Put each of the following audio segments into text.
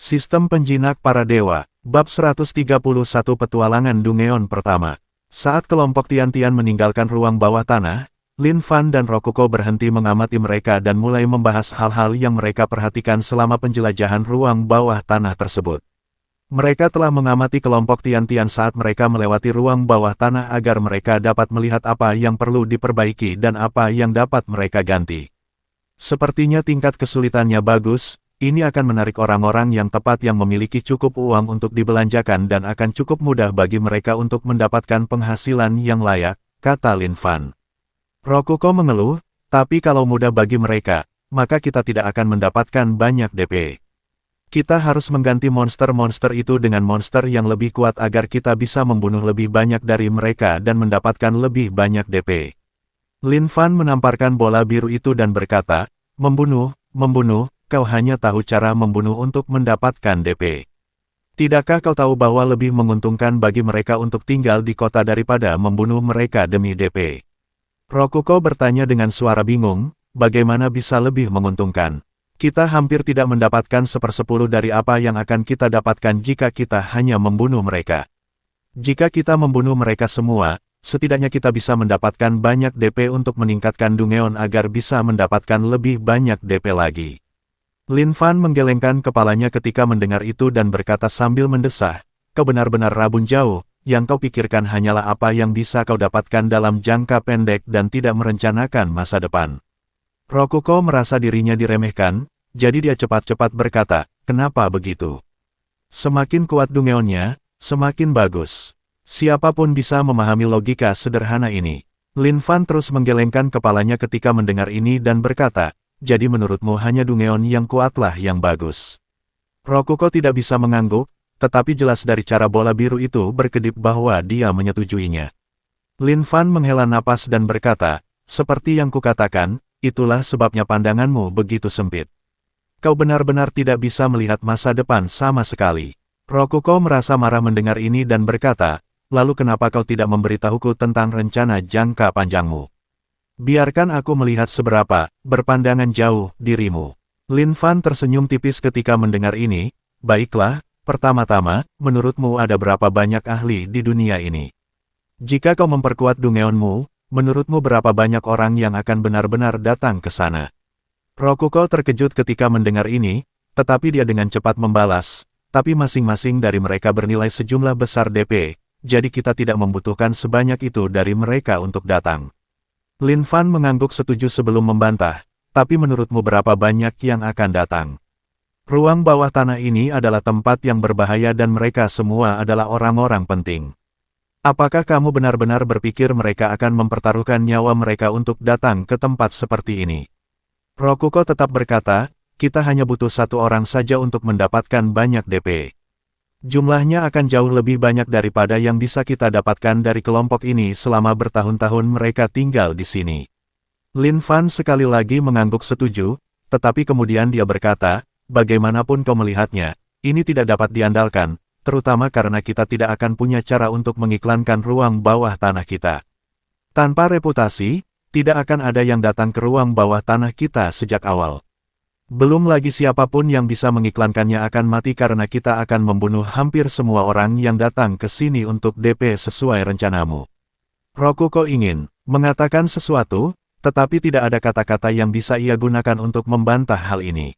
Sistem Penjinak Para Dewa, Bab 131 Petualangan Dungeon Pertama. Saat kelompok Tian-Tian meninggalkan ruang bawah tanah, Lin Fan dan Rokuko berhenti mengamati mereka dan mulai membahas hal-hal yang mereka perhatikan selama penjelajahan ruang bawah tanah tersebut. Mereka telah mengamati kelompok Tian-Tian saat mereka melewati ruang bawah tanah agar mereka dapat melihat apa yang perlu diperbaiki dan apa yang dapat mereka ganti. Sepertinya tingkat kesulitannya bagus. Ini akan menarik orang-orang yang tepat yang memiliki cukup uang untuk dibelanjakan dan akan cukup mudah bagi mereka untuk mendapatkan penghasilan yang layak, kata Lin Fan. Rokuko mengeluh, tapi kalau mudah bagi mereka, maka kita tidak akan mendapatkan banyak DP. Kita harus mengganti monster-monster itu dengan monster yang lebih kuat agar kita bisa membunuh lebih banyak dari mereka dan mendapatkan lebih banyak DP. Lin Fan menamparkan bola biru itu dan berkata, membunuh, kau hanya tahu cara membunuh untuk mendapatkan DP. Tidakkah kau tahu bahwa lebih menguntungkan bagi mereka untuk tinggal di kota daripada membunuh mereka demi DP? Rokuko bertanya dengan suara bingung, bagaimana bisa lebih menguntungkan? Kita hampir tidak mendapatkan 1/10 dari apa yang akan kita dapatkan jika kita hanya membunuh mereka. Jika kita membunuh mereka semua, setidaknya kita bisa mendapatkan banyak DP untuk meningkatkan Dungeon agar bisa mendapatkan lebih banyak DP lagi. Lin Fan menggelengkan kepalanya ketika mendengar itu dan berkata sambil mendesah, kau benar-benar rabun jauh, yang kau pikirkan hanyalah apa yang bisa kau dapatkan dalam jangka pendek dan tidak merencanakan masa depan. Rokuko merasa dirinya diremehkan, jadi dia cepat-cepat berkata, kenapa begitu? Semakin kuat Dungeonnya, semakin bagus. Siapapun bisa memahami logika sederhana ini. Lin Fan terus menggelengkan kepalanya ketika mendengar ini dan berkata, jadi menurutmu hanya Dungeon yang kuatlah yang bagus. Rokuko tidak bisa mengangguk, tetapi jelas dari cara bola biru itu berkedip bahwa dia menyetujuinya. Lin Fan menghela napas dan berkata, seperti yang kukatakan, itulah sebabnya pandanganmu begitu sempit. Kau benar-benar tidak bisa melihat masa depan sama sekali. Rokuko merasa marah mendengar ini dan berkata, lalu kenapa kau tidak memberitahuku tentang rencana jangka panjangmu? Biarkan aku melihat seberapa berpandangan jauh dirimu. Lin Fan tersenyum tipis ketika mendengar ini. Baiklah, pertama-tama, menurutmu ada berapa banyak ahli di dunia ini? Jika kau memperkuat Dungeonmu, menurutmu berapa banyak orang yang akan benar-benar datang ke sana? Rokuko terkejut ketika mendengar ini, tetapi dia dengan cepat membalas, tapi masing-masing dari mereka bernilai sejumlah besar DP, jadi kita tidak membutuhkan sebanyak itu dari mereka untuk datang. Lin Fan mengangguk setuju sebelum membantah, tapi menurutmu berapa banyak yang akan datang? Ruang bawah tanah ini adalah tempat yang berbahaya dan mereka semua adalah orang-orang penting. Apakah kamu benar-benar berpikir mereka akan mempertaruhkan nyawa mereka untuk datang ke tempat seperti ini? Rokuko tetap berkata, kita hanya butuh satu orang saja untuk mendapatkan banyak DP. Jumlahnya akan jauh lebih banyak daripada yang bisa kita dapatkan dari kelompok ini selama bertahun-tahun mereka tinggal di sini. Lin Fan sekali lagi mengangguk setuju, tetapi kemudian dia berkata, bagaimanapun kau melihatnya, ini tidak dapat diandalkan, terutama karena kita tidak akan punya cara untuk mengiklankan ruang bawah tanah kita. Tanpa reputasi, tidak akan ada yang datang ke ruang bawah tanah kita sejak awal. Belum lagi siapapun yang bisa mengiklankannya akan mati karena kita akan membunuh hampir semua orang yang datang ke sini untuk DP sesuai rencanamu. Rokuko ingin mengatakan sesuatu, tetapi tidak ada kata-kata yang bisa ia gunakan untuk membantah hal ini.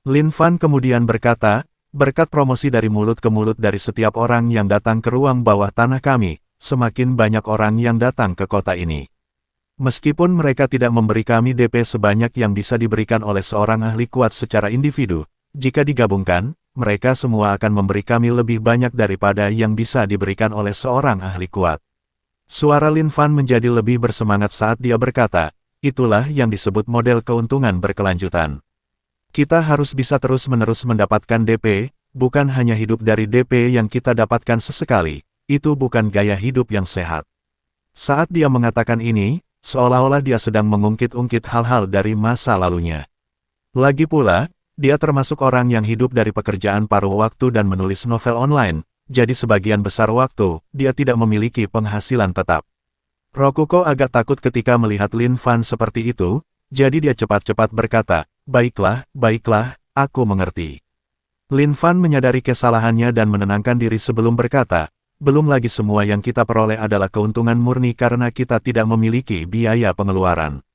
Lin Fan kemudian berkata, berkat promosi dari mulut ke mulut dari setiap orang yang datang ke ruang bawah tanah kami, semakin banyak orang yang datang ke kota ini. Meskipun mereka tidak memberi kami DP sebanyak yang bisa diberikan oleh seorang ahli kuat secara individu, jika digabungkan, mereka semua akan memberi kami lebih banyak daripada yang bisa diberikan oleh seorang ahli kuat. Suara Lin Fan menjadi lebih bersemangat saat dia berkata, itulah yang disebut model keuntungan berkelanjutan. Kita harus bisa terus-menerus mendapatkan DP, bukan hanya hidup dari DP yang kita dapatkan sesekali, itu bukan gaya hidup yang sehat. Saat dia mengatakan ini, seolah-olah dia sedang mengungkit-ungkit hal-hal dari masa lalunya. Lagi pula, dia termasuk orang yang hidup dari pekerjaan paruh waktu dan menulis novel online, jadi sebagian besar waktu, dia tidak memiliki penghasilan tetap. Rokuko agak takut ketika melihat Lin Fan seperti itu, jadi dia cepat-cepat berkata, baiklah, aku mengerti. Lin Fan menyadari kesalahannya dan menenangkan diri sebelum berkata, belum lagi semua yang kita peroleh adalah keuntungan murni karena kita tidak memiliki biaya pengeluaran.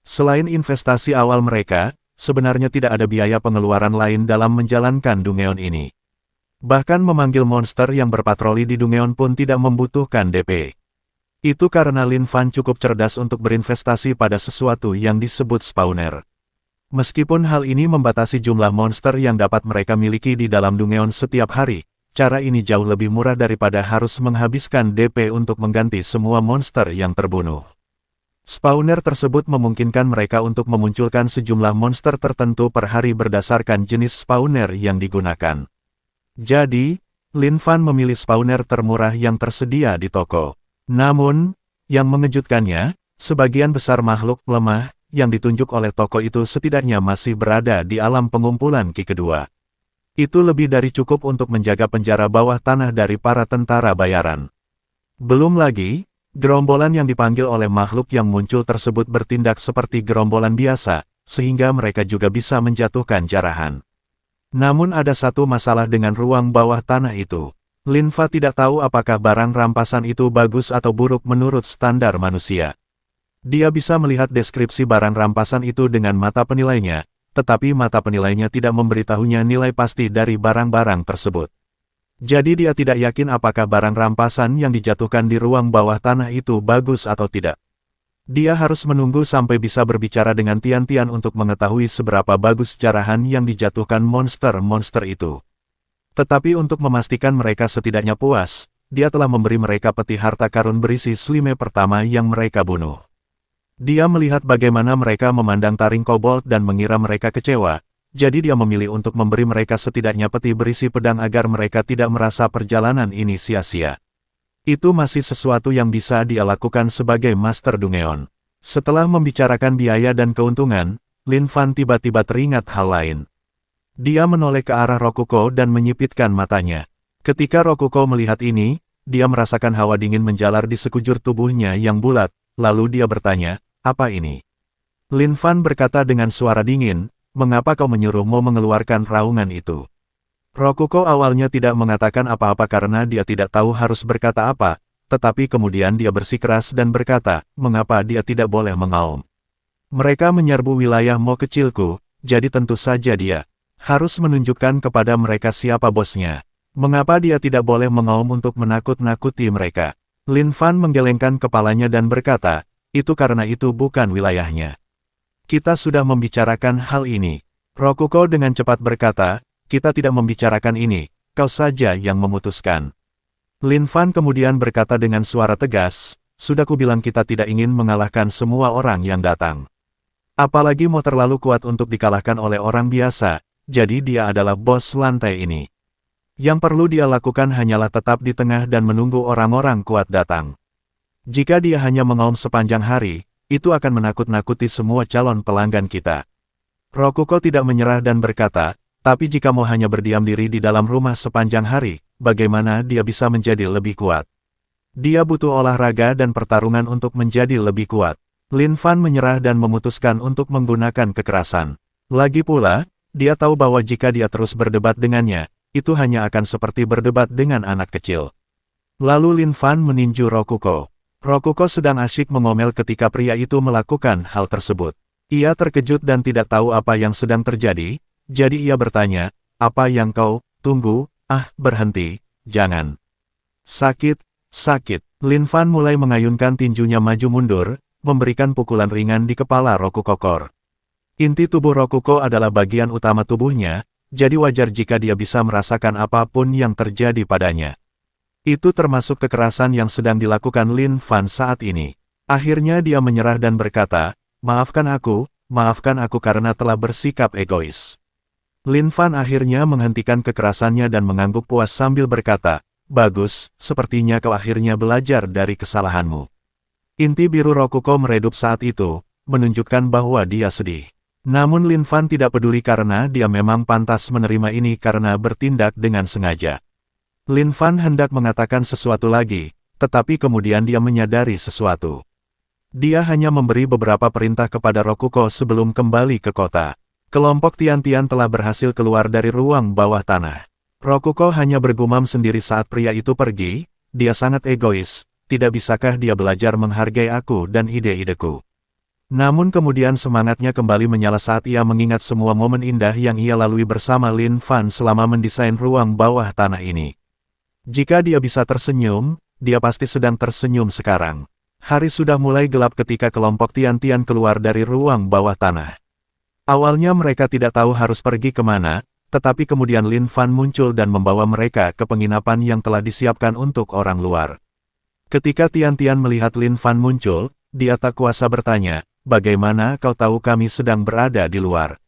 Selain investasi awal mereka, sebenarnya tidak ada biaya pengeluaran lain dalam menjalankan Dungeon ini. Bahkan memanggil monster yang berpatroli di Dungeon pun tidak membutuhkan DP. Itu karena Lin Fan cukup cerdas untuk berinvestasi pada sesuatu yang disebut spawner. Meskipun hal ini membatasi jumlah monster yang dapat mereka miliki di dalam Dungeon setiap hari, cara ini jauh lebih murah daripada harus menghabiskan DP untuk mengganti semua monster yang terbunuh. Spawner tersebut memungkinkan mereka untuk memunculkan sejumlah monster tertentu per hari berdasarkan jenis spawner yang digunakan. Jadi, Lin Fan memilih spawner termurah yang tersedia di toko. Namun, yang mengejutkannya, sebagian besar makhluk lemah yang ditunjuk oleh toko itu setidaknya masih berada di alam pengumpulan Ki kedua. Itu lebih dari cukup untuk menjaga penjara bawah tanah dari para tentara bayaran. Belum lagi, gerombolan yang dipanggil oleh makhluk yang muncul tersebut bertindak seperti gerombolan biasa, sehingga mereka juga bisa menjatuhkan jarahan. Namun ada satu masalah dengan ruang bawah tanah itu. Lin Fan tidak tahu apakah barang rampasan itu bagus atau buruk menurut standar manusia. Dia bisa melihat deskripsi barang rampasan itu dengan mata penilainya, tetapi mata penilainya tidak memberitahunya nilai pasti dari barang-barang tersebut. Jadi dia tidak yakin apakah barang rampasan yang dijatuhkan di ruang bawah tanah itu bagus atau tidak. Dia harus menunggu sampai bisa berbicara dengan Tian-Tian untuk mengetahui seberapa bagus jarahan yang dijatuhkan monster-monster itu. Tetapi untuk memastikan mereka setidaknya puas, dia telah memberi mereka peti harta karun berisi slime pertama yang mereka bunuh. Dia melihat bagaimana mereka memandang taring kobold dan mengira mereka kecewa, jadi dia memilih untuk memberi mereka setidaknya peti berisi pedang agar mereka tidak merasa perjalanan ini sia-sia. Itu masih sesuatu yang bisa dia lakukan sebagai Master Dungeon. Setelah membicarakan biaya dan keuntungan, Lin Fan tiba-tiba teringat hal lain. Dia menoleh ke arah Rokuko dan menyipitkan matanya. Ketika Rokuko melihat ini, dia merasakan hawa dingin menjalar di sekujur tubuhnya yang bulat, lalu dia bertanya, apa ini? Lin Fan berkata dengan suara dingin, mengapa kau menyuruhmu mengeluarkan raungan itu? Rokuko awalnya tidak mengatakan apa-apa karena dia tidak tahu harus berkata apa, tetapi kemudian dia bersikeras dan berkata, mengapa dia tidak boleh mengaum. Mereka menyerbu wilayah Mo kecilku, jadi tentu saja dia harus menunjukkan kepada mereka siapa bosnya. Mengapa dia tidak boleh mengaum untuk menakut-nakuti mereka? Lin Fan menggelengkan kepalanya dan berkata, itu karena itu bukan wilayahnya. Kita sudah membicarakan hal ini. Rokuko dengan cepat berkata, kita tidak membicarakan ini, kau saja yang memutuskan. Lin Fan kemudian berkata dengan suara tegas, sudah kubilang kita tidak ingin mengalahkan semua orang yang datang. Apalagi mau terlalu kuat untuk dikalahkan oleh orang biasa, jadi dia adalah bos lantai ini. Yang perlu dia lakukan hanyalah tetap di tengah dan menunggu orang-orang kuat datang. Jika dia hanya mengaum sepanjang hari, itu akan menakut-nakuti semua calon pelanggan kita. Rokuko tidak menyerah dan berkata, tapi jika mau hanya berdiam diri di dalam rumah sepanjang hari, bagaimana dia bisa menjadi lebih kuat? Dia butuh olahraga dan pertarungan untuk menjadi lebih kuat. Lin Fan menyerah dan memutuskan untuk menggunakan kekerasan. Lagi pula, dia tahu bahwa jika dia terus berdebat dengannya, itu hanya akan seperti berdebat dengan anak kecil. Lalu Lin Fan meninju Rokuko. Rokuko sedang asyik mengomel ketika pria itu melakukan hal tersebut. Ia terkejut dan tidak tahu apa yang sedang terjadi. Jadi ia bertanya, apa yang kau tunggu? Berhenti, jangan. Sakit, sakit. Lin Fan mulai mengayunkan tinjunya maju mundur, memberikan pukulan ringan di kepala Rokuko Core. Inti tubuh Rokuko adalah bagian utama tubuhnya, jadi wajar jika dia bisa merasakan apapun yang terjadi padanya. Itu termasuk kekerasan yang sedang dilakukan Lin Fan saat ini. Akhirnya dia menyerah dan berkata, maafkan aku karena telah bersikap egois. Lin Fan akhirnya menghentikan kekerasannya dan mengangguk puas sambil berkata, bagus, sepertinya kau akhirnya belajar dari kesalahanmu. Inti biru Rokuko meredup saat itu, menunjukkan bahwa dia sedih. Namun Lin Fan tidak peduli karena dia memang pantas menerima ini karena bertindak dengan sengaja. Lin Fan hendak mengatakan sesuatu lagi, tetapi kemudian dia menyadari sesuatu. Dia hanya memberi beberapa perintah kepada Rokuko sebelum kembali ke kota. Kelompok Tian-Tian telah berhasil keluar dari ruang bawah tanah. Rokuko hanya bergumam sendiri saat pria itu pergi, dia sangat egois, tidak bisakah dia belajar menghargai aku dan ide-ideku. Namun kemudian semangatnya kembali menyala saat ia mengingat semua momen indah yang ia lalui bersama Lin Fan selama mendesain ruang bawah tanah ini. Jika dia bisa tersenyum, dia pasti sedang tersenyum sekarang. Hari sudah mulai gelap ketika kelompok Tian-Tian keluar dari ruang bawah tanah. Awalnya mereka tidak tahu harus pergi kemana, tetapi kemudian Lin Fan muncul dan membawa mereka ke penginapan yang telah disiapkan untuk orang luar. Ketika Tian-Tian melihat Lin Fan muncul, dia tak kuasa bertanya, "Bagaimana kau tahu kami sedang berada di luar?"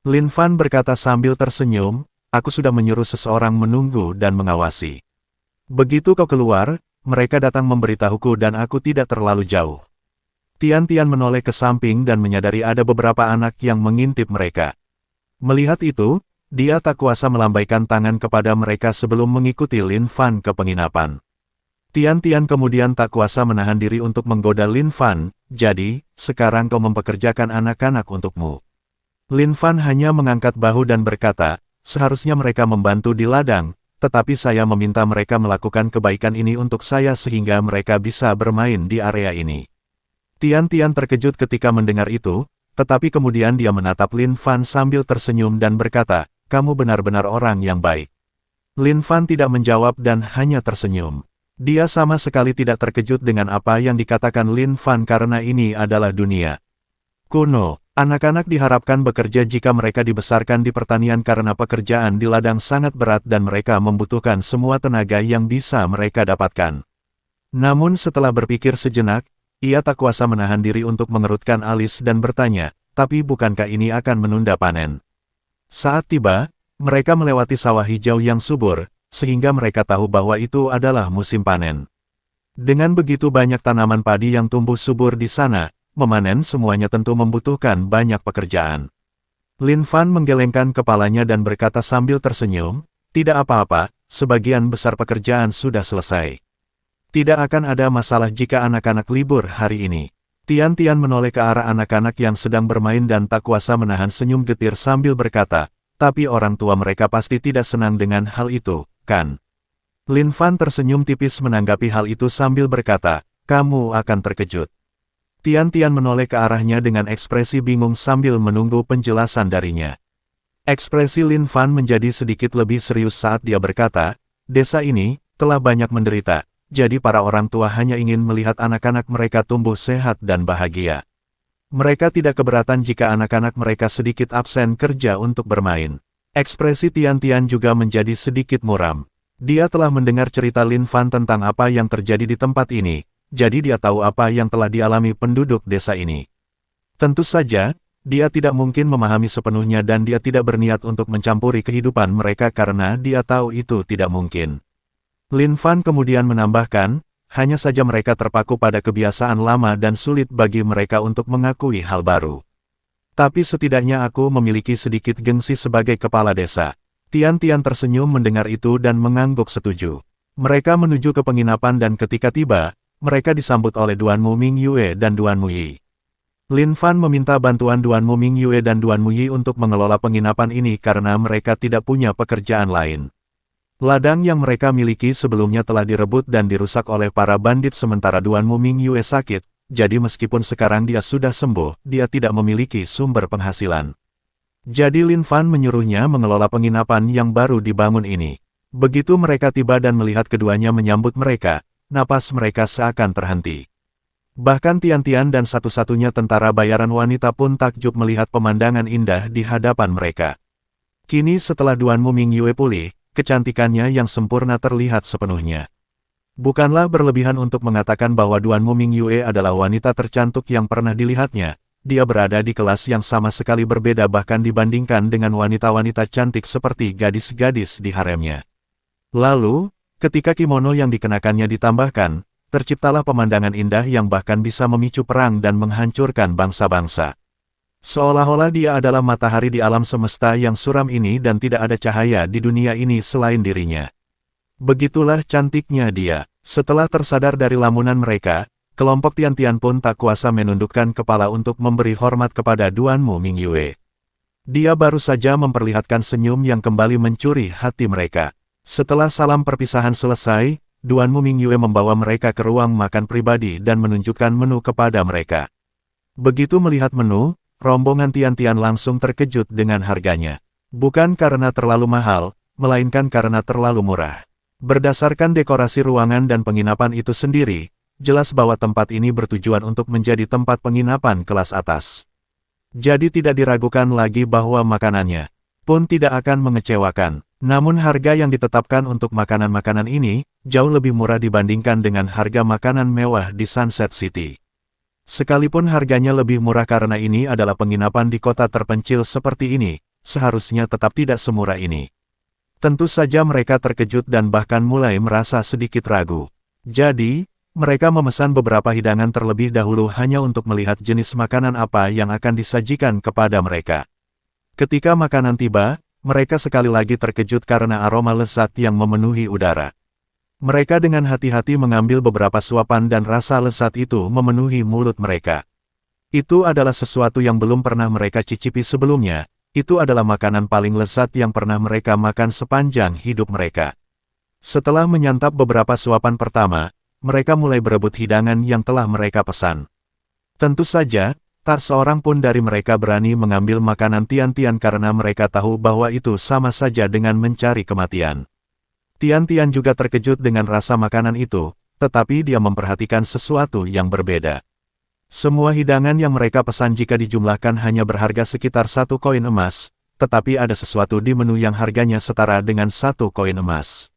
Lin Fan berkata sambil tersenyum, "Aku sudah menyuruh seseorang menunggu dan mengawasi. Begitu kau keluar, mereka datang memberitahuku dan aku tidak terlalu jauh." Tian-Tian menoleh ke samping dan menyadari ada beberapa anak yang mengintip mereka. Melihat itu, dia tak kuasa melambaikan tangan kepada mereka sebelum mengikuti Lin Fan ke penginapan. Tian-Tian kemudian tak kuasa menahan diri untuk menggoda Lin Fan, "Jadi, sekarang kau mempekerjakan anak-anak untukmu." Lin Fan hanya mengangkat bahu dan berkata, "Seharusnya mereka membantu di ladang, tetapi saya meminta mereka melakukan kebaikan ini untuk saya sehingga mereka bisa bermain di area ini." Tian-Tian terkejut ketika mendengar itu, tetapi kemudian dia menatap Lin Fan sambil tersenyum dan berkata, "Kamu benar-benar orang yang baik." Lin Fan tidak menjawab dan hanya tersenyum. Dia sama sekali tidak terkejut dengan apa yang dikatakan Lin Fan karena ini adalah dunia kuno. Anak-anak diharapkan bekerja jika mereka dibesarkan di pertanian karena pekerjaan di ladang sangat berat dan mereka membutuhkan semua tenaga yang bisa mereka dapatkan. Namun setelah berpikir sejenak, ia tak kuasa menahan diri untuk mengerutkan alis dan bertanya, "Tapi bukankah ini akan menunda panen?" Saat tiba, mereka melewati sawah hijau yang subur, sehingga mereka tahu bahwa itu adalah musim panen. Dengan begitu banyak tanaman padi yang tumbuh subur di sana, memanen semuanya tentu membutuhkan banyak pekerjaan. Lin Fan menggelengkan kepalanya dan berkata sambil tersenyum, "Tidak apa-apa, sebagian besar pekerjaan sudah selesai. Tidak akan ada masalah jika anak-anak libur hari ini." Tian-Tian menoleh ke arah anak-anak yang sedang bermain dan tak kuasa menahan senyum getir sambil berkata, "Tapi orang tua mereka pasti tidak senang dengan hal itu, kan?" Lin Fan tersenyum tipis menanggapi hal itu sambil berkata, "Kamu akan terkejut." Tian-Tian menoleh ke arahnya dengan ekspresi bingung sambil menunggu penjelasan darinya. Ekspresi Lin Fan menjadi sedikit lebih serius saat dia berkata, "Desa ini telah banyak menderita, jadi para orang tua hanya ingin melihat anak-anak mereka tumbuh sehat dan bahagia. Mereka tidak keberatan jika anak-anak mereka sedikit absen kerja untuk bermain." Ekspresi Tian-Tian juga menjadi sedikit muram. Dia telah mendengar cerita Lin Fan tentang apa yang terjadi di tempat ini, jadi dia tahu apa yang telah dialami penduduk desa ini. Tentu saja, dia tidak mungkin memahami sepenuhnya dan dia tidak berniat untuk mencampuri kehidupan mereka karena dia tahu itu tidak mungkin. Lin Fan kemudian menambahkan, hanya saja mereka terpaku pada kebiasaan lama dan sulit bagi mereka untuk mengakui hal baru. Tapi setidaknya aku memiliki sedikit gengsi sebagai kepala desa. Tian-Tian tersenyum mendengar itu dan mengangguk setuju. Mereka menuju ke penginapan dan ketika tiba, mereka disambut oleh Duan Mu Ming Yue dan Duan Mu Yi. Lin Fan meminta bantuan Duan Mu Ming Yue dan Duan Mu Yi untuk mengelola penginapan ini karena mereka tidak punya pekerjaan lain. Ladang yang mereka miliki sebelumnya telah direbut dan dirusak oleh para bandit sementara Duan Mu Ming Yue sakit, jadi meskipun sekarang dia sudah sembuh, dia tidak memiliki sumber penghasilan. Jadi Lin Fan menyuruhnya mengelola penginapan yang baru dibangun ini. Begitu mereka tiba dan melihat keduanya menyambut mereka, napas mereka seakan terhenti. Bahkan Tian-Tian dan satu-satunya tentara bayaran wanita pun takjub melihat pemandangan indah di hadapan mereka. Kini setelah Duan Mu Ming Yue pulih, kecantikannya yang sempurna terlihat sepenuhnya. Bukanlah berlebihan untuk mengatakan bahwa Duan Mu Ming Yue adalah wanita tercantik yang pernah dilihatnya. Dia berada di kelas yang sama sekali berbeda bahkan dibandingkan dengan wanita-wanita cantik seperti gadis-gadis di haremnya. Lalu, ketika kimono yang dikenakannya ditambahkan, terciptalah pemandangan indah yang bahkan bisa memicu perang dan menghancurkan bangsa-bangsa. Seolah-olah dia adalah matahari di alam semesta yang suram ini dan tidak ada cahaya di dunia ini selain dirinya. Begitulah cantiknya dia. Setelah tersadar dari lamunan mereka, kelompok Tian-Tian pun tak kuasa menundukkan kepala untuk memberi hormat kepada Duan Mu Ming Yue. Dia baru saja memperlihatkan senyum yang kembali mencuri hati mereka. Setelah salam perpisahan selesai, Duan Mu Mingyue membawa mereka ke ruang makan pribadi dan menunjukkan menu kepada mereka. Begitu melihat menu, rombongan Tian-Tian langsung terkejut dengan harganya. Bukan karena terlalu mahal, melainkan karena terlalu murah. Berdasarkan dekorasi ruangan dan penginapan itu sendiri, jelas bahwa tempat ini bertujuan untuk menjadi tempat penginapan kelas atas. Jadi tidak diragukan lagi bahwa makanannya pun tidak akan mengecewakan. Namun harga yang ditetapkan untuk makanan-makanan ini, jauh lebih murah dibandingkan dengan harga makanan mewah di Sunset City. Sekalipun harganya lebih murah karena ini adalah penginapan di kota terpencil seperti ini, seharusnya tetap tidak semurah ini. Tentu saja mereka terkejut dan bahkan mulai merasa sedikit ragu. Jadi, mereka memesan beberapa hidangan terlebih dahulu hanya untuk melihat jenis makanan apa yang akan disajikan kepada mereka. Ketika makanan tiba, mereka sekali lagi terkejut karena aroma lezat yang memenuhi udara. Mereka dengan hati-hati mengambil beberapa suapan dan rasa lezat itu memenuhi mulut mereka. Itu adalah sesuatu yang belum pernah mereka cicipi sebelumnya. Itu adalah makanan paling lezat yang pernah mereka makan sepanjang hidup mereka. Setelah menyantap beberapa suapan pertama, mereka mulai berebut hidangan yang telah mereka pesan. Tentu saja, tak seorang pun dari mereka berani mengambil makanan Tian-Tian karena mereka tahu bahwa itu sama saja dengan mencari kematian. Tian-Tian juga terkejut dengan rasa makanan itu, tetapi dia memperhatikan sesuatu yang berbeda. Semua hidangan yang mereka pesan jika dijumlahkan hanya berharga sekitar 1 koin emas, tetapi ada sesuatu di menu yang harganya setara dengan 1 koin emas.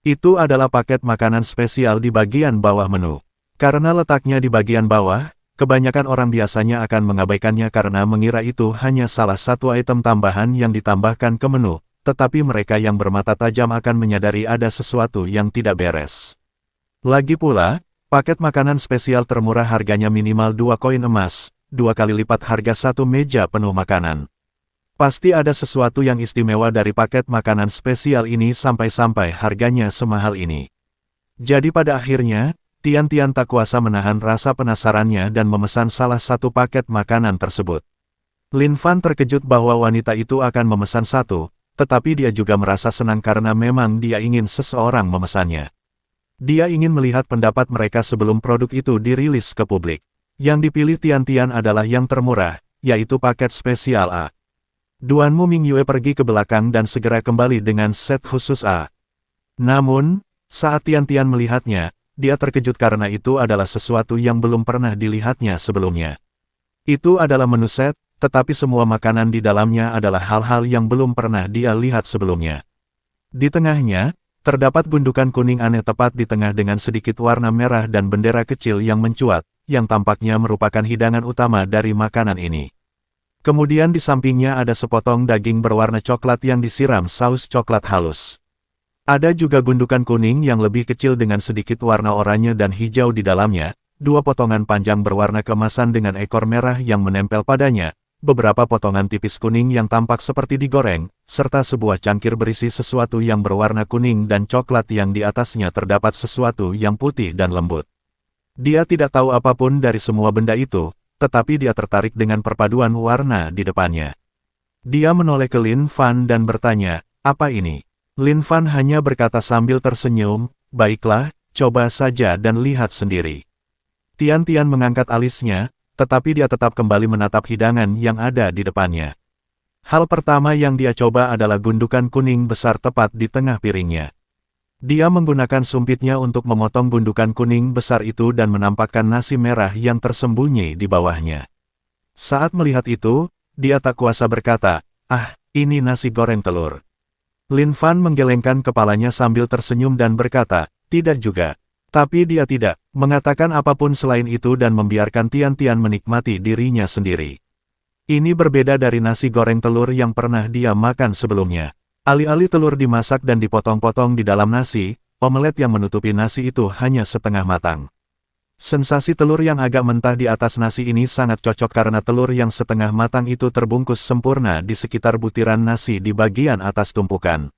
Itu adalah paket makanan spesial di bagian bawah menu. Karena letaknya di bagian bawah, kebanyakan orang biasanya akan mengabaikannya karena mengira itu hanya salah satu item tambahan yang ditambahkan ke menu, tetapi mereka yang bermata tajam akan menyadari ada sesuatu yang tidak beres. Lagi pula, paket makanan spesial termurah harganya minimal 2 koin emas, 2 kali lipat harga satu meja penuh makanan. Pasti ada sesuatu yang istimewa dari paket makanan spesial ini sampai-sampai harganya semahal ini. Jadi pada akhirnya, Tian-Tian tak kuasa menahan rasa penasarannya dan memesan salah satu paket makanan tersebut. Lin Fan terkejut bahwa wanita itu akan memesan satu, tetapi dia juga merasa senang karena memang dia ingin seseorang memesannya. Dia ingin melihat pendapat mereka sebelum produk itu dirilis ke publik. Yang dipilih Tian-Tian adalah yang termurah, yaitu paket spesial A. Duan Mu Mingyue pergi ke belakang dan segera kembali dengan set khusus A. Namun, saat Tian-Tian melihatnya, dia terkejut karena itu adalah sesuatu yang belum pernah dilihatnya sebelumnya. Itu adalah menu set, tetapi semua makanan di dalamnya adalah hal-hal yang belum pernah dia lihat sebelumnya. Di tengahnya, terdapat gundukan kuning aneh tepat di tengah dengan sedikit warna merah dan bendera kecil yang mencuat, yang tampaknya merupakan hidangan utama dari makanan ini. Kemudian di sampingnya ada sepotong daging berwarna coklat yang disiram saus coklat halus. Ada juga gundukan kuning yang lebih kecil dengan sedikit warna oranye dan hijau di dalamnya, 2 potongan panjang berwarna keemasan dengan ekor merah yang menempel padanya, beberapa potongan tipis kuning yang tampak seperti digoreng, serta sebuah cangkir berisi sesuatu yang berwarna kuning dan coklat yang di atasnya terdapat sesuatu yang putih dan lembut. Dia tidak tahu apapun dari semua benda itu, tetapi dia tertarik dengan perpaduan warna di depannya. Dia menoleh ke Lin Fan dan bertanya, "Apa ini?" Lin Fan hanya berkata sambil tersenyum, "Baiklah, coba saja dan lihat sendiri." Tian-Tian mengangkat alisnya, tetapi dia tetap kembali menatap hidangan yang ada di depannya. Hal pertama yang dia coba adalah gundukan kuning besar tepat di tengah piringnya. Dia menggunakan sumpitnya untuk memotong gundukan kuning besar itu dan menampakkan nasi merah yang tersembunyi di bawahnya. Saat melihat itu, dia tak kuasa berkata, "Ah, ini nasi goreng telur." Lin Fan menggelengkan kepalanya sambil tersenyum dan berkata, "Tidak juga." Tapi dia tidak mengatakan apapun selain itu dan membiarkan Tian-Tian menikmati dirinya sendiri. Ini berbeda dari nasi goreng telur yang pernah dia makan sebelumnya. Alih-alih telur dimasak dan dipotong-potong di dalam nasi, omelet yang menutupi nasi itu hanya setengah matang. Sensasi telur yang agak mentah di atas nasi ini sangat cocok karena telur yang setengah matang itu terbungkus sempurna di sekitar butiran nasi di bagian atas tumpukan.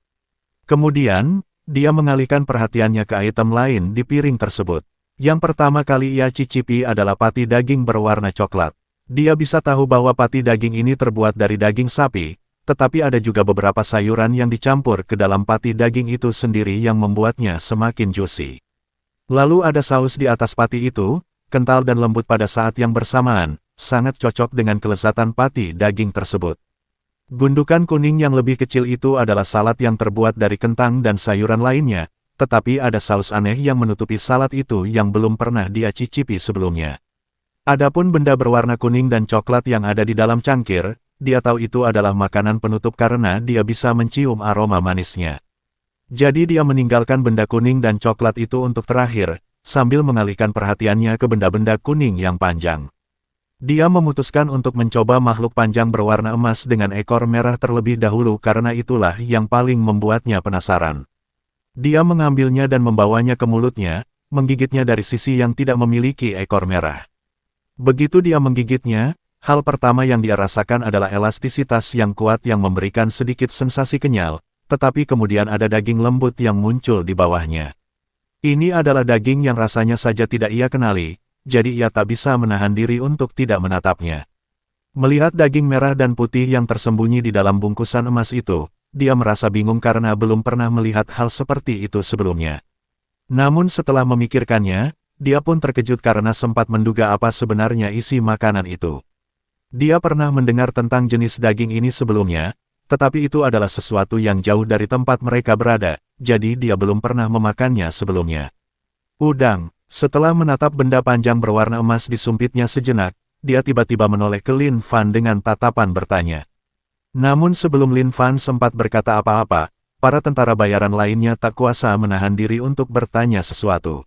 Kemudian, dia mengalihkan perhatiannya ke item lain di piring tersebut. Yang pertama kali ia cicipi adalah pati daging berwarna coklat. Dia bisa tahu bahwa pati daging ini terbuat dari daging sapi, tetapi ada juga beberapa sayuran yang dicampur ke dalam pati daging itu sendiri yang membuatnya semakin juicy. Lalu ada saus di atas pati itu, kental dan lembut pada saat yang bersamaan, sangat cocok dengan kelezatan pati daging tersebut. Gundukan kuning yang lebih kecil itu adalah salad yang terbuat dari kentang dan sayuran lainnya, tetapi ada saus aneh yang menutupi salad itu yang belum pernah dia cicipi sebelumnya. Adapun benda berwarna kuning dan coklat yang ada di dalam cangkir, dia tahu itu adalah makanan penutup karena dia bisa mencium aroma manisnya. Jadi dia meninggalkan benda kuning dan coklat itu untuk terakhir, sambil mengalihkan perhatiannya ke benda-benda kuning yang panjang. Dia memutuskan untuk mencoba makhluk panjang berwarna emas dengan ekor merah terlebih dahulu karena itulah yang paling membuatnya penasaran. Dia mengambilnya dan membawanya ke mulutnya, menggigitnya dari sisi yang tidak memiliki ekor merah. Begitu dia menggigitnya, hal pertama yang dia rasakan adalah elastisitas yang kuat yang memberikan sedikit sensasi kenyal, tetapi kemudian ada daging lembut yang muncul di bawahnya. Ini adalah daging yang rasanya saja tidak ia kenali, jadi ia tak bisa menahan diri untuk tidak menatapnya. Melihat daging merah dan putih yang tersembunyi di dalam bungkusan emas itu, dia merasa bingung karena belum pernah melihat hal seperti itu sebelumnya. Namun setelah memikirkannya, dia pun terkejut karena sempat menduga apa sebenarnya isi makanan itu. Dia pernah mendengar tentang jenis daging ini sebelumnya, tetapi itu adalah sesuatu yang jauh dari tempat mereka berada, jadi dia belum pernah memakannya sebelumnya. Udang, setelah menatap benda panjang berwarna emas di sumpitnya sejenak, dia tiba-tiba menoleh ke Lin Fan dengan tatapan bertanya. Namun sebelum Lin Fan sempat berkata apa-apa, para tentara bayaran lainnya tak kuasa menahan diri untuk bertanya sesuatu.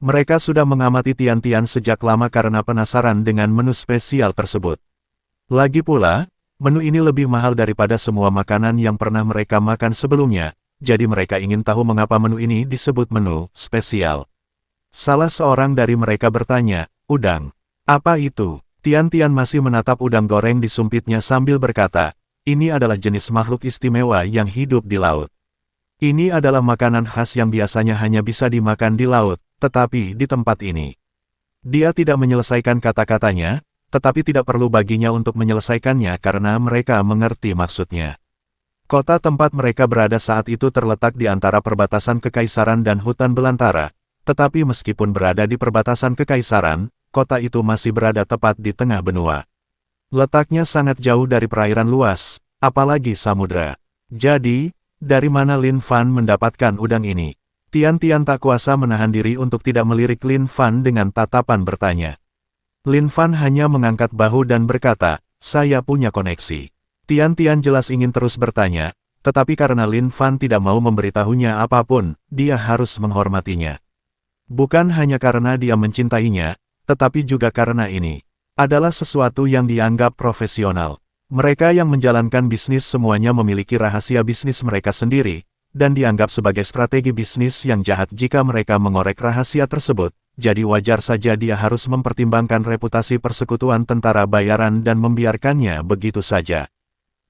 Mereka sudah mengamati Tian-Tian sejak lama karena penasaran dengan menu spesial tersebut. Lagi pula, menu ini lebih mahal daripada semua makanan yang pernah mereka makan sebelumnya, jadi mereka ingin tahu mengapa menu ini disebut menu spesial. Salah seorang dari mereka bertanya, udang. Apa itu? Tian-Tian masih menatap udang goreng di sumpitnya sambil berkata, ini adalah jenis makhluk istimewa yang hidup di laut. Ini adalah makanan khas yang biasanya hanya bisa dimakan di laut, tetapi di tempat ini. Dia tidak menyelesaikan kata-katanya, tetapi tidak perlu baginya untuk menyelesaikannya karena mereka mengerti maksudnya. Kota tempat mereka berada saat itu terletak di antara perbatasan kekaisaran dan hutan belantara, tetapi meskipun berada di perbatasan kekaisaran, kota itu masih berada tepat di tengah benua. Letaknya sangat jauh dari perairan luas, apalagi samudra. Jadi, dari mana Lin Fan mendapatkan udang ini? Tian-Tian tak kuasa menahan diri untuk tidak melirik Lin Fan dengan tatapan bertanya. Lin Fan hanya mengangkat bahu dan berkata, saya punya koneksi. Tian-Tian jelas ingin terus bertanya, tetapi karena Lin Fan tidak mau memberitahunya apapun, dia harus menghormatinya. Bukan hanya karena dia mencintainya, tetapi juga karena ini adalah sesuatu yang dianggap profesional. Mereka yang menjalankan bisnis semuanya memiliki rahasia bisnis mereka sendiri, dan dianggap sebagai strategi bisnis yang jahat jika mereka mengorek rahasia tersebut. Jadi wajar saja dia harus mempertimbangkan reputasi persekutuan tentara bayaran dan membiarkannya begitu saja.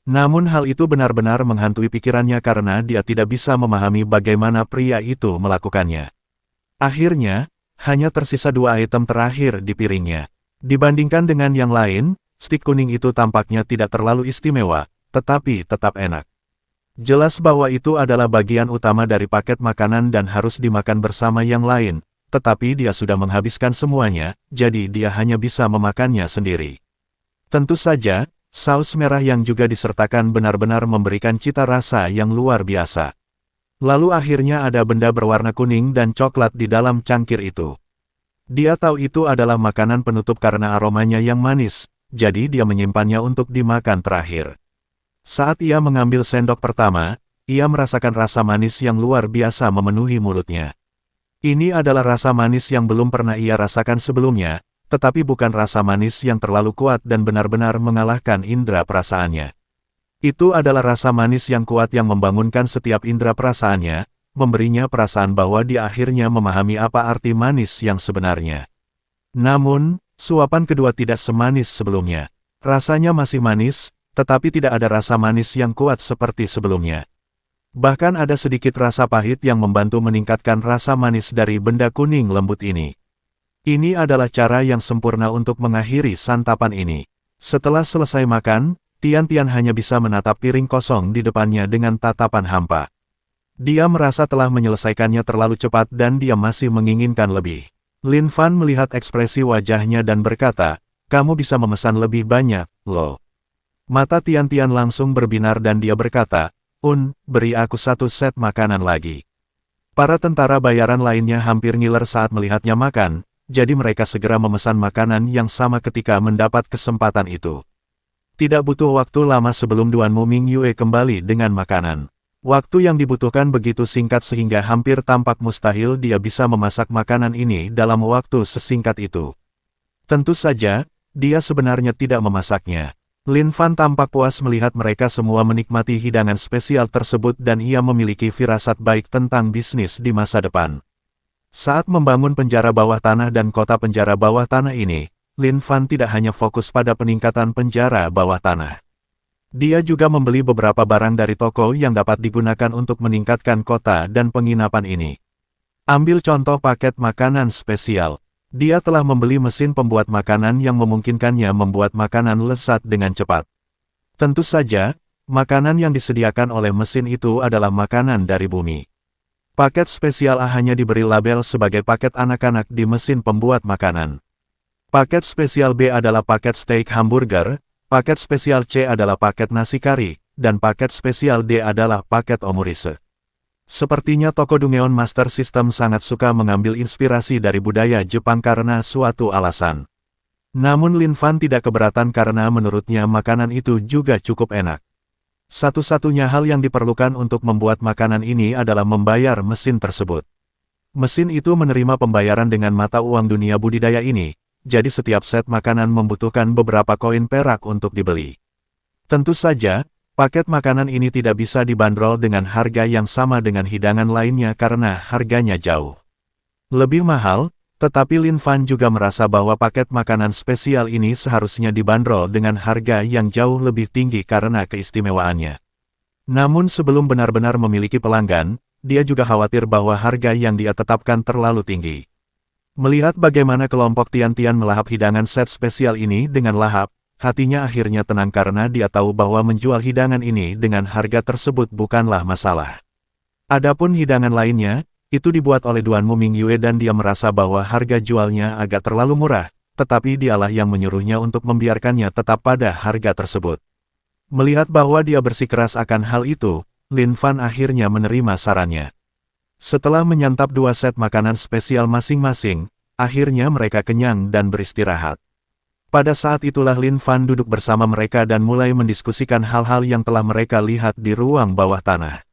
Namun hal itu benar-benar menghantui pikirannya karena dia tidak bisa memahami bagaimana pria itu melakukannya. Akhirnya, hanya tersisa 2 item terakhir di piringnya. Dibandingkan dengan yang lain, stik kuning itu tampaknya tidak terlalu istimewa, tetapi tetap enak. Jelas bahwa itu adalah bagian utama dari paket makanan dan harus dimakan bersama yang lain. Tetapi dia sudah menghabiskan semuanya, jadi dia hanya bisa memakannya sendiri. Tentu saja, saus merah yang juga disertakan benar-benar memberikan cita rasa yang luar biasa. Lalu akhirnya ada benda berwarna kuning dan coklat di dalam cangkir itu. Dia tahu itu adalah makanan penutup karena aromanya yang manis, jadi dia menyimpannya untuk dimakan terakhir. Saat ia mengambil sendok pertama, ia merasakan rasa manis yang luar biasa memenuhi mulutnya. Ini adalah rasa manis yang belum pernah ia rasakan sebelumnya, tetapi bukan rasa manis yang terlalu kuat dan benar-benar mengalahkan indera perasaannya. Itu adalah rasa manis yang kuat yang membangunkan setiap indera perasaannya, memberinya perasaan bahwa dia akhirnya memahami apa arti manis yang sebenarnya. Namun, suapan kedua tidak semanis sebelumnya. Rasanya masih manis, tetapi tidak ada rasa manis yang kuat seperti sebelumnya. Bahkan ada sedikit rasa pahit yang membantu meningkatkan rasa manis dari benda kuning lembut ini. Ini adalah cara yang sempurna untuk mengakhiri santapan ini. Setelah selesai makan, Tian-Tian hanya bisa menatap piring kosong di depannya dengan tatapan hampa. Dia merasa telah menyelesaikannya terlalu cepat dan dia masih menginginkan lebih. Lin Fan melihat ekspresi wajahnya dan berkata, "Kamu bisa memesan lebih banyak, loh." Mata Tian-Tian langsung berbinar dan dia berkata, beri aku satu set makanan lagi." Para tentara bayaran lainnya hampir ngiler saat melihatnya makan, jadi mereka segera memesan makanan yang sama ketika mendapat kesempatan itu. Tidak butuh waktu lama sebelum Duanmu Ming Yue kembali dengan makanan. Waktu yang dibutuhkan begitu singkat sehingga hampir tampak mustahil dia bisa memasak makanan ini dalam waktu sesingkat itu. Tentu saja, dia sebenarnya tidak memasaknya. Lin Fan tampak puas melihat mereka semua menikmati hidangan spesial tersebut dan ia memiliki firasat baik tentang bisnis di masa depan. Saat membangun penjara bawah tanah dan kota penjara bawah tanah ini, Lin Fan tidak hanya fokus pada peningkatan penjara bawah tanah. Dia juga membeli beberapa barang dari toko yang dapat digunakan untuk meningkatkan kota dan penginapan ini. Ambil contoh paket makanan spesial. Dia telah membeli mesin pembuat makanan yang memungkinkannya membuat makanan lezat dengan cepat. Tentu saja, makanan yang disediakan oleh mesin itu adalah makanan dari bumi. Paket spesial A hanya diberi label sebagai paket anak-anak di mesin pembuat makanan. Paket spesial B adalah paket steak hamburger, paket spesial C adalah paket nasi kari, dan paket spesial D adalah paket omurice. Sepertinya toko Dungeon Master System sangat suka mengambil inspirasi dari budaya Jepang karena suatu alasan. Namun Lin Fan tidak keberatan karena menurutnya makanan itu juga cukup enak. Satu-satunya hal yang diperlukan untuk membuat makanan ini adalah membayar mesin tersebut. Mesin itu menerima pembayaran dengan mata uang dunia budidaya ini, jadi setiap set makanan membutuhkan beberapa koin perak untuk dibeli. Tentu saja, paket makanan ini tidak bisa dibanderol dengan harga yang sama dengan hidangan lainnya karena harganya jauh lebih mahal, tetapi Lin Fan juga merasa bahwa paket makanan spesial ini seharusnya dibanderol dengan harga yang jauh lebih tinggi karena keistimewaannya. Namun sebelum benar-benar memiliki pelanggan, dia juga khawatir bahwa harga yang dia tetapkan terlalu tinggi. Melihat bagaimana kelompok Tian-Tian melahap hidangan set spesial ini dengan lahap, hatinya akhirnya tenang karena dia tahu bahwa menjual hidangan ini dengan harga tersebut bukanlah masalah. Adapun hidangan lainnya, itu dibuat oleh Duanmu Ming Yue dan dia merasa bahwa harga jualnya agak terlalu murah, tetapi dialah yang menyuruhnya untuk membiarkannya tetap pada harga tersebut. Melihat bahwa dia bersikeras akan hal itu, Lin Fan akhirnya menerima sarannya. Setelah menyantap 2 set makanan spesial masing-masing, akhirnya mereka kenyang dan beristirahat. Pada saat itulah Lin Fan duduk bersama mereka dan mulai mendiskusikan hal-hal yang telah mereka lihat di ruang bawah tanah.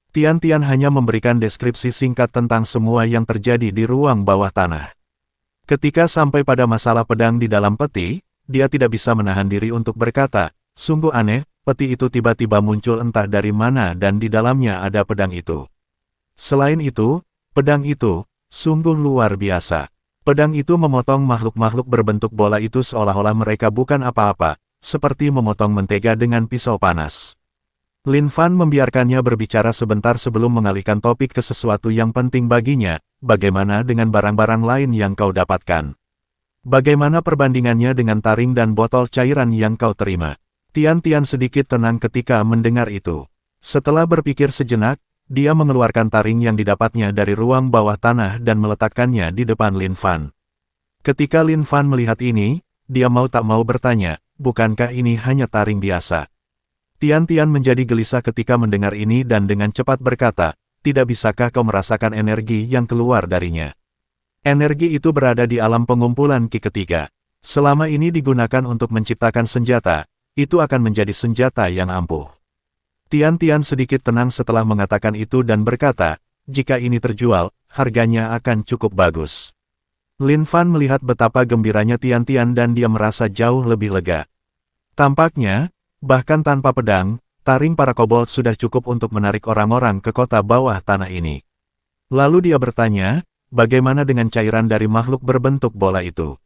Tian-Tian hanya memberikan deskripsi singkat tentang semua yang terjadi di ruang bawah tanah. Ketika sampai pada masalah pedang di dalam peti, dia tidak bisa menahan diri untuk berkata, "Sungguh aneh, peti itu tiba-tiba muncul entah dari mana dan di dalamnya ada pedang itu. Selain itu, pedang itu, sungguh luar biasa. Pedang itu memotong makhluk-makhluk berbentuk bola itu seolah-olah mereka bukan apa-apa, seperti memotong mentega dengan pisau panas." Lin Fan membiarkannya berbicara sebentar sebelum mengalihkan topik ke sesuatu yang penting baginya, bagaimana dengan barang-barang lain yang kau dapatkan? Bagaimana perbandingannya dengan taring dan botol cairan yang kau terima? Tian-Tian sedikit tenang ketika mendengar itu. Setelah berpikir sejenak, dia mengeluarkan taring yang didapatnya dari ruang bawah tanah dan meletakkannya di depan Lin Fan. Ketika Lin Fan melihat ini, dia mau tak mau bertanya, bukankah ini hanya taring biasa? Tian-Tian menjadi gelisah ketika mendengar ini dan dengan cepat berkata, tidak bisakah kau merasakan energi yang keluar darinya? Energi itu berada di alam pengumpulan Qi ketiga. Selama ini digunakan untuk menciptakan senjata, itu akan menjadi senjata yang ampuh. Tian-Tian sedikit tenang setelah mengatakan itu dan berkata, jika ini terjual, harganya akan cukup bagus. Lin Fan melihat betapa gembiranya Tian-Tian dan dia merasa jauh lebih lega. Tampaknya, bahkan tanpa pedang, taring para kobold sudah cukup untuk menarik orang-orang ke kota bawah tanah ini. Lalu dia bertanya, bagaimana dengan cairan dari makhluk berbentuk bola itu?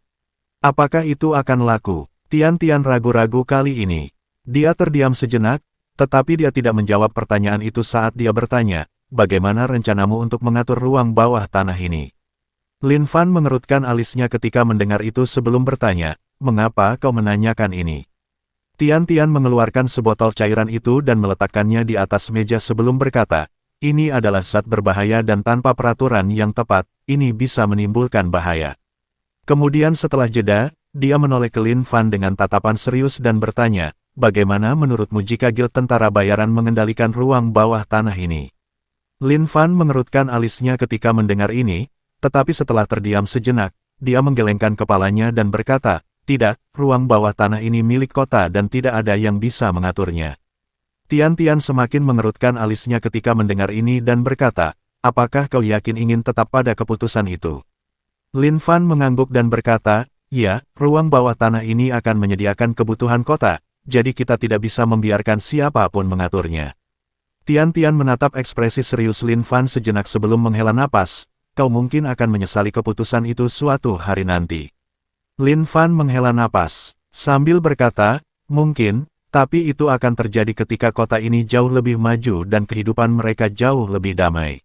Apakah itu akan laku? Tian-Tian ragu-ragu kali ini. Dia terdiam sejenak, tetapi dia tidak menjawab pertanyaan itu saat dia bertanya, bagaimana rencanamu untuk mengatur ruang bawah tanah ini? Lin Fan mengerutkan alisnya ketika mendengar itu sebelum bertanya, "Mengapa kau menanyakan ini?" Tian Tian mengeluarkan sebotol cairan itu dan meletakkannya di atas meja sebelum berkata, "Ini adalah zat berbahaya dan tanpa peraturan yang tepat, ini bisa menimbulkan bahaya." Kemudian setelah jeda, dia menoleh ke Lin Fan dengan tatapan serius dan bertanya, "Bagaimana menurutmu jika Guild Tentara Bayaran mengendalikan ruang bawah tanah ini?" Lin Fan mengerutkan alisnya ketika mendengar ini, tetapi setelah terdiam sejenak, dia menggelengkan kepalanya dan berkata, "Tidak, ruang bawah tanah ini milik kota dan tidak ada yang bisa mengaturnya." Tian Tian semakin mengerutkan alisnya ketika mendengar ini dan berkata, "Apakah kau yakin ingin tetap pada keputusan itu?" Lin Fan mengangguk dan berkata, "Ya, ruang bawah tanah ini akan menyediakan kebutuhan kota, jadi kita tidak bisa membiarkan siapapun mengaturnya." Tian Tian menatap ekspresi serius Lin Fan sejenak sebelum menghela napas, "Kau mungkin akan menyesali keputusan itu suatu hari nanti." Lin Fan menghela napas, sambil berkata, "Mungkin, tapi itu akan terjadi ketika kota ini jauh lebih maju dan kehidupan mereka jauh lebih damai.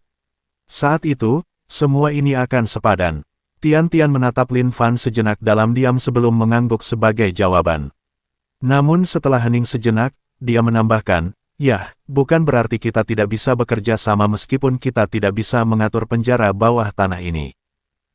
Saat itu, semua ini akan sepadan." Tian Tian menatap Lin Fan sejenak dalam diam sebelum mengangguk sebagai jawaban. Namun setelah hening sejenak, dia menambahkan, "Ya, bukan berarti kita tidak bisa bekerja sama meskipun kita tidak bisa mengatur penjara bawah tanah ini.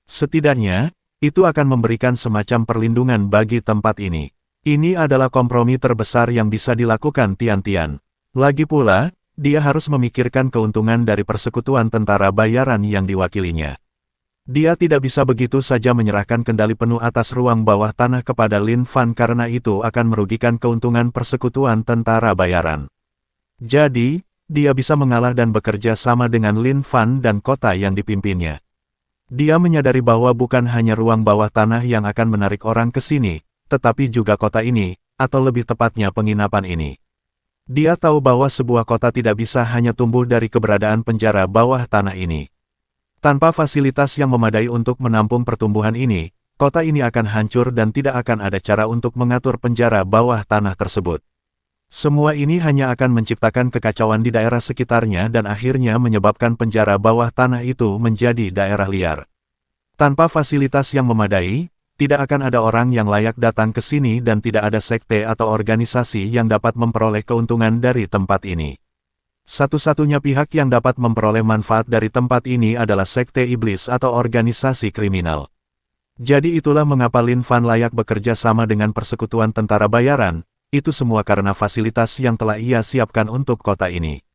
Setidaknya, itu akan memberikan semacam perlindungan bagi tempat ini. Ini adalah kompromi terbesar yang bisa dilakukan Tian Tian. Lagi pula, dia harus memikirkan keuntungan dari persekutuan tentara bayaran yang diwakilinya. Dia tidak bisa begitu saja menyerahkan kendali penuh atas ruang bawah tanah kepada Lin Fan karena itu akan merugikan keuntungan persekutuan tentara bayaran. Jadi, dia bisa mengalah dan bekerja sama dengan Lin Fan dan kota yang dipimpinnya. Dia menyadari bahwa bukan hanya ruang bawah tanah yang akan menarik orang ke sini, tetapi juga kota ini, atau lebih tepatnya penginapan ini. Dia tahu bahwa sebuah kota tidak bisa hanya tumbuh dari keberadaan penjara bawah tanah ini. Tanpa fasilitas yang memadai untuk menampung pertumbuhan ini, kota ini akan hancur dan tidak akan ada cara untuk mengatur penjara bawah tanah tersebut. Semua ini hanya akan menciptakan kekacauan di daerah sekitarnya dan akhirnya menyebabkan penjara bawah tanah itu menjadi daerah liar. Tanpa fasilitas yang memadai, tidak akan ada orang yang layak datang ke sini dan tidak ada sekte atau organisasi yang dapat memperoleh keuntungan dari tempat ini. Satu-satunya pihak yang dapat memperoleh manfaat dari tempat ini adalah sekte iblis atau organisasi kriminal. Jadi itulah mengapa Lin Fan layak bekerja sama dengan persekutuan tentara bayaran. Itu semua karena fasilitas yang telah ia siapkan untuk kota ini.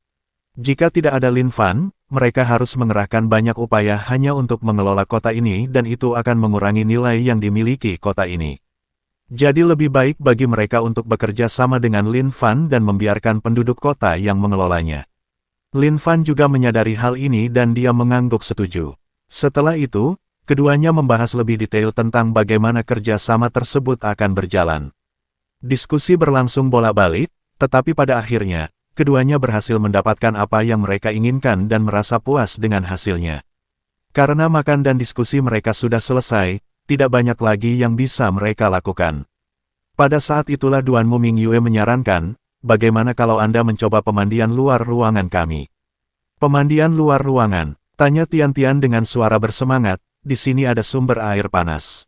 Jika tidak ada Lin Fan, mereka harus mengerahkan banyak upaya hanya untuk mengelola kota ini dan itu akan mengurangi nilai yang dimiliki kota ini. Jadi lebih baik bagi mereka untuk bekerja sama dengan Lin Fan dan membiarkan penduduk kota yang mengelolanya. Lin Fan juga menyadari hal ini dan dia mengangguk setuju. Setelah itu, keduanya membahas lebih detail tentang bagaimana kerja sama tersebut akan berjalan. Diskusi berlangsung bolak-balik, tetapi pada akhirnya, keduanya berhasil mendapatkan apa yang mereka inginkan dan merasa puas dengan hasilnya. Karena makan dan diskusi mereka sudah selesai, tidak banyak lagi yang bisa mereka lakukan. Pada saat itulah Duanmu Mingyue menyarankan, "Bagaimana kalau Anda mencoba pemandian luar ruangan kami?" "Pemandian luar ruangan?" tanya Tian Tian dengan suara bersemangat, "Di sini ada sumber air panas."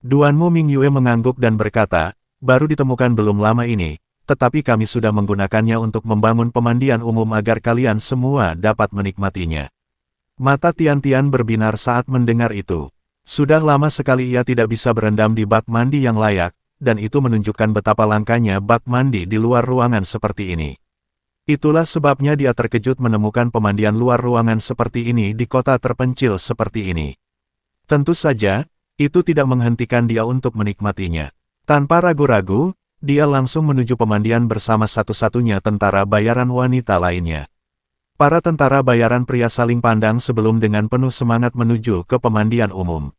Duanmu Mingyue mengangguk dan berkata, "Baru ditemukan belum lama ini, tetapi kami sudah menggunakannya untuk membangun pemandian umum agar kalian semua dapat menikmatinya." Mata Tian Tian berbinar saat mendengar itu. Sudah lama sekali ia tidak bisa berendam di bak mandi yang layak, dan itu menunjukkan betapa langkanya bak mandi di luar ruangan seperti ini. Itulah sebabnya dia terkejut menemukan pemandian luar ruangan seperti ini di kota terpencil seperti ini. Tentu saja, itu tidak menghentikan dia untuk menikmatinya. Tanpa ragu-ragu, dia langsung menuju pemandian bersama satu-satunya tentara bayaran wanita lainnya. Para tentara bayaran pria saling pandang sebelum dengan penuh semangat menuju ke pemandian umum.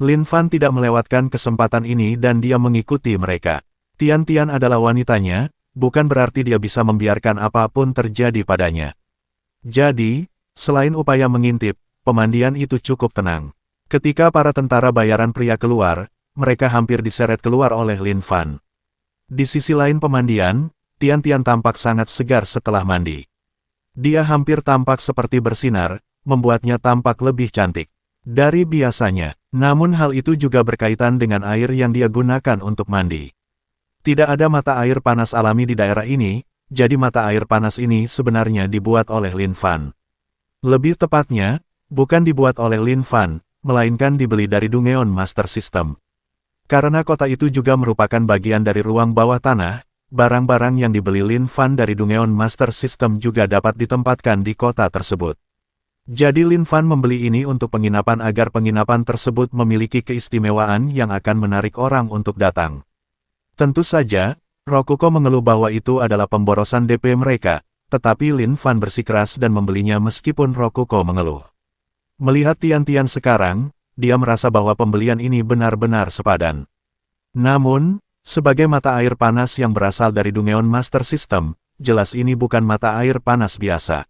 Lin Fan tidak melewatkan kesempatan ini dan dia mengikuti mereka. Tian Tian adalah wanitanya, bukan berarti dia bisa membiarkan apapun terjadi padanya. Jadi, selain upaya mengintip, pemandian itu cukup tenang. Ketika para tentara bayaran pria keluar, mereka hampir diseret keluar oleh Lin Fan. Di sisi lain pemandian, Tian Tian tampak sangat segar setelah mandi. Dia hampir tampak seperti bersinar, membuatnya tampak lebih cantik. dari biasanya. Namun hal itu juga berkaitan dengan air yang dia gunakan untuk mandi. Tidak ada mata air panas alami di daerah ini, jadi mata air panas ini sebenarnya dibuat oleh Lin Fan. Lebih tepatnya, bukan dibuat oleh Lin Fan, melainkan dibeli dari Dungeon Master System. Karena kota itu juga merupakan bagian dari ruang bawah tanah, barang-barang yang dibeli Lin Fan dari Dungeon Master System juga dapat ditempatkan di kota tersebut. Jadi Lin Fan membeli ini untuk penginapan agar penginapan tersebut memiliki keistimewaan yang akan menarik orang untuk datang. Tentu saja, Rokuko mengeluh bahwa itu adalah pemborosan DP mereka, tetapi Lin Fan bersikeras dan membelinya meskipun Rokuko mengeluh. Melihat Tian-Tian sekarang, dia merasa bahwa pembelian ini benar-benar sepadan. Namun, sebagai mata air panas yang berasal dari Dungeon Master System, jelas ini bukan mata air panas biasa.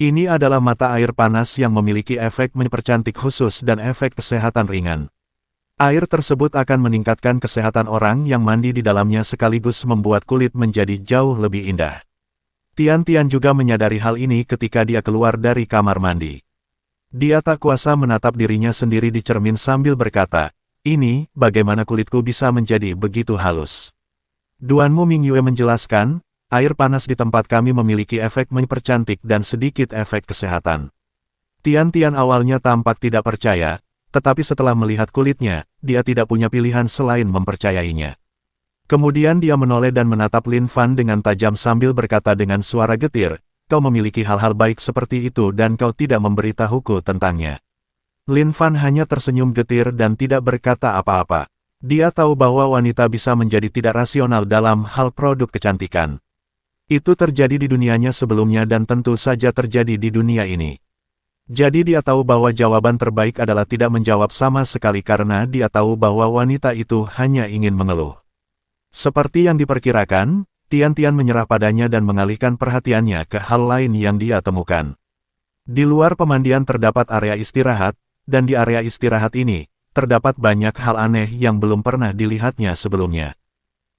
Ini adalah mata air panas yang memiliki efek mempercantik khusus dan efek kesehatan ringan. Air tersebut akan meningkatkan kesehatan orang yang mandi di dalamnya sekaligus membuat kulit menjadi jauh lebih indah. Tian-Tian juga menyadari hal ini ketika dia keluar dari kamar mandi. Dia tak kuasa menatap dirinya sendiri di cermin sambil berkata, "Ini, bagaimana kulitku bisa menjadi begitu halus?" Duanmu Ming Yue menjelaskan, air panas di tempat kami memiliki efek mempercantik dan sedikit efek kesehatan. Tian-Tian awalnya tampak tidak percaya, tetapi setelah melihat kulitnya, dia tidak punya pilihan selain mempercayainya. Kemudian dia menoleh dan menatap Lin Fan dengan tajam sambil berkata dengan suara getir, "Kau memiliki hal-hal baik seperti itu dan kau tidak memberitahuku tentangnya." Lin Fan hanya tersenyum getir dan tidak berkata apa-apa. Dia tahu bahwa wanita bisa menjadi tidak rasional dalam hal produk kecantikan. Itu terjadi di dunianya sebelumnya dan tentu saja terjadi di dunia ini. Jadi dia tahu bahwa jawaban terbaik adalah tidak menjawab sama sekali karena dia tahu bahwa wanita itu hanya ingin mengeluh. Seperti yang diperkirakan, Tian-Tian menyerah padanya dan mengalihkan perhatiannya ke hal lain yang dia temukan. Di luar pemandian terdapat area istirahat, dan di area istirahat ini, terdapat banyak hal aneh yang belum pernah dilihatnya sebelumnya.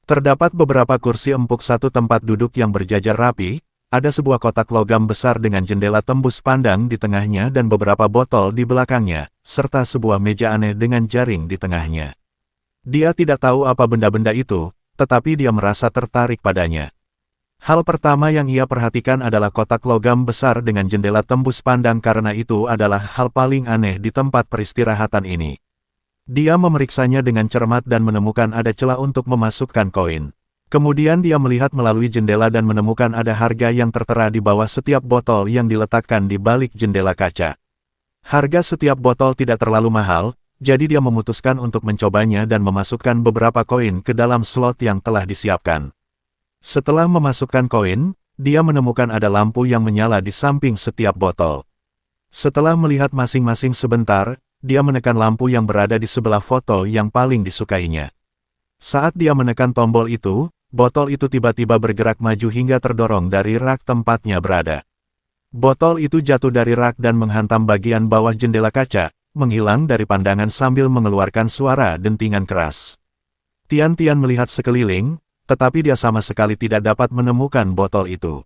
Terdapat beberapa kursi empuk satu tempat duduk yang berjajar rapi, ada sebuah kotak logam besar dengan jendela tembus pandang di tengahnya dan beberapa botol di belakangnya, serta sebuah meja aneh dengan jaring di tengahnya. Dia tidak tahu apa benda-benda itu, tetapi dia merasa tertarik padanya. Hal pertama yang ia perhatikan adalah kotak logam besar dengan jendela tembus pandang karena itu adalah hal paling aneh di tempat peristirahatan ini. Dia memeriksanya dengan cermat dan menemukan ada celah untuk memasukkan koin. Kemudian dia melihat melalui jendela dan menemukan ada harga yang tertera di bawah setiap botol yang diletakkan di balik jendela kaca. Harga setiap botol tidak terlalu mahal, jadi dia memutuskan untuk mencobanya dan memasukkan beberapa koin ke dalam slot yang telah disiapkan. Setelah memasukkan koin, dia menemukan ada lampu yang menyala di samping setiap botol. Setelah melihat masing-masing sebentar, dia menekan lampu yang berada di sebelah foto yang paling disukainya. Saat dia menekan tombol itu, botol itu tiba-tiba bergerak maju hingga terdorong dari rak tempatnya berada. Botol itu jatuh dari rak dan menghantam bagian bawah jendela kaca, menghilang dari pandangan sambil mengeluarkan suara dentingan keras. Tian-Tian melihat sekeliling, tetapi dia sama sekali tidak dapat menemukan botol itu.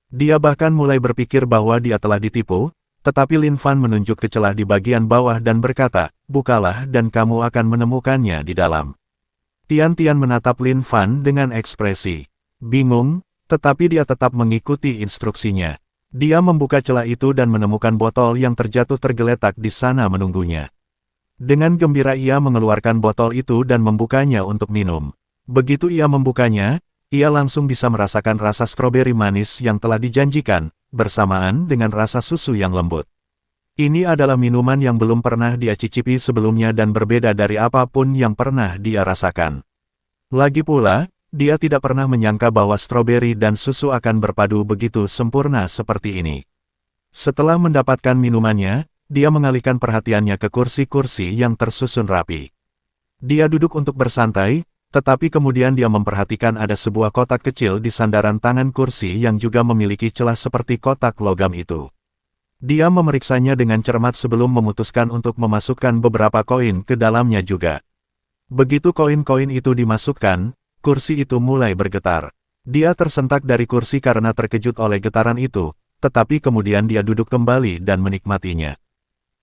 Dia bahkan mulai berpikir bahwa dia telah ditipu, tetapi Lin Fan menunjuk ke celah di bagian bawah dan berkata, "Bukalah dan kamu akan menemukannya di dalam." Tian-Tian menatap Lin Fan dengan ekspresi bingung, tetapi dia tetap mengikuti instruksinya. Dia membuka celah itu dan menemukan botol yang terjatuh tergeletak di sana menunggunya. Dengan gembira ia mengeluarkan botol itu dan membukanya untuk minum. Begitu ia membukanya, ia langsung bisa merasakan rasa stroberi manis yang telah dijanjikan, bersamaan dengan rasa susu yang lembut. Ini adalah minuman yang belum pernah dia cicipi sebelumnya dan berbeda dari apapun yang pernah dia rasakan. Lagi pula, dia tidak pernah menyangka bahwa stroberi dan susu akan berpadu begitu sempurna seperti ini. Setelah mendapatkan minumannya, dia mengalihkan perhatiannya ke kursi-kursi yang tersusun rapi. Dia duduk untuk bersantai, tetapi kemudian dia memperhatikan ada sebuah kotak kecil di sandaran tangan kursi yang juga memiliki celah seperti kotak logam itu. Dia memeriksanya dengan cermat sebelum memutuskan untuk memasukkan beberapa koin ke dalamnya juga. Begitu koin-koin itu dimasukkan, kursi itu mulai bergetar. Dia tersentak dari kursi karena terkejut oleh getaran itu, tetapi kemudian dia duduk kembali dan menikmatinya.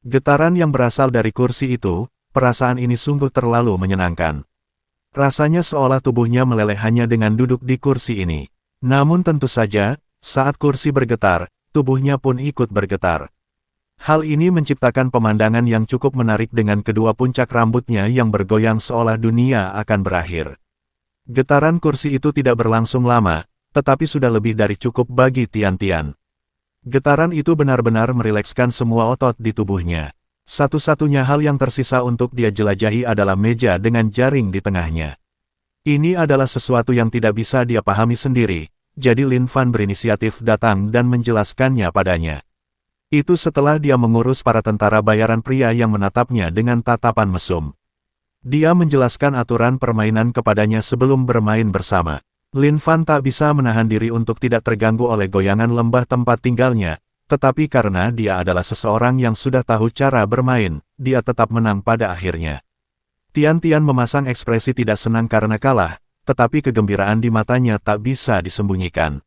Getaran yang berasal dari kursi itu, perasaan ini sungguh terlalu menyenangkan. Rasanya seolah tubuhnya meleleh hanya dengan duduk di kursi ini. Namun tentu saja, saat kursi bergetar, tubuhnya pun ikut bergetar. Hal ini menciptakan pemandangan yang cukup menarik dengan kedua puncak rambutnya yang bergoyang seolah dunia akan berakhir. Getaran kursi itu tidak berlangsung lama, tetapi sudah lebih dari cukup bagi Tian-Tian. Getaran itu benar-benar merilekskan semua otot di tubuhnya. Satu-satunya hal yang tersisa untuk dia jelajahi adalah meja dengan jaring di tengahnya. Ini adalah sesuatu yang tidak bisa dia pahami sendiri, jadi Lin Fan berinisiatif datang dan menjelaskannya padanya. Itu setelah dia mengurus para tentara bayaran pria yang menatapnya dengan tatapan mesum. Dia menjelaskan aturan permainan kepadanya sebelum bermain bersama. Lin Fan tak bisa menahan diri untuk tidak terganggu oleh goyangan lembah tempat tinggalnya, tetapi karena dia adalah seseorang yang sudah tahu cara bermain, dia tetap menang pada akhirnya. Tian-Tian memasang ekspresi tidak senang karena kalah, tetapi kegembiraan di matanya tak bisa disembunyikan.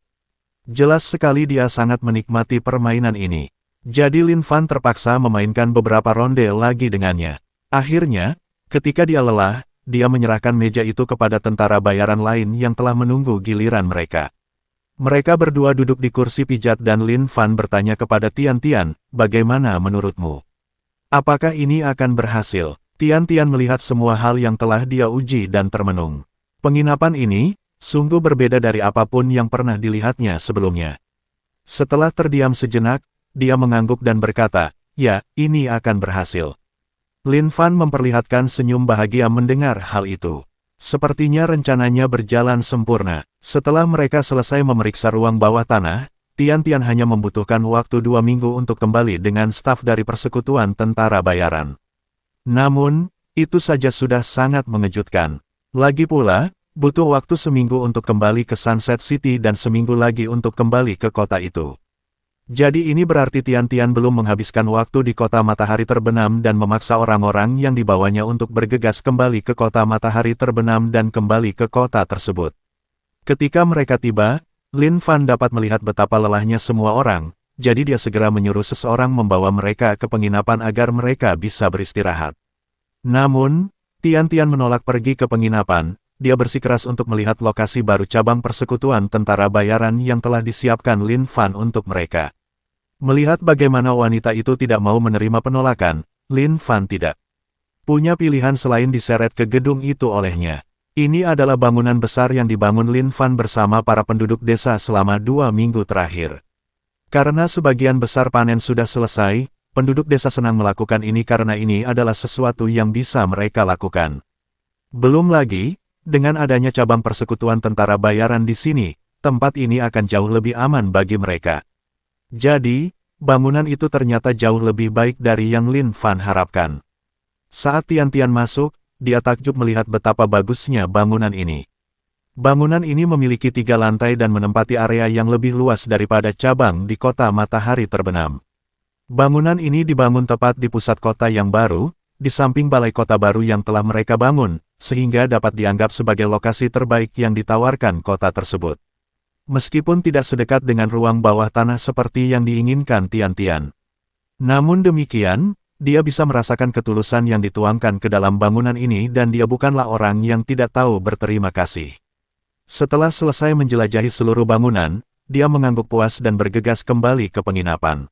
Jelas sekali dia sangat menikmati permainan ini. Jadi Lin Fan terpaksa memainkan beberapa ronde lagi dengannya. Akhirnya, ketika dia lelah, dia menyerahkan meja itu kepada tentara bayaran lain yang telah menunggu giliran mereka. Mereka berdua duduk di kursi pijat dan Lin Fan bertanya kepada Tian-Tian, "Bagaimana menurutmu? Apakah ini akan berhasil?" Tian-Tian melihat semua hal yang telah dia uji dan termenung. Penginapan ini, sungguh berbeda dari apapun yang pernah dilihatnya sebelumnya. Setelah terdiam sejenak, dia mengangguk dan berkata, "Ya, ini akan berhasil." Lin Fan memperlihatkan senyum bahagia mendengar hal itu. Sepertinya rencananya berjalan sempurna. Setelah mereka selesai memeriksa ruang bawah tanah, Tian-Tian hanya membutuhkan waktu 2 minggu untuk kembali dengan staf dari persekutuan tentara bayaran. Namun, itu saja sudah sangat mengejutkan. Lagi pula, butuh waktu seminggu untuk kembali ke Sunset City dan seminggu lagi untuk kembali ke kota itu. Jadi ini berarti Tian-Tian belum menghabiskan waktu di kota matahari terbenam dan memaksa orang-orang yang dibawanya untuk bergegas kembali ke kota matahari terbenam dan kembali ke kota tersebut. Ketika mereka tiba, Lin Fan dapat melihat betapa lelahnya semua orang, jadi dia segera menyuruh seseorang membawa mereka ke penginapan agar mereka bisa beristirahat. Namun, Tian-Tian menolak pergi ke penginapan, dia bersikeras untuk melihat lokasi baru cabang persekutuan tentara bayaran yang telah disiapkan Lin Fan untuk mereka. Melihat bagaimana wanita itu tidak mau menerima penolakan, Lin Fan tidak punya pilihan selain diseret ke gedung itu olehnya. Ini adalah bangunan besar yang dibangun Lin Fan bersama para penduduk desa selama 2 minggu terakhir. Karena sebagian besar panen sudah selesai, penduduk desa senang melakukan ini karena ini adalah sesuatu yang bisa mereka lakukan. Belum lagi, dengan adanya cabang persekutuan tentara bayaran di sini, tempat ini akan jauh lebih aman bagi mereka. Jadi, bangunan itu ternyata jauh lebih baik dari yang Lin Fan harapkan. Saat Tian-Tian masuk, dia takjub melihat betapa bagusnya bangunan ini. Bangunan ini memiliki 3 lantai dan menempati area yang lebih luas daripada cabang di kota matahari terbenam. Bangunan ini dibangun tepat di pusat kota yang baru, di samping balai kota baru yang telah mereka bangun, sehingga dapat dianggap sebagai lokasi terbaik yang ditawarkan kota tersebut. Meskipun tidak sedekat dengan ruang bawah tanah seperti yang diinginkan Tian-Tian. Namun demikian, dia bisa merasakan ketulusan yang dituangkan ke dalam bangunan ini dan dia bukanlah orang yang tidak tahu berterima kasih. Setelah selesai menjelajahi seluruh bangunan, dia mengangguk puas dan bergegas kembali ke penginapan.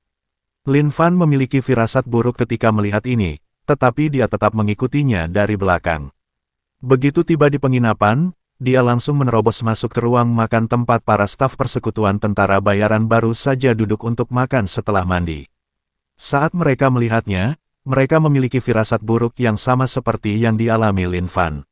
Lin Fan memiliki firasat buruk ketika melihat ini, tetapi dia tetap mengikutinya dari belakang. Begitu tiba di penginapan, dia langsung menerobos masuk ke ruang makan tempat para staf persekutuan tentara bayaran baru saja duduk untuk makan setelah mandi. Saat mereka melihatnya, mereka memiliki firasat buruk yang sama seperti yang dialami Lin Fan.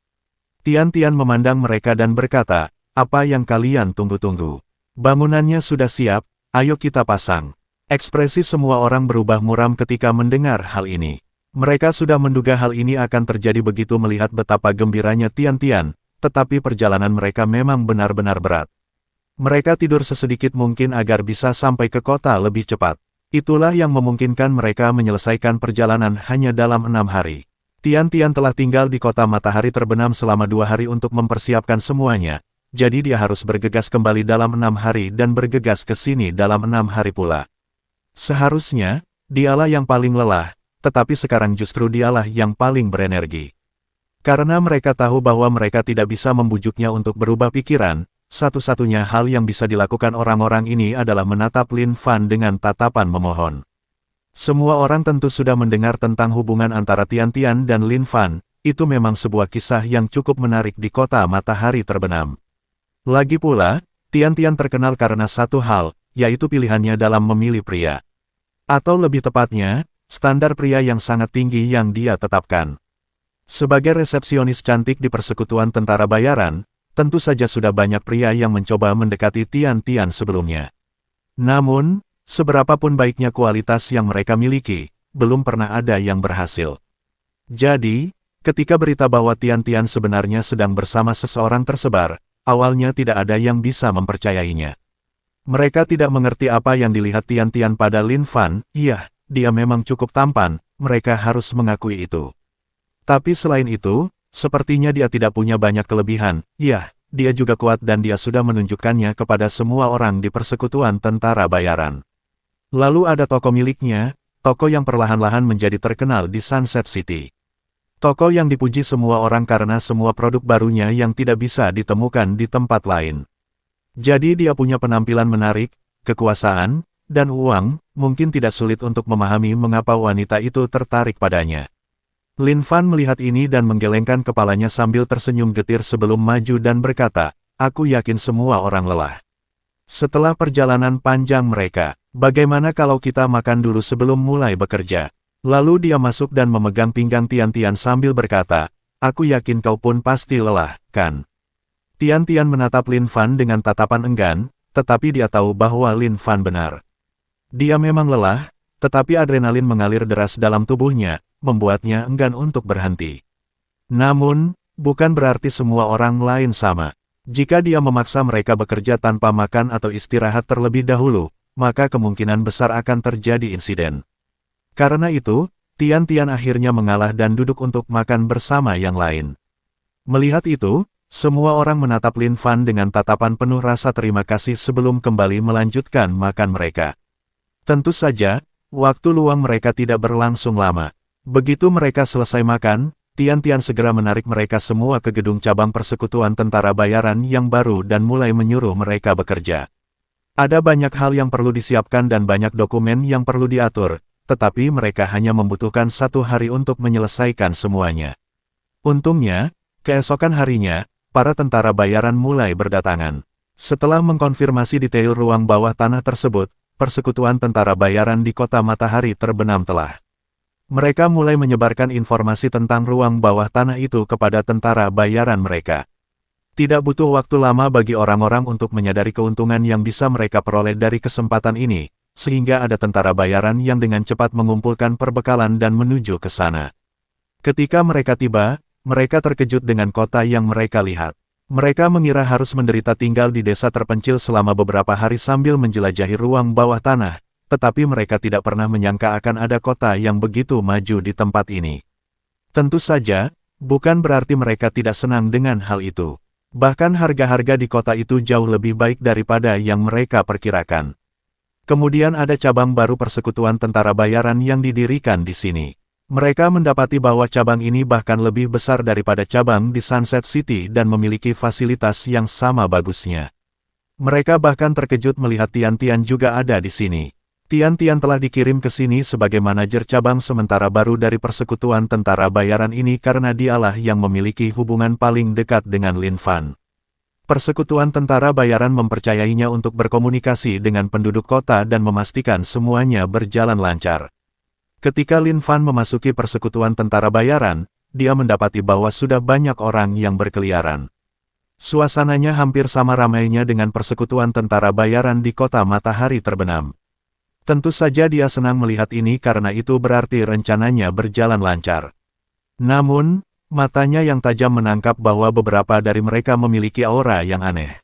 Tian-Tian memandang mereka dan berkata, "Apa yang kalian tunggu-tunggu? Bangunannya sudah siap, ayo kita pasang." Ekspresi semua orang berubah muram ketika mendengar hal ini. Mereka sudah menduga hal ini akan terjadi begitu melihat betapa gembiranya Tian-Tian, tetapi perjalanan mereka memang benar-benar berat. Mereka tidur sesedikit mungkin agar bisa sampai ke kota lebih cepat. Itulah yang memungkinkan mereka menyelesaikan perjalanan hanya dalam 6 hari. Tian-Tian telah tinggal di kota matahari terbenam selama 2 hari untuk mempersiapkan semuanya, jadi dia harus bergegas kembali dalam 6 hari dan bergegas ke sini dalam 6 hari pula. Seharusnya, dialah yang paling lelah, tetapi sekarang justru dialah yang paling berenergi. Karena mereka tahu bahwa mereka tidak bisa membujuknya untuk berubah pikiran, satu-satunya hal yang bisa dilakukan orang-orang ini adalah menatap Lin Fan dengan tatapan memohon. Semua orang tentu sudah mendengar tentang hubungan antara Tian Tian dan Lin Fan, itu memang sebuah kisah yang cukup menarik di kota matahari terbenam. Lagi pula, Tian Tian terkenal karena satu hal, yaitu pilihannya dalam memilih pria. Atau lebih tepatnya, standar pria yang sangat tinggi yang dia tetapkan. Sebagai resepsionis cantik di persekutuan tentara bayaran, tentu saja sudah banyak pria yang mencoba mendekati Tian Tian sebelumnya. Namun, seberapapun baiknya kualitas yang mereka miliki, belum pernah ada yang berhasil. Jadi, ketika berita bahwa Tian Tian sebenarnya sedang bersama seseorang tersebar, awalnya tidak ada yang bisa mempercayainya. Mereka tidak mengerti apa yang dilihat Tian Tian pada Lin Fan, iya, dia memang cukup tampan, mereka harus mengakui itu. Tapi selain itu, sepertinya dia tidak punya banyak kelebihan, iya, dia juga kuat dan dia sudah menunjukkannya kepada semua orang di persekutuan tentara bayaran. Lalu ada toko miliknya, toko yang perlahan-lahan menjadi terkenal di Sunset City. Toko yang dipuji semua orang karena semua produk barunya yang tidak bisa ditemukan di tempat lain. Jadi dia punya penampilan menarik, kekuasaan, dan uang, mungkin tidak sulit untuk memahami mengapa wanita itu tertarik padanya. Lin Fan melihat ini dan menggelengkan kepalanya sambil tersenyum getir sebelum maju dan berkata, aku yakin semua orang lelah. Setelah perjalanan panjang mereka, bagaimana kalau kita makan dulu sebelum mulai bekerja? Lalu dia masuk dan memegang pinggang Tian Tian sambil berkata, aku yakin kau pun pasti lelah, kan? Tian Tian menatap Lin Fan dengan tatapan enggan, tetapi dia tahu bahwa Lin Fan benar. Dia memang lelah, tetapi adrenalin mengalir deras dalam tubuhnya, membuatnya enggan untuk berhenti. Namun, bukan berarti semua orang lain sama. Jika dia memaksa mereka bekerja tanpa makan atau istirahat terlebih dahulu, maka kemungkinan besar akan terjadi insiden. Karena itu, Tian Tian akhirnya mengalah dan duduk untuk makan bersama yang lain. Melihat itu, semua orang menatap Lin Fan dengan tatapan penuh rasa terima kasih sebelum kembali melanjutkan makan mereka. Tentu saja, waktu luang mereka tidak berlangsung lama. Begitu mereka selesai makan, Tian Tian segera menarik mereka semua ke gedung cabang persekutuan tentara bayaran yang baru dan mulai menyuruh mereka bekerja. Ada banyak hal yang perlu disiapkan dan banyak dokumen yang perlu diatur, tetapi mereka hanya membutuhkan 1 hari untuk menyelesaikan semuanya. Untungnya, keesokan harinya, para tentara bayaran mulai berdatangan. Setelah mengkonfirmasi detail ruang bawah tanah tersebut, persekutuan tentara bayaran di kota matahari terbenam telah. Mereka mulai menyebarkan informasi tentang ruang bawah tanah itu kepada tentara bayaran mereka. Tidak butuh waktu lama bagi orang-orang untuk menyadari keuntungan yang bisa mereka peroleh dari kesempatan ini, sehingga ada tentara bayaran yang dengan cepat mengumpulkan perbekalan dan menuju ke sana. Ketika mereka tiba, mereka terkejut dengan kota yang mereka lihat. Mereka mengira harus menderita tinggal di desa terpencil selama beberapa hari sambil menjelajahi ruang bawah tanah, tetapi mereka tidak pernah menyangka akan ada kota yang begitu maju di tempat ini. Tentu saja, bukan berarti mereka tidak senang dengan hal itu. Bahkan harga-harga di kota itu jauh lebih baik daripada yang mereka perkirakan. Kemudian ada cabang baru persekutuan tentara bayaran yang didirikan di sini. Mereka mendapati bahwa cabang ini bahkan lebih besar daripada cabang di Sunset City dan memiliki fasilitas yang sama bagusnya. Mereka bahkan terkejut melihat Tian Tian juga ada di sini. Tian Tian telah dikirim ke sini sebagai manajer cabang sementara baru dari persekutuan tentara bayaran ini karena dialah yang memiliki hubungan paling dekat dengan Lin Fan. Persekutuan tentara bayaran mempercayainya untuk berkomunikasi dengan penduduk kota dan memastikan semuanya berjalan lancar. Ketika Lin Fan memasuki persekutuan tentara bayaran, dia mendapati bahwa sudah banyak orang yang berkeliaran. Suasananya hampir sama ramainya dengan persekutuan tentara bayaran di kota matahari terbenam. Tentu saja dia senang melihat ini karena itu berarti rencananya berjalan lancar. Namun, matanya yang tajam menangkap bahwa beberapa dari mereka memiliki aura yang aneh.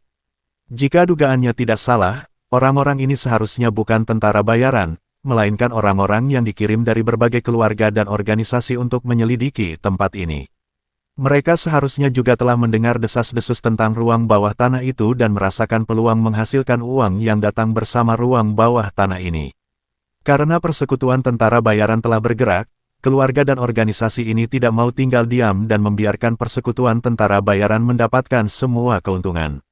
Jika dugaannya tidak salah, orang-orang ini seharusnya bukan tentara bayaran, melainkan orang-orang yang dikirim dari berbagai keluarga dan organisasi untuk menyelidiki tempat ini. Mereka seharusnya juga telah mendengar desas-desus tentang ruang bawah tanah itu dan merasakan peluang menghasilkan uang yang datang bersama ruang bawah tanah ini. Karena persekutuan tentara bayaran telah bergerak, keluarga dan organisasi ini tidak mau tinggal diam dan membiarkan persekutuan tentara bayaran mendapatkan semua keuntungan.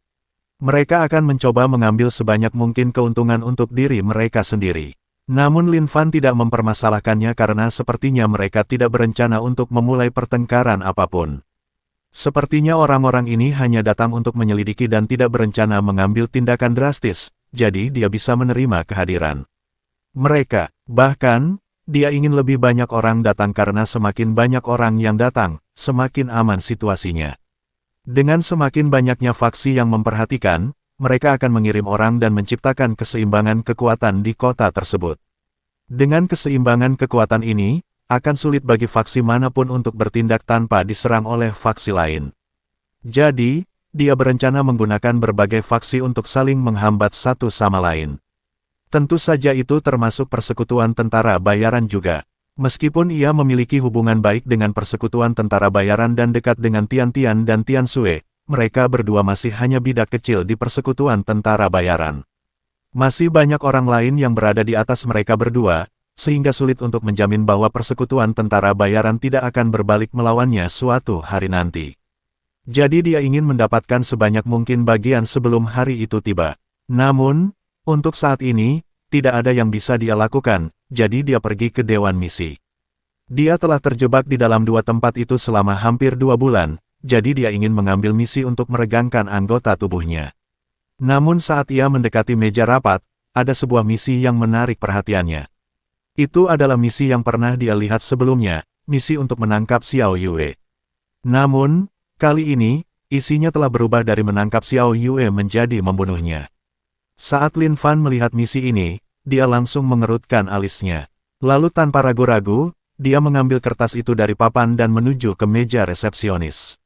Mereka akan mencoba mengambil sebanyak mungkin keuntungan untuk diri mereka sendiri. Namun Lin Fan tidak mempermasalahkannya karena sepertinya mereka tidak berencana untuk memulai pertengkaran apapun. Sepertinya orang-orang ini hanya datang untuk menyelidiki dan tidak berencana mengambil tindakan drastis, jadi dia bisa menerima kehadiran mereka. Bahkan, dia ingin lebih banyak orang datang karena semakin banyak orang yang datang, semakin aman situasinya. Dengan semakin banyaknya faksi yang memperhatikan, mereka akan mengirim orang dan menciptakan keseimbangan kekuatan di kota tersebut. Dengan keseimbangan kekuatan ini, akan sulit bagi faksi manapun untuk bertindak tanpa diserang oleh faksi lain. Jadi, dia berencana menggunakan berbagai faksi untuk saling menghambat satu sama lain. Tentu saja itu termasuk persekutuan tentara bayaran juga. Meskipun ia memiliki hubungan baik dengan persekutuan tentara bayaran dan dekat dengan Tian Tian dan Tian Sui, mereka berdua masih hanya bidak kecil di persekutuan tentara bayaran. Masih banyak orang lain yang berada di atas mereka berdua, sehingga sulit untuk menjamin bahwa persekutuan tentara bayaran tidak akan berbalik melawannya suatu hari nanti. Jadi dia ingin mendapatkan sebanyak mungkin bagian sebelum hari itu tiba. Namun, untuk saat ini, tidak ada yang bisa dia lakukan, jadi dia pergi ke Dewan Misi. Dia telah terjebak di dalam dua tempat itu selama hampir 2 bulan, jadi dia ingin mengambil misi untuk meregangkan anggota tubuhnya. Namun saat ia mendekati meja rapat, ada sebuah misi yang menarik perhatiannya. Itu adalah misi yang pernah dia lihat sebelumnya, misi untuk menangkap Xiao Yue. Namun, kali ini, isinya telah berubah dari menangkap Xiao Yue menjadi membunuhnya. Saat Lin Fan melihat misi ini, dia langsung mengerutkan alisnya. Lalu tanpa ragu-ragu, dia mengambil kertas itu dari papan dan menuju ke meja resepsionis.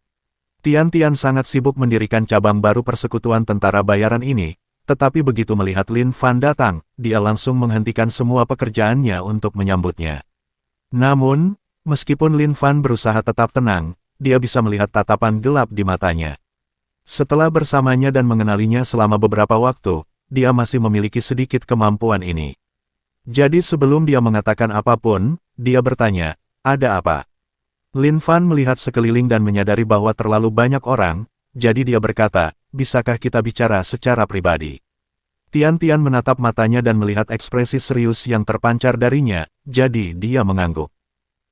Tian Tian sangat sibuk mendirikan cabang baru persekutuan tentara bayaran ini, tetapi begitu melihat Lin Fan datang, dia langsung menghentikan semua pekerjaannya untuk menyambutnya. Namun, meskipun Lin Fan berusaha tetap tenang, dia bisa melihat tatapan gelap di matanya. Setelah bersamanya dan mengenalinya selama beberapa waktu, dia masih memiliki sedikit kemampuan ini. Jadi sebelum dia mengatakan apapun, dia bertanya, "Ada apa?" Lin Fan melihat sekeliling dan menyadari bahwa terlalu banyak orang, jadi dia berkata, "Bisakah kita bicara secara pribadi?" Tian Tian menatap matanya dan melihat ekspresi serius yang terpancar darinya, jadi dia mengangguk.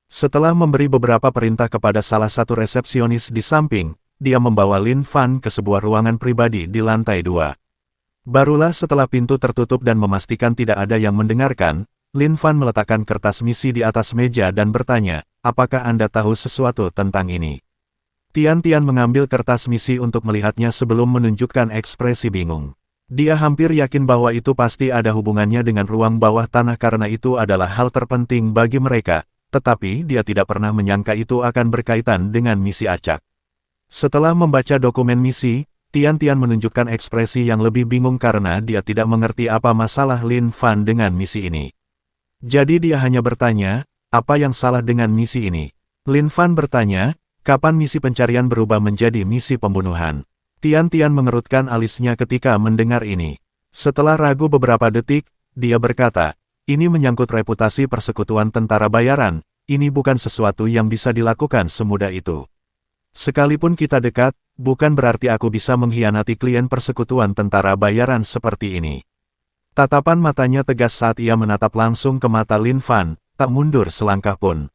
Setelah memberi beberapa perintah kepada salah satu resepsionis di samping, dia membawa Lin Fan ke sebuah ruangan pribadi di lantai 2. Barulah setelah pintu tertutup dan memastikan tidak ada yang mendengarkan, Lin Fan meletakkan kertas misi di atas meja dan bertanya, "Apakah Anda tahu sesuatu tentang ini?" Tian Tian mengambil kertas misi untuk melihatnya sebelum menunjukkan ekspresi bingung. Dia hampir yakin bahwa itu pasti ada hubungannya dengan ruang bawah tanah karena itu adalah hal terpenting bagi mereka, tetapi dia tidak pernah menyangka itu akan berkaitan dengan misi acak. Setelah membaca dokumen misi, Tian Tian menunjukkan ekspresi yang lebih bingung karena dia tidak mengerti apa masalah Lin Fan dengan misi ini. Jadi dia hanya bertanya, "Apa yang salah dengan misi ini?" Lin Fan bertanya, "Kapan misi pencarian berubah menjadi misi pembunuhan?" Tian Tian mengerutkan alisnya ketika mendengar ini. Setelah ragu beberapa detik, dia berkata, "Ini menyangkut reputasi persekutuan tentara bayaran, ini bukan sesuatu yang bisa dilakukan semudah itu. Sekalipun kita dekat, bukan berarti aku bisa mengkhianati klien persekutuan tentara bayaran seperti ini." Tatapan matanya tegas saat ia menatap langsung ke mata Lin Fan, tak mundur selangkah pun.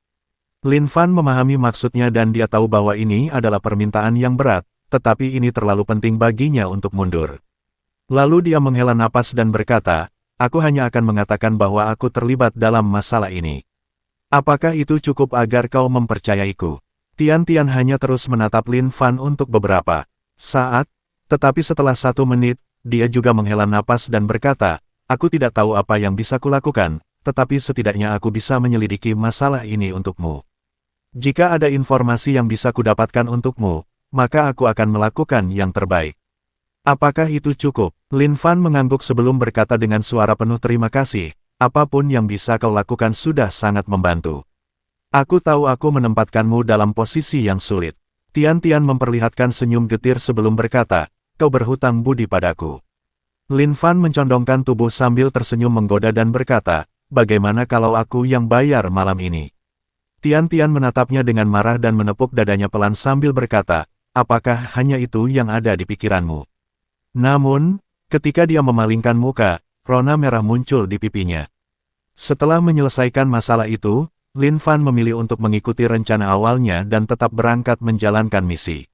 Lin Fan memahami maksudnya dan dia tahu bahwa ini adalah permintaan yang berat, tetapi ini terlalu penting baginya untuk mundur. Lalu dia menghela napas dan berkata, "Aku hanya akan mengatakan bahwa aku terlibat dalam masalah ini. Apakah itu cukup agar kau mempercayaiku?" Tian Tian hanya terus menatap Lin Fan untuk beberapa saat, tetapi setelah 1 menit, dia juga menghela napas dan berkata, "Aku tidak tahu apa yang bisa kulakukan, tetapi setidaknya aku bisa menyelidiki masalah ini untukmu. Jika ada informasi yang bisa kudapatkan untukmu, maka aku akan melakukan yang terbaik." "Apakah itu cukup?" Lin Fan mengangguk sebelum berkata dengan suara penuh terima kasih, "Apapun yang bisa kau lakukan sudah sangat membantu. Aku tahu aku menempatkanmu dalam posisi yang sulit." Tian Tian memperlihatkan senyum getir sebelum berkata, "Kau berhutang budi padaku." Lin Fan mencondongkan tubuh sambil tersenyum menggoda dan berkata, "Bagaimana kalau aku yang bayar malam ini?" Tian menatapnya dengan marah dan menepuk dadanya pelan sambil berkata, apakah hanya itu yang ada di pikiranmu? Namun, ketika dia memalingkan muka, rona merah muncul di pipinya. Setelah menyelesaikan masalah itu, Lin Fan memilih untuk mengikuti rencana awalnya dan tetap berangkat menjalankan misi.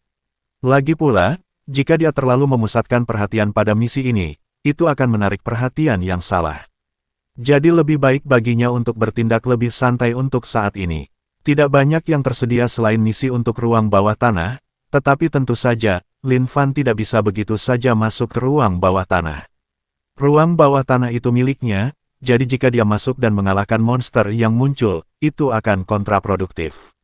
Lagi pula, jika dia terlalu memusatkan perhatian pada misi ini, itu akan menarik perhatian yang salah. Jadi lebih baik baginya untuk bertindak lebih santai untuk saat ini. Tidak banyak yang tersedia selain misi untuk ruang bawah tanah, tetapi tentu saja, Lin Fan tidak bisa begitu saja masuk ke ruang bawah tanah. Ruang bawah tanah itu miliknya, jadi jika dia masuk dan mengalahkan monster yang muncul, itu akan kontraproduktif.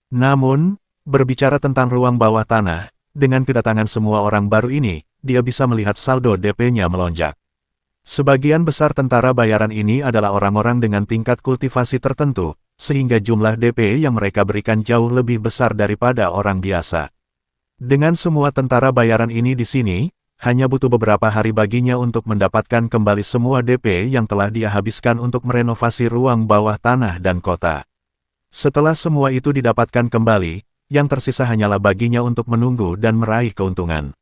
Namun, berbicara tentang ruang bawah tanah, dengan kedatangan semua orang baru ini, dia bisa melihat saldo DP-nya melonjak. Sebagian besar tentara bayaran ini adalah orang-orang dengan tingkat kultivasi tertentu, sehingga jumlah DP yang mereka berikan jauh lebih besar daripada orang biasa. Dengan semua tentara bayaran ini di sini, hanya butuh beberapa hari baginya untuk mendapatkan kembali semua DP yang telah dia habiskan untuk merenovasi ruang bawah tanah dan kota. Setelah semua itu didapatkan kembali, yang tersisa hanyalah baginya untuk menunggu dan meraih keuntungan.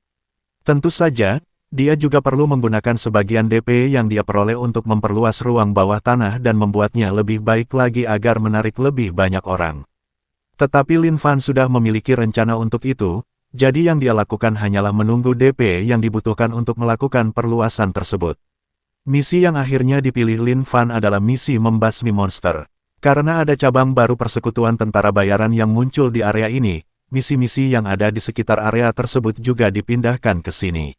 Tentu saja, dia juga perlu menggunakan sebagian DP yang dia peroleh untuk memperluas ruang bawah tanah dan membuatnya lebih baik lagi agar menarik lebih banyak orang. Tetapi Lin Fan sudah memiliki rencana untuk itu, jadi yang dia lakukan hanyalah menunggu DP yang dibutuhkan untuk melakukan perluasan tersebut. Misi yang akhirnya dipilih Lin Fan adalah misi membasmi monster. Karena ada cabang baru persekutuan tentara bayaran yang muncul di area ini, misi-misi yang ada di sekitar area tersebut juga dipindahkan ke sini.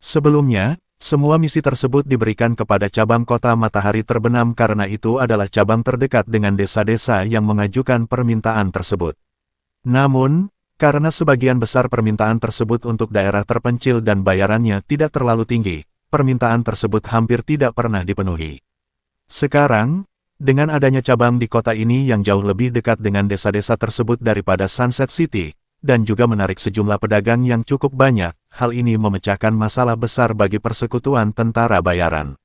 Sebelumnya, semua misi tersebut diberikan kepada cabang kota Matahari Terbenam karena itu adalah cabang terdekat dengan desa-desa yang mengajukan permintaan tersebut. Namun, karena sebagian besar permintaan tersebut untuk daerah terpencil dan bayarannya tidak terlalu tinggi, permintaan tersebut hampir tidak pernah dipenuhi. Sekarang, dengan adanya cabang di kota ini yang jauh lebih dekat dengan desa-desa tersebut daripada Sunset City, dan juga menarik sejumlah pedagang yang cukup banyak, hal ini memecahkan masalah besar bagi persekutuan tentara bayaran.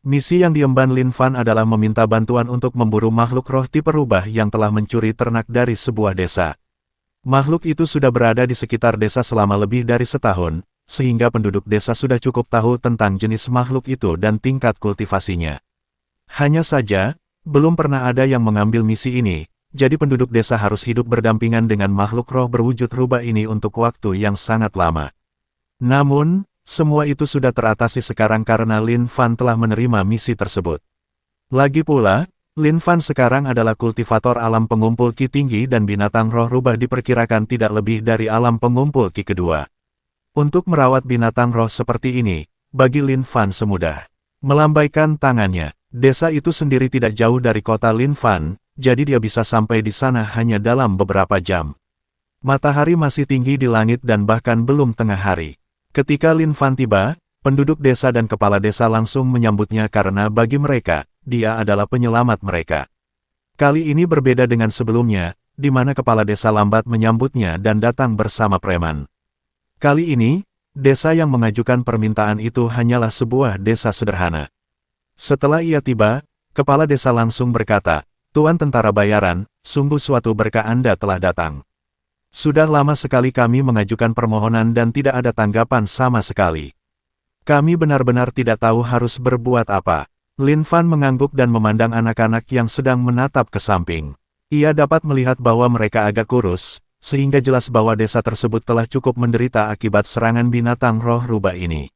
Misi yang diemban Lin Fan adalah meminta bantuan untuk memburu makhluk roh tipe rubah yang telah mencuri ternak dari sebuah desa. Makhluk itu sudah berada di sekitar desa selama lebih dari setahun, sehingga penduduk desa sudah cukup tahu tentang jenis makhluk itu dan tingkat kultivasinya. Hanya saja, belum pernah ada yang mengambil misi ini, jadi penduduk desa harus hidup berdampingan dengan makhluk roh berwujud rubah ini untuk waktu yang sangat lama. Namun, semua itu sudah teratasi sekarang karena Lin Fan telah menerima misi tersebut. Lagi pula, Lin Fan sekarang adalah kultivator alam pengumpul Ki tinggi dan binatang roh rubah diperkirakan tidak lebih dari alam pengumpul Ki kedua. Untuk merawat binatang roh seperti ini, bagi Lin Fan semudah melambaikan tangannya. Desa itu sendiri tidak jauh dari kota Lin Fan, jadi dia bisa sampai di sana hanya dalam beberapa jam. Matahari masih tinggi di langit dan bahkan belum tengah hari. Ketika Lin Fan tiba, penduduk desa dan kepala desa langsung menyambutnya karena bagi mereka, dia adalah penyelamat mereka. Kali ini berbeda dengan sebelumnya, di mana kepala desa lambat menyambutnya dan datang bersama preman. Kali ini, desa yang mengajukan permintaan itu hanyalah sebuah desa sederhana. Setelah ia tiba, kepala desa langsung berkata, "Tuan tentara bayaran, sungguh suatu berkah Anda telah datang. Sudah lama sekali kami mengajukan permohonan dan tidak ada tanggapan sama sekali. Kami benar-benar tidak tahu harus berbuat apa." Lin Fan mengangguk dan memandang anak-anak yang sedang menatap ke samping. Ia dapat melihat bahwa mereka agak kurus, sehingga jelas bahwa desa tersebut telah cukup menderita akibat serangan binatang roh rubah ini.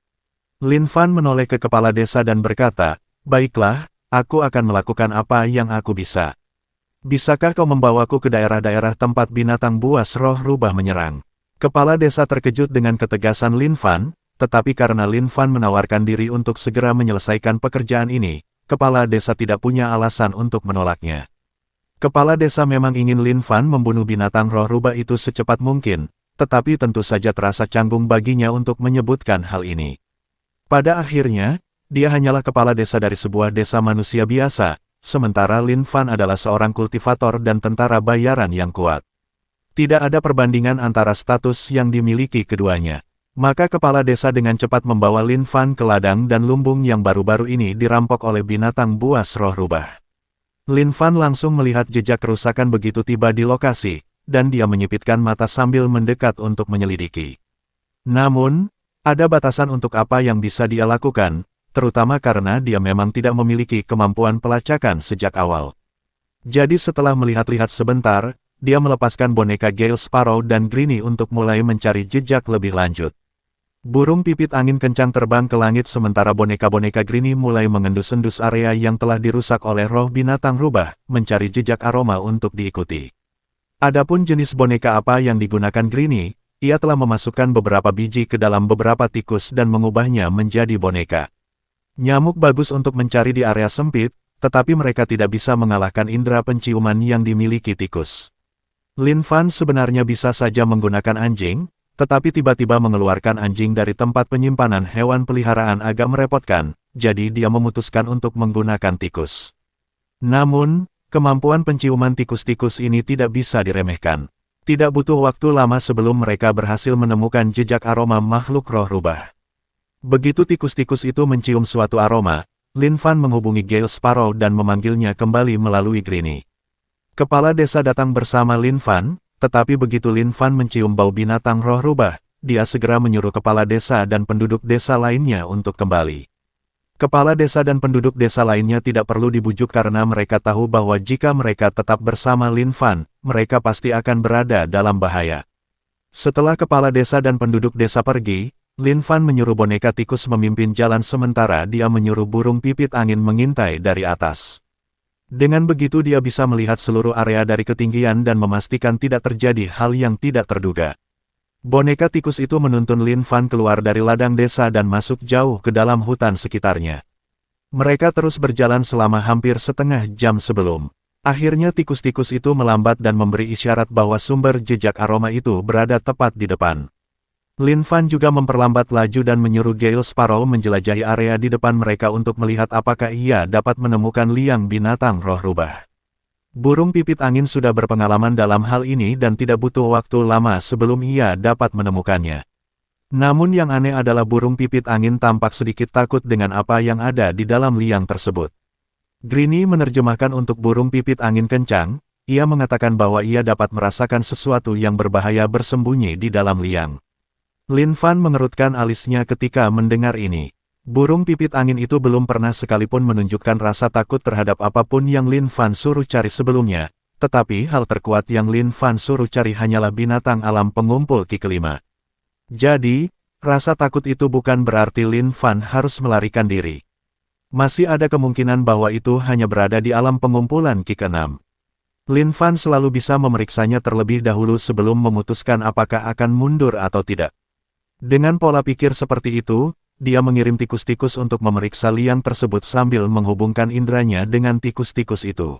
Lin Fan menoleh ke kepala desa dan berkata, "Baiklah, aku akan melakukan apa yang aku bisa. Bisakah kau membawaku ke daerah-daerah tempat binatang buas roh rubah menyerang?" Kepala desa terkejut dengan ketegasan Lin Fan, tetapi karena Lin Fan menawarkan diri untuk segera menyelesaikan pekerjaan ini, kepala desa tidak punya alasan untuk menolaknya. Kepala desa memang ingin Lin Fan membunuh binatang roh rubah itu secepat mungkin, tetapi tentu saja terasa canggung baginya untuk menyebutkan hal ini. Pada akhirnya, dia hanyalah kepala desa dari sebuah desa manusia biasa, sementara Lin Fan adalah seorang kultivator dan tentara bayaran yang kuat. Tidak ada perbandingan antara status yang dimiliki keduanya. Maka kepala desa dengan cepat membawa Lin Fan ke ladang dan lumbung yang baru-baru ini dirampok oleh binatang buas roh rubah. Lin Fan langsung melihat jejak kerusakan begitu tiba di lokasi, dan dia menyipitkan mata sambil mendekat untuk menyelidiki. Namun, ada batasan untuk apa yang bisa dia lakukan, terutama karena dia memang tidak memiliki kemampuan pelacakan sejak awal. Jadi setelah melihat-lihat sebentar, dia melepaskan boneka Gale Sparrow dan Greenie untuk mulai mencari jejak lebih lanjut. Burung pipit angin kencang terbang ke langit sementara boneka-boneka Greenie mulai mengendus-endus area yang telah dirusak oleh roh binatang rubah, mencari jejak aroma untuk diikuti. Adapun jenis boneka apa yang digunakan Greenie, ia telah memasukkan beberapa biji ke dalam beberapa tikus dan mengubahnya menjadi boneka. Nyamuk bagus untuk mencari di area sempit, tetapi mereka tidak bisa mengalahkan indera penciuman yang dimiliki tikus. Lin Fan sebenarnya bisa saja menggunakan anjing, tetapi tiba-tiba mengeluarkan anjing dari tempat penyimpanan hewan peliharaan agak merepotkan, jadi dia memutuskan untuk menggunakan tikus. Namun, kemampuan penciuman tikus-tikus ini tidak bisa diremehkan. Tidak butuh waktu lama sebelum mereka berhasil menemukan jejak aroma makhluk roh rubah. Begitu tikus-tikus itu mencium suatu aroma, Lin Fan menghubungi Gale Sparrow dan memanggilnya kembali melalui Greenie. Kepala desa datang bersama Lin Fan, tetapi begitu Lin Fan mencium bau binatang roh rubah, dia segera menyuruh kepala desa dan penduduk desa lainnya untuk kembali. Kepala desa dan penduduk desa lainnya tidak perlu dibujuk karena mereka tahu bahwa jika mereka tetap bersama Lin Fan, mereka pasti akan berada dalam bahaya. Setelah kepala desa dan penduduk desa pergi, Lin Fan menyuruh boneka tikus memimpin jalan sementara dia menyuruh burung pipit angin mengintai dari atas. Dengan begitu dia bisa melihat seluruh area dari ketinggian dan memastikan tidak terjadi hal yang tidak terduga. Boneka tikus itu menuntun Lin Fan keluar dari ladang desa dan masuk jauh ke dalam hutan sekitarnya. Mereka terus berjalan selama hampir setengah jam sebelum. Akhirnya tikus-tikus itu melambat dan memberi isyarat bahwa sumber jejak aroma itu berada tepat di depan. Lin Fan juga memperlambat laju dan menyuruh Gale Sparrow menjelajahi area di depan mereka untuk melihat apakah ia dapat menemukan liang binatang roh rubah. Burung pipit angin sudah berpengalaman dalam hal ini dan tidak butuh waktu lama sebelum ia dapat menemukannya. Namun yang aneh adalah burung pipit angin tampak sedikit takut dengan apa yang ada di dalam liang tersebut. Greenie menerjemahkan untuk burung pipit angin kencang, ia mengatakan bahwa ia dapat merasakan sesuatu yang berbahaya bersembunyi di dalam liang. Lin Fan mengerutkan alisnya ketika mendengar ini. Burung pipit angin itu belum pernah sekalipun menunjukkan rasa takut terhadap apapun yang Lin Fan suruh cari sebelumnya, tetapi hal terkuat yang Lin Fan suruh cari hanyalah binatang alam pengumpul Ki kelima. Jadi, rasa takut itu bukan berarti Lin Fan harus melarikan diri. Masih ada kemungkinan bahwa itu hanya berada di alam pengumpulan Ki keenam. Lin Fan selalu bisa memeriksanya terlebih dahulu sebelum memutuskan apakah akan mundur atau tidak. Dengan pola pikir seperti itu, dia mengirim tikus-tikus untuk memeriksa liang tersebut sambil menghubungkan inderanya dengan tikus-tikus itu.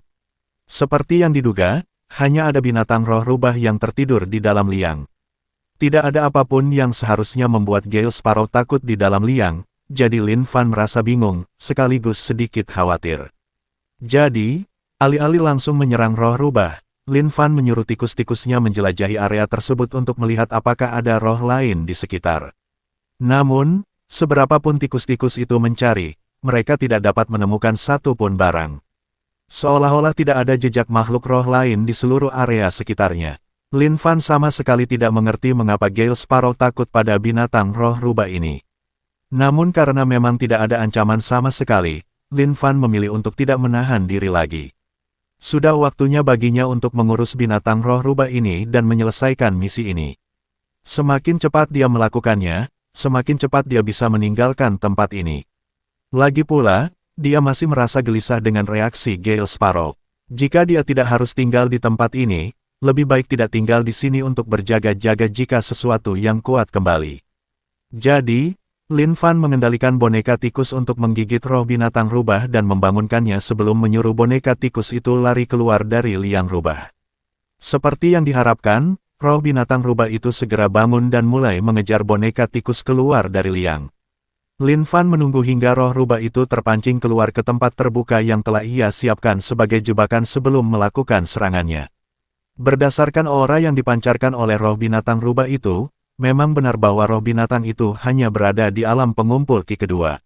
Seperti yang diduga, hanya ada binatang roh rubah yang tertidur di dalam liang. Tidak ada apapun yang seharusnya membuat Gale Sparrow takut di dalam liang, jadi Lin Fan merasa bingung, sekaligus sedikit khawatir. Jadi, alih-alih langsung menyerang roh rubah, Lin Fan menyuruh tikus-tikusnya menjelajahi area tersebut untuk melihat apakah ada roh lain di sekitar. Namun, seberapapun tikus-tikus itu mencari, mereka tidak dapat menemukan satu pun barang. Seolah-olah tidak ada jejak makhluk roh lain di seluruh area sekitarnya. Lin Fan sama sekali tidak mengerti mengapa Gale Sparrow takut pada binatang roh rubah ini. Namun karena memang tidak ada ancaman sama sekali, Lin Fan memilih untuk tidak menahan diri lagi. Sudah waktunya baginya untuk mengurus binatang roh rubah ini dan menyelesaikan misi ini. Semakin cepat dia melakukannya, semakin cepat dia bisa meninggalkan tempat ini. Lagi pula, dia masih merasa gelisah dengan reaksi Gale Sparrow. Jika dia tidak harus tinggal di tempat ini, lebih baik tidak tinggal di sini untuk berjaga-jaga jika sesuatu yang kuat kembali. Jadi, Lin Fan mengendalikan boneka tikus untuk menggigit roh binatang rubah dan membangunkannya sebelum menyuruh boneka tikus itu lari keluar dari liang rubah. Seperti yang diharapkan, roh binatang rubah itu segera bangun dan mulai mengejar boneka tikus keluar dari liang. Lin Fan menunggu hingga roh rubah itu terpancing keluar ke tempat terbuka yang telah ia siapkan sebagai jebakan sebelum melakukan serangannya. Berdasarkan aura yang dipancarkan oleh roh binatang rubah itu, memang benar bahwa roh binatang itu hanya berada di alam pengumpul Ki kedua.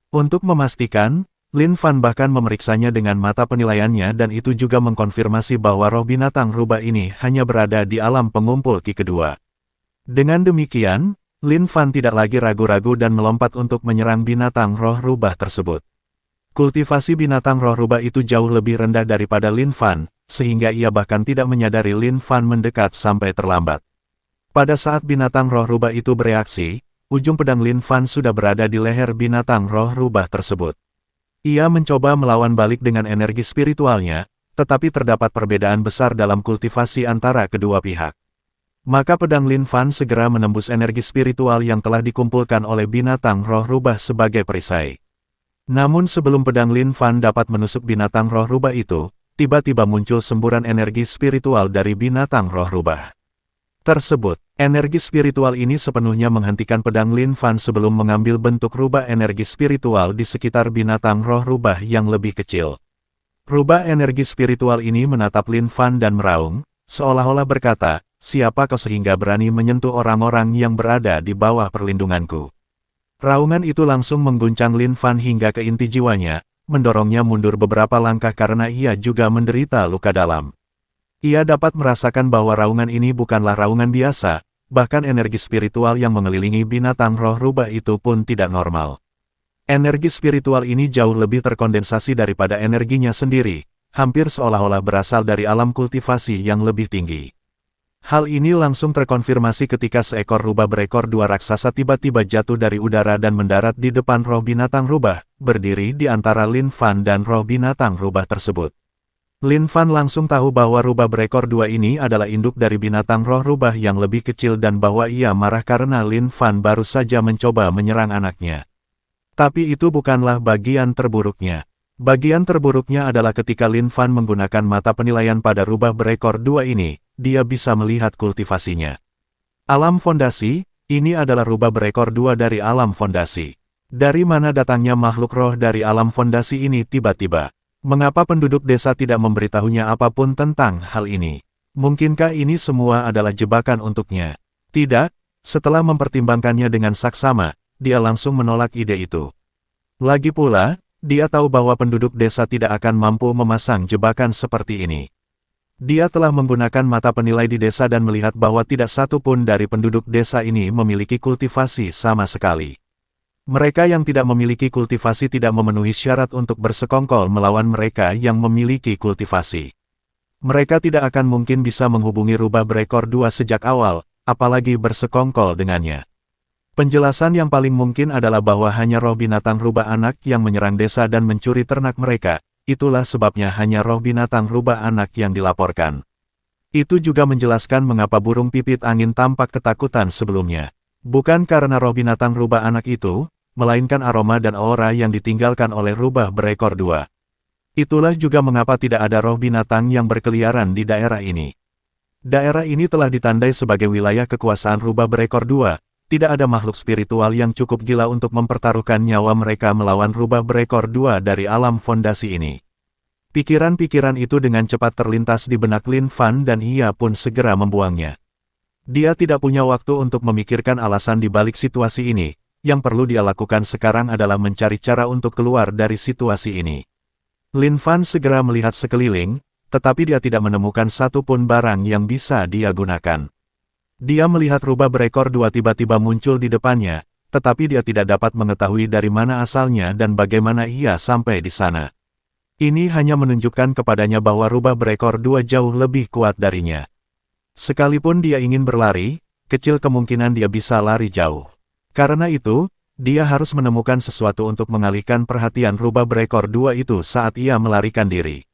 Untuk memastikan, Lin Fan bahkan memeriksanya dengan mata penilaiannya dan itu juga mengkonfirmasi bahwa roh binatang rubah ini hanya berada di alam pengumpul Qi kedua. Dengan demikian, Lin Fan tidak lagi ragu-ragu dan melompat untuk menyerang binatang roh rubah tersebut. Kultivasi binatang roh rubah itu jauh lebih rendah daripada Lin Fan, sehingga ia bahkan tidak menyadari Lin Fan mendekat sampai terlambat. Pada saat binatang roh rubah itu bereaksi, ujung pedang Lin Fan sudah berada di leher binatang roh rubah tersebut. Ia mencoba melawan balik dengan energi spiritualnya, tetapi terdapat perbedaan besar dalam kultivasi antara kedua pihak. Maka pedang Lin Fan segera menembus energi spiritual yang telah dikumpulkan oleh binatang roh rubah sebagai perisai. Namun sebelum pedang Lin Fan dapat menusuk binatang roh rubah itu, tiba-tiba muncul semburan energi spiritual dari binatang roh rubah tersebut. Energi spiritual ini sepenuhnya menghentikan pedang Lin Fan sebelum mengambil bentuk rubah energi spiritual di sekitar binatang roh rubah yang lebih kecil. Rubah energi spiritual ini menatap Lin Fan dan meraung, seolah-olah berkata, "Siapa kau sehingga berani menyentuh orang-orang yang berada di bawah perlindunganku?" Raungan itu langsung mengguncang Lin Fan hingga ke inti jiwanya, mendorongnya mundur beberapa langkah karena ia juga menderita luka dalam. Ia dapat merasakan bahwa raungan ini bukanlah raungan biasa, bahkan energi spiritual yang mengelilingi binatang roh rubah itu pun tidak normal. Energi spiritual ini jauh lebih terkondensasi daripada energinya sendiri, hampir seolah-olah berasal dari alam kultivasi yang lebih tinggi. Hal ini langsung terkonfirmasi ketika seekor rubah berekor dua raksasa tiba-tiba jatuh dari udara dan mendarat di depan roh binatang rubah, berdiri di antara Lin Fan dan roh binatang rubah tersebut. Lin Fan langsung tahu bahwa rubah berekor dua ini adalah induk dari binatang roh rubah yang lebih kecil dan bahwa ia marah karena Lin Fan baru saja mencoba menyerang anaknya. Tapi itu bukanlah bagian terburuknya. Bagian terburuknya adalah ketika Lin Fan menggunakan mata penilaian pada rubah berekor dua ini, dia bisa melihat kultivasinya. Alam fondasi, ini adalah rubah berekor dua dari alam fondasi. Dari mana datangnya makhluk roh dari alam fondasi ini tiba-tiba? Mengapa penduduk desa tidak memberitahunya apapun tentang hal ini? Mungkinkah ini semua adalah jebakan untuknya? Tidak, setelah mempertimbangkannya dengan saksama, dia langsung menolak ide itu. Lagi pula, dia tahu bahwa penduduk desa tidak akan mampu memasang jebakan seperti ini. Dia telah menggunakan mata penilai di desa dan melihat bahwa tidak satu pun dari penduduk desa ini memiliki kultivasi sama sekali. Mereka yang tidak memiliki kultivasi tidak memenuhi syarat untuk bersekongkol melawan mereka yang memiliki kultivasi. Mereka tidak akan mungkin bisa menghubungi rubah berekor dua sejak awal, apalagi bersekongkol dengannya. Penjelasan yang paling mungkin adalah bahwa hanya roh binatang rubah anak yang menyerang desa dan mencuri ternak mereka, itulah sebabnya hanya roh binatang rubah anak yang dilaporkan. Itu juga menjelaskan mengapa burung pipit angin tampak ketakutan sebelumnya. Bukan karena roh binatang rubah anak itu, melainkan aroma dan aura yang ditinggalkan oleh rubah berekor dua. Itulah juga mengapa tidak ada roh binatang yang berkeliaran di daerah ini. Daerah ini telah ditandai sebagai wilayah kekuasaan rubah berekor dua, tidak ada makhluk spiritual yang cukup gila untuk mempertaruhkan nyawa mereka melawan rubah berekor dua dari alam fondasi ini. Pikiran-pikiran itu dengan cepat terlintas di benak Lin Fan dan ia pun segera membuangnya. Dia tidak punya waktu untuk memikirkan alasan di balik situasi ini, yang perlu dia lakukan sekarang adalah mencari cara untuk keluar dari situasi ini. Lin Fan segera melihat sekeliling, tetapi dia tidak menemukan satu pun barang yang bisa dia gunakan. Dia melihat rubah berekor dua tiba-tiba muncul di depannya, tetapi dia tidak dapat mengetahui dari mana asalnya dan bagaimana ia sampai di sana. Ini hanya menunjukkan kepadanya bahwa rubah berekor dua jauh lebih kuat darinya. Sekalipun dia ingin berlari, kecil kemungkinan dia bisa lari jauh. Karena itu, dia harus menemukan sesuatu untuk mengalihkan perhatian rubah berekor dua itu saat ia melarikan diri.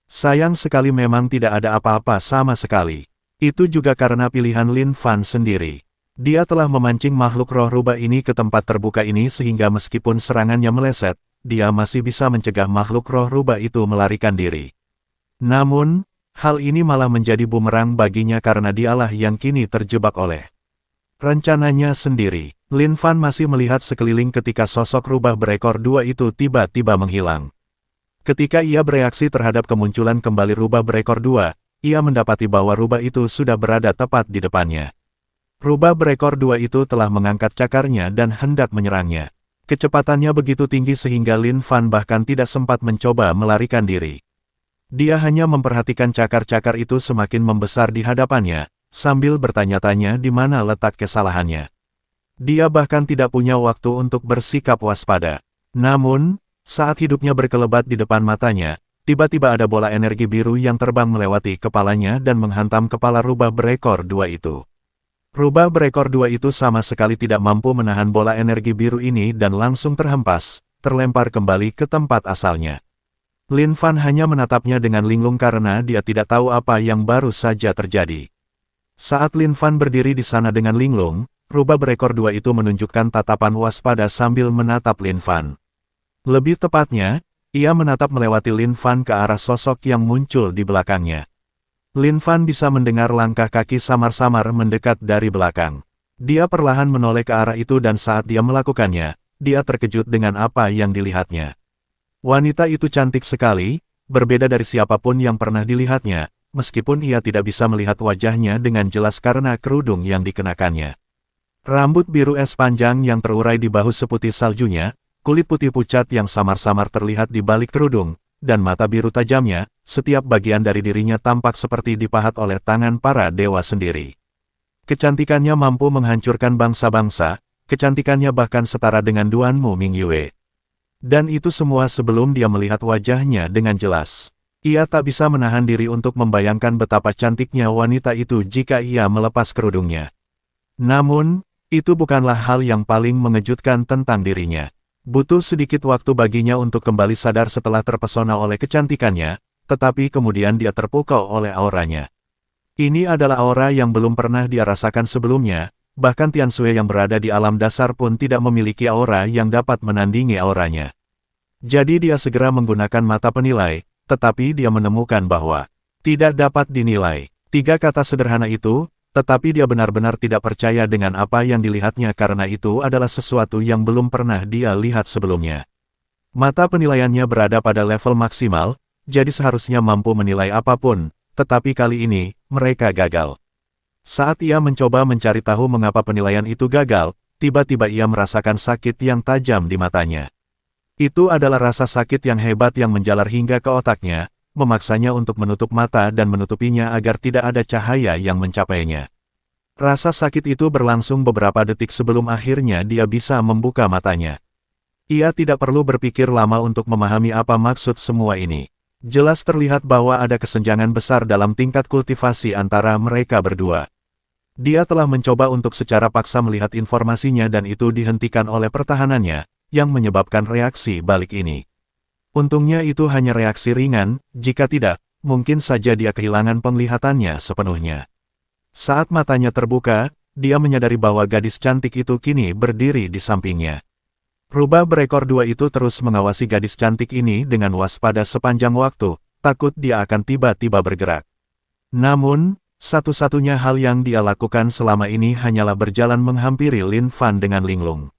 Sayang sekali memang tidak ada apa-apa sama sekali. Itu juga karena pilihan Lin Fan sendiri. Dia telah memancing makhluk roh rubah ini ke tempat terbuka ini sehingga meskipun serangannya meleset, dia masih bisa mencegah makhluk roh rubah itu melarikan diri. Namun, hal ini malah menjadi bumerang baginya karena dialah yang kini terjebak oleh rencananya sendiri. Lin Fan masih melihat sekeliling ketika sosok rubah berekor dua itu tiba-tiba menghilang. Ketika ia bereaksi terhadap kemunculan kembali rubah berekor dua, ia mendapati bahwa rubah itu sudah berada tepat di depannya. Rubah berekor dua itu telah mengangkat cakarnya dan hendak menyerangnya. Kecepatannya begitu tinggi sehingga Lin Fan bahkan tidak sempat mencoba melarikan diri. Dia hanya memperhatikan cakar-cakar itu semakin membesar di hadapannya, sambil bertanya-tanya di mana letak kesalahannya. Dia bahkan tidak punya waktu untuk bersikap waspada. Namun, saat hidupnya berkelebat di depan matanya, tiba-tiba ada bola energi biru yang terbang melewati kepalanya dan menghantam kepala rubah berekor dua itu. Rubah berekor dua itu sama sekali tidak mampu menahan bola energi biru ini dan langsung terhempas, terlempar kembali ke tempat asalnya. Lin Fan hanya menatapnya dengan linglung karena dia tidak tahu apa yang baru saja terjadi. Saat Lin Fan berdiri di sana dengan linglung, rubah berekor dua itu menunjukkan tatapan waspada sambil menatap Lin Fan. Lebih tepatnya, ia menatap melewati Lin Fan ke arah sosok yang muncul di belakangnya. Lin Fan bisa mendengar langkah kaki samar-samar mendekat dari belakang. Dia perlahan menoleh ke arah itu dan saat dia melakukannya, dia terkejut dengan apa yang dilihatnya. Wanita itu cantik sekali, berbeda dari siapapun yang pernah dilihatnya, meskipun ia tidak bisa melihat wajahnya dengan jelas karena kerudung yang dikenakannya. Rambut biru es panjang yang terurai di bahu seputih saljunya, kulit putih pucat yang samar-samar terlihat di balik kerudung, dan mata biru tajamnya, setiap bagian dari dirinya tampak seperti dipahat oleh tangan para dewa sendiri. Kecantikannya mampu menghancurkan bangsa-bangsa, kecantikannya bahkan setara dengan Duanmu Mingyue. Dan itu semua sebelum dia melihat wajahnya dengan jelas. Ia tak bisa menahan diri untuk membayangkan betapa cantiknya wanita itu jika ia melepas kerudungnya. Namun, itu bukanlah hal yang paling mengejutkan tentang dirinya. Butuh sedikit waktu baginya untuk kembali sadar setelah terpesona oleh kecantikannya, tetapi kemudian dia terpukau oleh auranya. Ini adalah aura yang belum pernah dia rasakan sebelumnya, bahkan Tian Xue yang berada di alam dasar pun tidak memiliki aura yang dapat menandingi auranya. Jadi dia segera menggunakan mata penilai, tetapi dia menemukan bahwa tidak dapat dinilai. 3 kata sederhana itu, tetapi dia benar-benar tidak percaya dengan apa yang dilihatnya karena itu adalah sesuatu yang belum pernah dia lihat sebelumnya. Mata penilaiannya berada pada level maksimal, jadi seharusnya mampu menilai apapun, tetapi kali ini, mereka gagal. Saat ia mencoba mencari tahu mengapa penilaian itu gagal, tiba-tiba ia merasakan sakit yang tajam di matanya. Itu adalah rasa sakit yang hebat yang menjalar hingga ke otaknya, memaksanya untuk menutup mata dan menutupinya agar tidak ada cahaya yang mencapainya. Rasa sakit itu berlangsung beberapa detik sebelum akhirnya dia bisa membuka matanya. Ia tidak perlu berpikir lama untuk memahami apa maksud semua ini. Jelas terlihat bahwa ada kesenjangan besar dalam tingkat kultivasi antara mereka berdua. Dia telah mencoba untuk secara paksa melihat informasinya dan itu dihentikan oleh pertahanannya, yang menyebabkan reaksi balik ini. Untungnya itu hanya reaksi ringan, jika tidak, mungkin saja dia kehilangan penglihatannya sepenuhnya. Saat matanya terbuka, dia menyadari bahwa gadis cantik itu kini berdiri di sampingnya. Rubah berekor dua itu terus mengawasi gadis cantik ini dengan waspada sepanjang waktu, takut dia akan tiba-tiba bergerak. Namun, satu-satunya hal yang dia lakukan selama ini hanyalah berjalan menghampiri Lin Fan dengan linglung.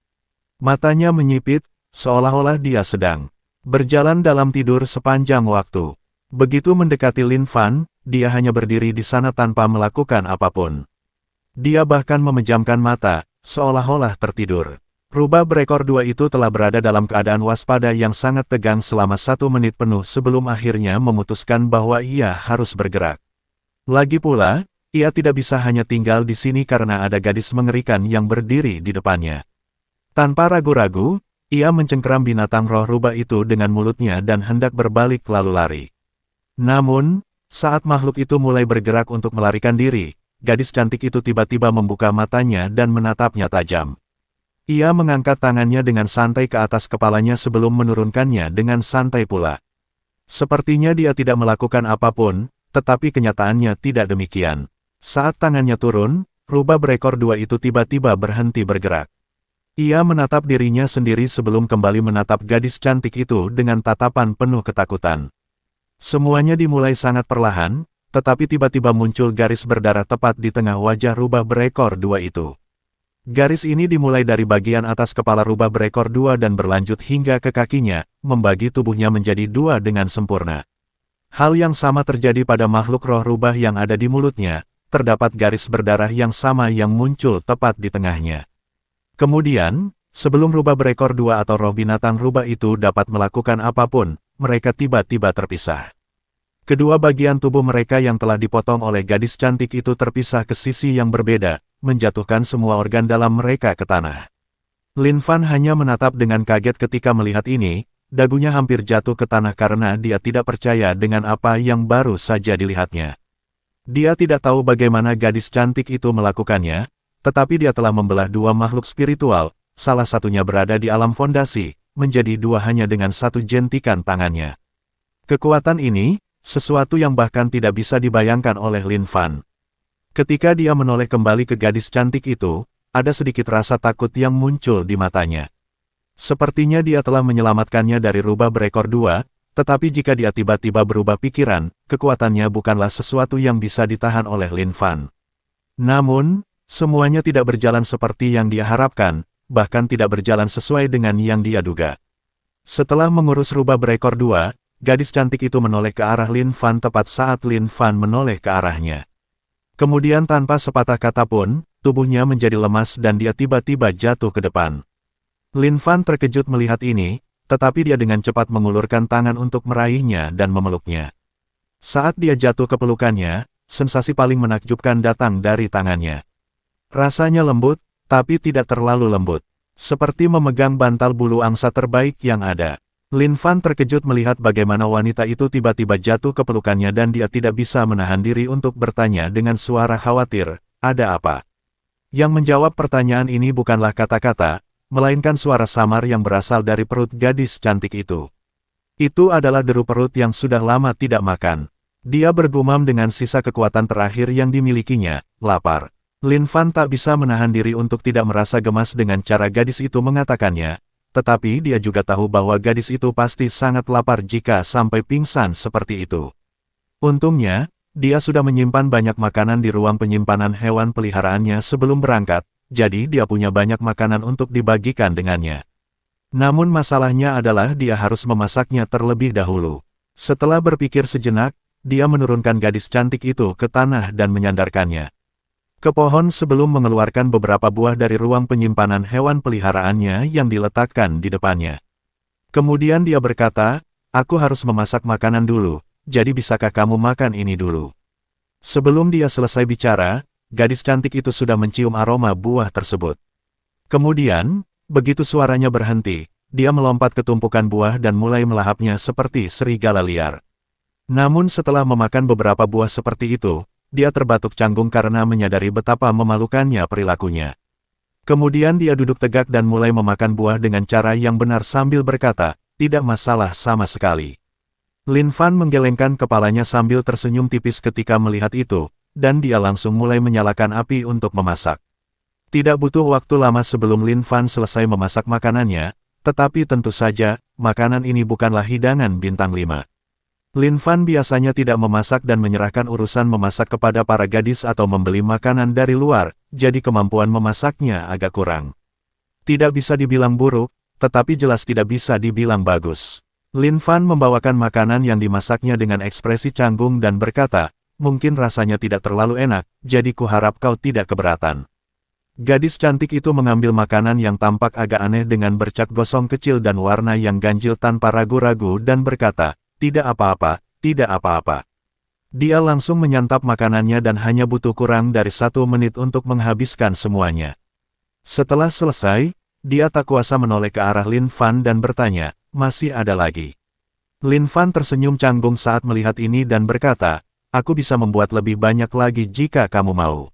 Matanya menyipit, seolah-olah dia sedang berjalan dalam tidur sepanjang waktu. Begitu mendekati Lin Fan, dia hanya berdiri di sana tanpa melakukan apapun. Dia bahkan memejamkan mata, seolah-olah tertidur. Rubah berekor dua itu telah berada dalam keadaan waspada yang sangat tegang selama 1 menit penuh sebelum akhirnya memutuskan bahwa ia harus bergerak. Lagi pula, ia tidak bisa hanya tinggal di sini karena ada gadis mengerikan yang berdiri di depannya. Tanpa ragu-ragu, ia mencengkeram binatang roh rubah itu dengan mulutnya dan hendak berbalik lalu lari. Namun, saat makhluk itu mulai bergerak untuk melarikan diri, gadis cantik itu tiba-tiba membuka matanya dan menatapnya tajam. Ia mengangkat tangannya dengan santai ke atas kepalanya sebelum menurunkannya dengan santai pula. Sepertinya dia tidak melakukan apapun, tetapi kenyataannya tidak demikian. Saat tangannya turun, rubah berekor dua itu tiba-tiba berhenti bergerak. Ia menatap dirinya sendiri sebelum kembali menatap gadis cantik itu dengan tatapan penuh ketakutan. Semuanya dimulai sangat perlahan, tetapi tiba-tiba muncul garis berdarah tepat di tengah wajah rubah berekor dua itu. Garis ini dimulai dari bagian atas kepala rubah berekor dua dan berlanjut hingga ke kakinya, membagi tubuhnya menjadi 2 dengan sempurna. Hal yang sama terjadi pada makhluk roh rubah yang ada di mulutnya, terdapat garis berdarah yang sama yang muncul tepat di tengahnya. Kemudian, Sebelum rubah berekor dua atau roh binatang rubah itu dapat melakukan apapun, mereka tiba-tiba terpisah. Kedua bagian tubuh mereka yang telah dipotong oleh gadis cantik itu terpisah ke sisi yang berbeda, menjatuhkan semua organ dalam mereka ke tanah. Lin Fan hanya menatap dengan kaget ketika melihat ini, dagunya hampir jatuh ke tanah karena dia tidak percaya dengan apa yang baru saja dilihatnya. Dia tidak tahu bagaimana gadis cantik itu melakukannya, tetapi dia telah membelah dua makhluk spiritual, salah satunya berada di alam fondasi, menjadi dua hanya dengan satu jentikan tangannya. Kekuatan ini, sesuatu yang bahkan tidak bisa dibayangkan oleh Lin Fan. Ketika dia menoleh kembali ke gadis cantik itu, ada sedikit rasa takut yang muncul di matanya. Sepertinya dia telah menyelamatkannya dari rubah berekor dua, tetapi jika dia tiba-tiba berubah pikiran, kekuatannya bukanlah sesuatu yang bisa ditahan oleh Lin Fan. Namun, semuanya tidak berjalan seperti yang dia harapkan, bahkan tidak berjalan sesuai dengan yang dia duga. Setelah mengurus rubah berekor dua, gadis cantik itu menoleh ke arah Lin Fan tepat saat Lin Fan menoleh ke arahnya. Kemudian tanpa sepatah kata pun, tubuhnya menjadi lemas dan dia tiba-tiba jatuh ke depan. Lin Fan terkejut melihat ini, tetapi dia dengan cepat mengulurkan tangan untuk meraihnya dan memeluknya. Saat dia jatuh ke pelukannya, sensasi paling menakjubkan datang dari tangannya. Rasanya lembut, tapi tidak terlalu lembut. Seperti memegang bantal bulu angsa terbaik yang ada. Lin Fan terkejut melihat bagaimana wanita itu tiba-tiba jatuh ke pelukannya dan dia tidak bisa menahan diri untuk bertanya dengan suara khawatir, "Ada apa?" Yang menjawab pertanyaan ini bukanlah kata-kata, melainkan suara samar yang berasal dari perut gadis cantik itu. Itu adalah deru perut yang sudah lama tidak makan. Dia bergumam dengan sisa kekuatan terakhir yang dimilikinya, lapar. Lin Fan tak bisa menahan diri untuk tidak merasa gemas dengan cara gadis itu mengatakannya, tetapi dia juga tahu bahwa gadis itu pasti sangat lapar jika sampai pingsan seperti itu. Untungnya, dia sudah menyimpan banyak makanan di ruang penyimpanan hewan peliharaannya sebelum berangkat, jadi dia punya banyak makanan untuk dibagikan dengannya. Namun masalahnya adalah dia harus memasaknya terlebih dahulu. Setelah berpikir sejenak, dia menurunkan gadis cantik itu ke tanah dan menyandarkannya ke pohon sebelum mengeluarkan beberapa buah dari ruang penyimpanan hewan peliharaannya yang diletakkan di depannya. Kemudian dia berkata, "Aku harus memasak makanan dulu, jadi bisakah kamu makan ini dulu?" Sebelum dia selesai bicara, gadis cantik itu sudah mencium aroma buah tersebut. Kemudian, begitu suaranya berhenti, dia melompat ke tumpukan buah dan mulai melahapnya seperti serigala liar. Namun setelah memakan beberapa buah seperti itu, dia terbatuk canggung karena menyadari betapa memalukannya perilakunya. Kemudian dia duduk tegak dan mulai memakan buah dengan cara yang benar sambil berkata, "Tidak masalah sama sekali." Lin Fan menggelengkan kepalanya sambil tersenyum tipis ketika melihat itu, dan dia langsung mulai menyalakan api untuk memasak. Tidak butuh waktu lama sebelum Lin Fan selesai memasak makanannya, tetapi tentu saja, makanan ini bukanlah hidangan bintang 5. Lin Fan biasanya tidak memasak dan menyerahkan urusan memasak kepada para gadis atau membeli makanan dari luar, jadi kemampuan memasaknya agak kurang. Tidak bisa dibilang buruk, tetapi jelas tidak bisa dibilang bagus. Lin Fan membawakan makanan yang dimasaknya dengan ekspresi canggung dan berkata, "Mungkin rasanya tidak terlalu enak, jadi kuharap kau tidak keberatan." Gadis cantik itu mengambil makanan yang tampak agak aneh dengan bercak gosong kecil dan warna yang ganjil tanpa ragu-ragu dan berkata, "Tidak apa-apa, tidak apa-apa." Dia langsung menyantap makanannya dan hanya butuh kurang dari 1 menit untuk menghabiskan semuanya. Setelah selesai, dia tak kuasa menoleh ke arah Lin Fan dan bertanya, "Masih ada lagi?" Lin Fan tersenyum canggung saat melihat ini dan berkata, "Aku bisa membuat lebih banyak lagi jika kamu mau."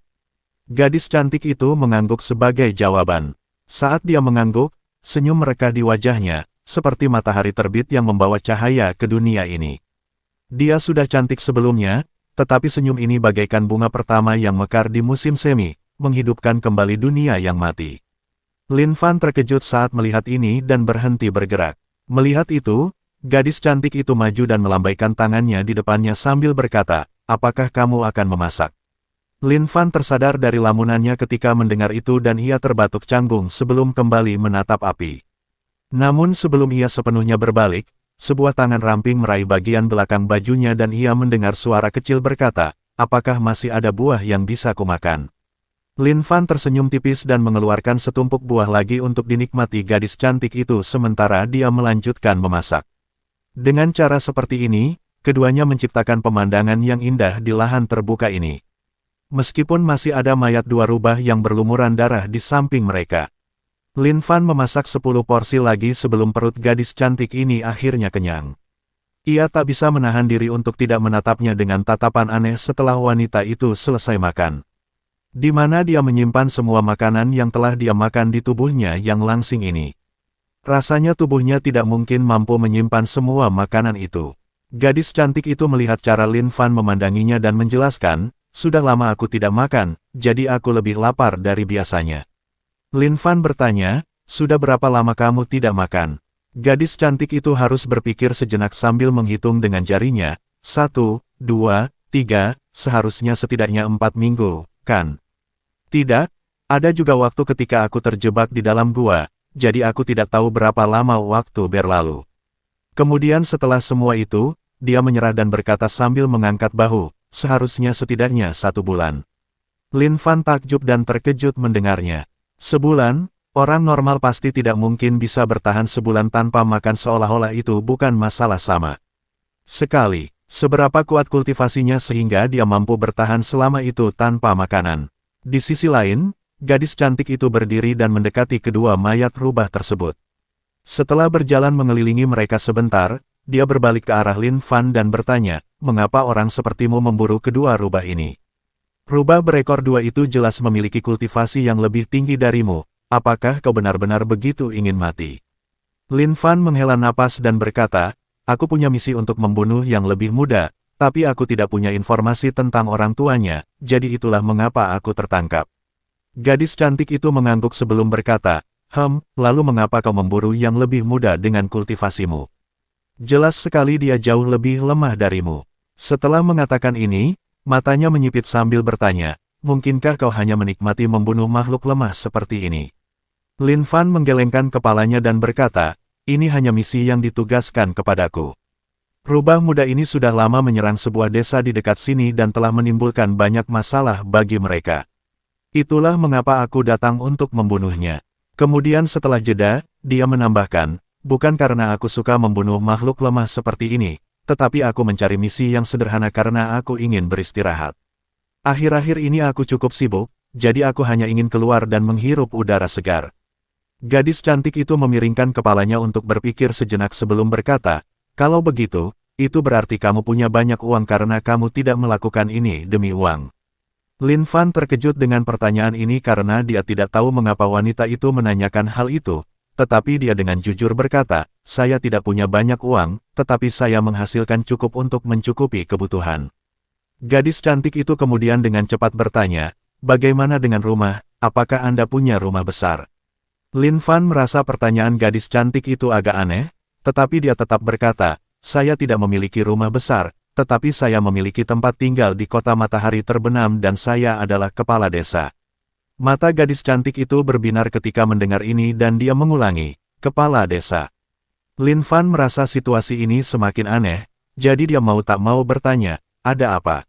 Gadis cantik itu mengangguk sebagai jawaban. Saat dia mengangguk, senyum merekah di wajahnya, seperti matahari terbit yang membawa cahaya ke dunia ini. Dia sudah cantik sebelumnya, tetapi senyum ini bagaikan bunga pertama yang mekar di musim semi, menghidupkan kembali dunia yang mati. Lin Fan terkejut saat melihat ini dan berhenti bergerak. Melihat itu, gadis cantik itu maju dan melambaikan tangannya di depannya sambil berkata, "Apakah kamu akan memasak?" Lin Fan tersadar dari lamunannya ketika mendengar itu dan ia terbatuk canggung sebelum kembali menatap api. Namun sebelum ia sepenuhnya berbalik, sebuah tangan ramping meraih bagian belakang bajunya dan ia mendengar suara kecil berkata, "Apakah masih ada buah yang bisa kumakan?" Lin Fan tersenyum tipis dan mengeluarkan setumpuk buah lagi untuk dinikmati gadis cantik itu sementara dia melanjutkan memasak. Dengan cara seperti ini, keduanya menciptakan pemandangan yang indah di lahan terbuka ini. Meskipun masih ada mayat dua rubah yang berlumuran darah di samping mereka. Lin Fan memasak 10 porsi lagi sebelum perut gadis cantik ini akhirnya kenyang. Ia tak bisa menahan diri untuk tidak menatapnya dengan tatapan aneh setelah wanita itu selesai makan. Di mana dia menyimpan semua makanan yang telah dia makan di tubuhnya yang langsing ini. Rasanya tubuhnya tidak mungkin mampu menyimpan semua makanan itu. Gadis cantik itu melihat cara Lin Fan memandanginya dan menjelaskan, "Sudah lama aku tidak makan, jadi aku lebih lapar dari biasanya." Lin Fan bertanya, "Sudah berapa lama kamu tidak makan?" Gadis cantik itu harus berpikir sejenak sambil menghitung dengan jarinya. 1, 2, 3, seharusnya setidaknya 4 minggu, kan? Tidak, ada juga waktu ketika aku terjebak di dalam gua, jadi aku tidak tahu berapa lama waktu berlalu. Kemudian setelah semua itu, dia menyerah dan berkata sambil mengangkat bahu, "Seharusnya setidaknya 1 bulan." Lin Fan takjub dan terkejut mendengarnya. Sebulan? Orang normal pasti tidak mungkin bisa bertahan sebulan tanpa makan seolah-olah itu bukan masalah sama sekali. Seberapa kuat kultivasinya sehingga dia mampu bertahan selama itu tanpa makanan. Di sisi lain, gadis cantik itu berdiri dan mendekati kedua mayat rubah tersebut. Setelah berjalan mengelilingi mereka sebentar, dia berbalik ke arah Lin Fan dan bertanya, "Mengapa orang sepertimu memburu kedua rubah ini? Rubah berekor 2 itu jelas memiliki kultivasi yang lebih tinggi darimu. Apakah kau benar-benar begitu ingin mati?" Lin Fan menghela napas dan berkata, "Aku punya misi untuk membunuh yang lebih muda, tapi aku tidak punya informasi tentang orang tuanya, jadi itulah mengapa aku tertangkap." Gadis cantik itu mengangguk sebelum berkata, Lalu mengapa kau memburu yang lebih muda dengan kultivasimu? Jelas sekali dia jauh lebih lemah darimu." Setelah mengatakan ini, matanya menyipit sambil bertanya, "Mungkinkah kau hanya menikmati membunuh makhluk lemah seperti ini?" Lin Fan menggelengkan kepalanya dan berkata, "Ini hanya misi yang ditugaskan kepadaku. Rubah muda ini sudah lama menyerang sebuah desa di dekat sini dan telah menimbulkan banyak masalah bagi mereka. Itulah mengapa aku datang untuk membunuhnya." Kemudian setelah jeda, dia menambahkan, "Bukan karena aku suka membunuh makhluk lemah seperti ini, tetapi aku mencari misi yang sederhana karena aku ingin beristirahat. Akhir-akhir ini aku cukup sibuk, jadi aku hanya ingin keluar dan menghirup udara segar." Gadis cantik itu memiringkan kepalanya untuk berpikir sejenak sebelum berkata, "Kalau begitu, itu berarti kamu punya banyak uang karena kamu tidak melakukan ini demi uang." Lin Fan terkejut dengan pertanyaan ini karena dia tidak tahu mengapa wanita itu menanyakan hal itu, tetapi dia dengan jujur berkata, "Saya tidak punya banyak uang, tetapi saya menghasilkan cukup untuk mencukupi kebutuhan." Gadis cantik itu kemudian dengan cepat bertanya, "Bagaimana dengan rumah, apakah Anda punya rumah besar?" Lin Fan merasa pertanyaan gadis cantik itu agak aneh, tetapi dia tetap berkata, "Saya tidak memiliki rumah besar, tetapi saya memiliki tempat tinggal di kota matahari terbenam dan saya adalah kepala desa." Mata gadis cantik itu berbinar ketika mendengar ini dan dia mengulangi, "Kepala desa." Lin Fan merasa situasi ini semakin aneh, jadi dia mau tak mau bertanya, "Ada apa?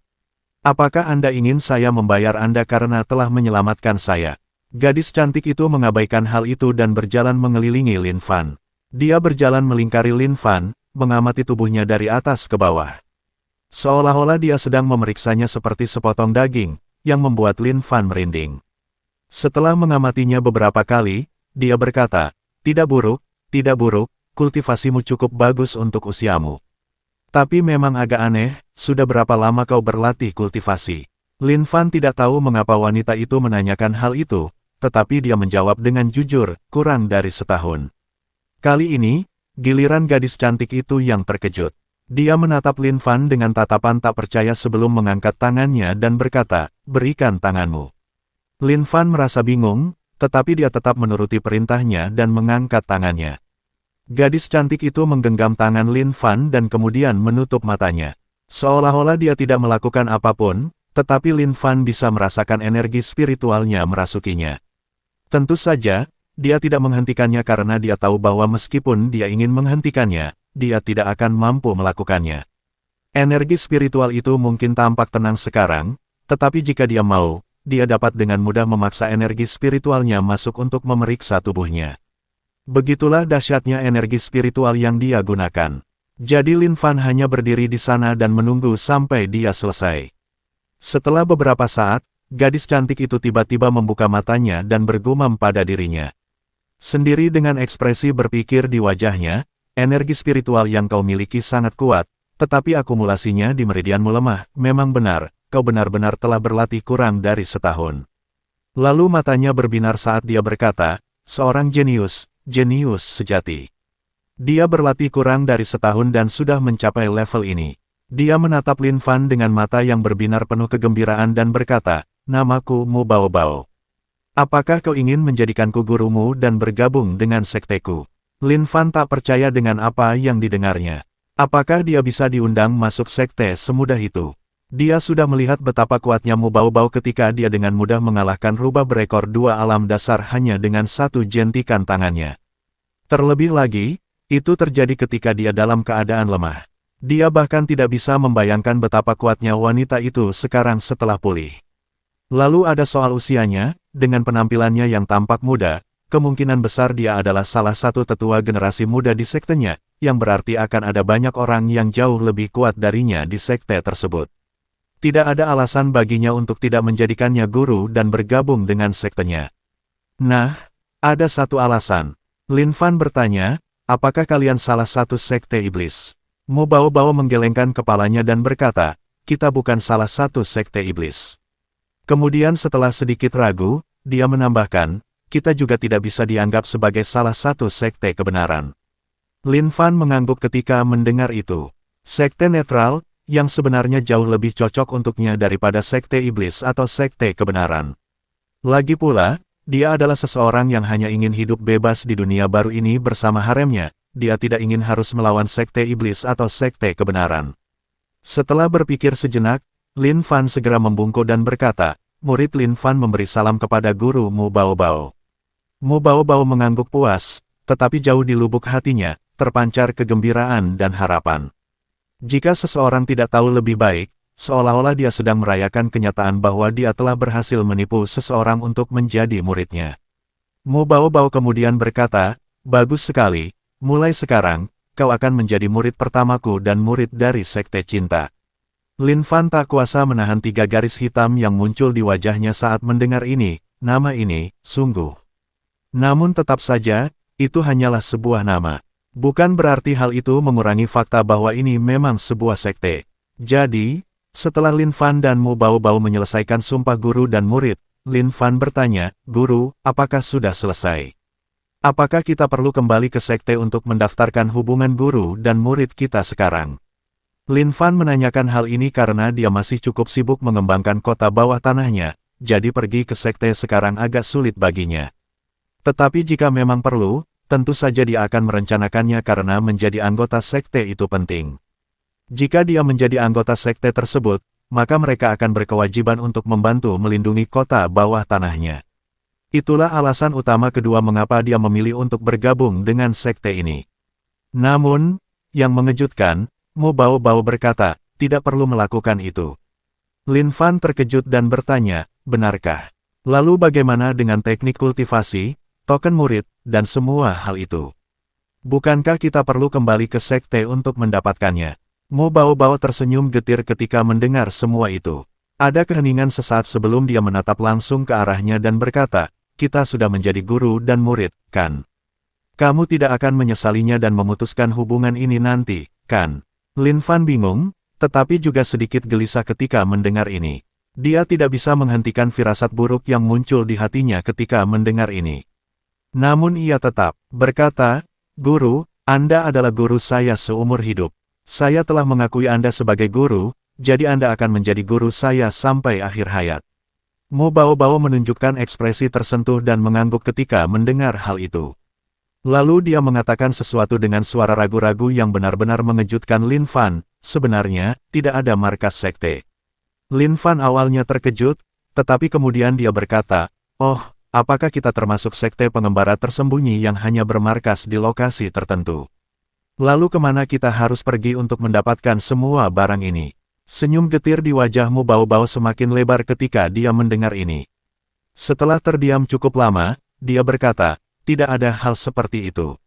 Apakah Anda ingin saya membayar Anda karena telah menyelamatkan saya?" Gadis cantik itu mengabaikan hal itu dan berjalan mengelilingi Lin Fan. Dia berjalan melingkari Lin Fan, mengamati tubuhnya dari atas ke bawah. Seolah-olah dia sedang memeriksanya seperti sepotong daging, yang membuat Lin Fan merinding. Setelah mengamatinya beberapa kali, dia berkata, tidak buruk, kultivasimu cukup bagus untuk usiamu. Tapi memang agak aneh, sudah berapa lama kau berlatih kultivasi?" Lin Fan tidak tahu mengapa wanita itu menanyakan hal itu, tetapi dia menjawab dengan jujur, "Kurang dari setahun." Kali ini, giliran gadis cantik itu yang terkejut. Dia menatap Lin Fan dengan tatapan tak percaya sebelum mengangkat tangannya dan berkata, "Berikan tanganmu." Lin Fan merasa bingung, tetapi dia tetap menuruti perintahnya dan mengangkat tangannya. Gadis cantik itu menggenggam tangan Lin Fan dan kemudian menutup matanya. Seolah-olah dia tidak melakukan apapun, tetapi Lin Fan bisa merasakan energi spiritualnya merasukinya. Tentu saja, dia tidak menghentikannya karena dia tahu bahwa meskipun dia ingin menghentikannya, dia tidak akan mampu melakukannya. Energi spiritual itu mungkin tampak tenang sekarang, tetapi jika dia mau, dia dapat dengan mudah memaksa energi spiritualnya masuk untuk memeriksa tubuhnya. Begitulah dahsyatnya energi spiritual yang dia gunakan. Jadi Lin Fan hanya berdiri di sana dan menunggu sampai dia selesai. Setelah beberapa saat, gadis cantik itu tiba-tiba membuka matanya dan bergumam pada dirinya. Sendiri dengan ekspresi berpikir di wajahnya, energi spiritual yang kau miliki sangat kuat, tetapi akumulasinya di meridianmu lemah. Memang benar, kau benar-benar telah berlatih kurang dari setahun. Lalu matanya berbinar saat dia berkata, seorang jenius sejati. Dia berlatih kurang dari setahun dan sudah mencapai level ini. Dia menatap Lin Fan dengan mata yang berbinar penuh kegembiraan dan berkata, namaku Mu Bao Bao. Apakah kau ingin menjadikanku gurumu dan bergabung dengan sekteku? Lin Fan tak percaya dengan apa yang didengarnya. Apakah dia bisa diundang masuk sekte semudah itu? Dia sudah melihat betapa kuatnya Mu Bao Bao ketika dia dengan mudah mengalahkan rubah berekor dua alam dasar hanya dengan satu jentikan tangannya. Terlebih lagi, itu terjadi ketika dia dalam keadaan lemah. Dia bahkan tidak bisa membayangkan betapa kuatnya wanita itu sekarang setelah pulih. Lalu ada soal usianya, dengan penampilannya yang tampak muda, kemungkinan besar dia adalah salah satu tetua generasi muda di sektenya, yang berarti akan ada banyak orang yang jauh lebih kuat darinya di sekte tersebut. Tidak ada alasan baginya untuk tidak menjadikannya guru dan bergabung dengan sektenya. Nah, ada satu alasan. Lin Fan bertanya, apakah kalian salah satu sekte iblis? Mu Bao Bao menggelengkan kepalanya dan berkata, kita bukan salah satu sekte iblis. Kemudian setelah sedikit ragu, dia menambahkan, kita juga tidak bisa dianggap sebagai salah satu sekte kebenaran. Lin Fan mengangguk ketika mendengar itu. Sekte netral, yang sebenarnya jauh lebih cocok untuknya daripada sekte iblis atau sekte kebenaran. Lagi pula, dia adalah seseorang yang hanya ingin hidup bebas di dunia baru ini bersama haremnya, dia tidak ingin harus melawan sekte iblis atau sekte kebenaran. Setelah berpikir sejenak, Lin Fan segera membungkuk dan berkata, murid Lin Fan memberi salam kepada guru Mu Bao Bao. Mu Bao Bao mengangguk puas, tetapi jauh di lubuk hatinya, terpancar kegembiraan dan harapan. Jika seseorang tidak tahu lebih baik, seolah-olah dia sedang merayakan kenyataan bahwa dia telah berhasil menipu seseorang untuk menjadi muridnya. Mu Bao Bao kemudian berkata, bagus sekali, mulai sekarang, kau akan menjadi murid pertamaku dan murid dari sekte cinta. Lin Fan tak kuasa menahan 3 garis hitam yang muncul di wajahnya saat mendengar ini, nama ini, sungguh. Namun tetap saja, itu hanyalah sebuah nama. Bukan berarti hal itu mengurangi fakta bahwa ini memang sebuah sekte. Jadi, setelah Lin Fan dan Mu Bao Bao menyelesaikan sumpah guru dan murid, Lin Fan bertanya, guru, apakah sudah selesai? Apakah kita perlu kembali ke sekte untuk mendaftarkan hubungan guru dan murid kita sekarang? Lin Fan menanyakan hal ini karena dia masih cukup sibuk mengembangkan kota bawah tanahnya, jadi pergi ke sekte sekarang agak sulit baginya. Tetapi jika memang perlu, tentu saja dia akan merencanakannya karena menjadi anggota sekte itu penting. Jika dia menjadi anggota sekte tersebut, maka mereka akan berkewajiban untuk membantu melindungi kota bawah tanahnya. Itulah alasan utama kedua mengapa dia memilih untuk bergabung dengan sekte ini. Namun, yang mengejutkan, Mu Bao Bao berkata, tidak perlu melakukan itu. Lin Fan terkejut dan bertanya, benarkah? Lalu bagaimana dengan teknik kultivasi, token murid, dan semua hal itu? Bukankah kita perlu kembali ke sekte untuk mendapatkannya? Mu Bao Bao tersenyum getir ketika mendengar semua itu. Ada keheningan sesaat sebelum dia menatap langsung ke arahnya dan berkata, kita sudah menjadi guru dan murid, kan? Kamu tidak akan menyesalinya dan memutuskan hubungan ini nanti, kan? Lin Fan bingung, tetapi juga sedikit gelisah ketika mendengar ini. Dia tidak bisa menghentikan firasat buruk yang muncul di hatinya ketika mendengar ini. Namun ia tetap berkata, guru, Anda adalah guru saya seumur hidup. Saya telah mengakui Anda sebagai guru, jadi Anda akan menjadi guru saya sampai akhir hayat. Mu Bao Bao menunjukkan ekspresi tersentuh dan mengangguk ketika mendengar hal itu. Lalu dia mengatakan sesuatu dengan suara ragu-ragu yang benar-benar mengejutkan Lin Fan, sebenarnya, tidak ada markas sekte. Lin Fan awalnya terkejut, tetapi kemudian dia berkata, oh, apakah kita termasuk sekte pengembara tersembunyi yang hanya bermarkas di lokasi tertentu? Lalu kemana kita harus pergi untuk mendapatkan semua barang ini? Senyum getir di wajah Mu Baobao semakin lebar ketika dia mendengar ini. Setelah terdiam cukup lama, dia berkata, tidak ada hal seperti itu.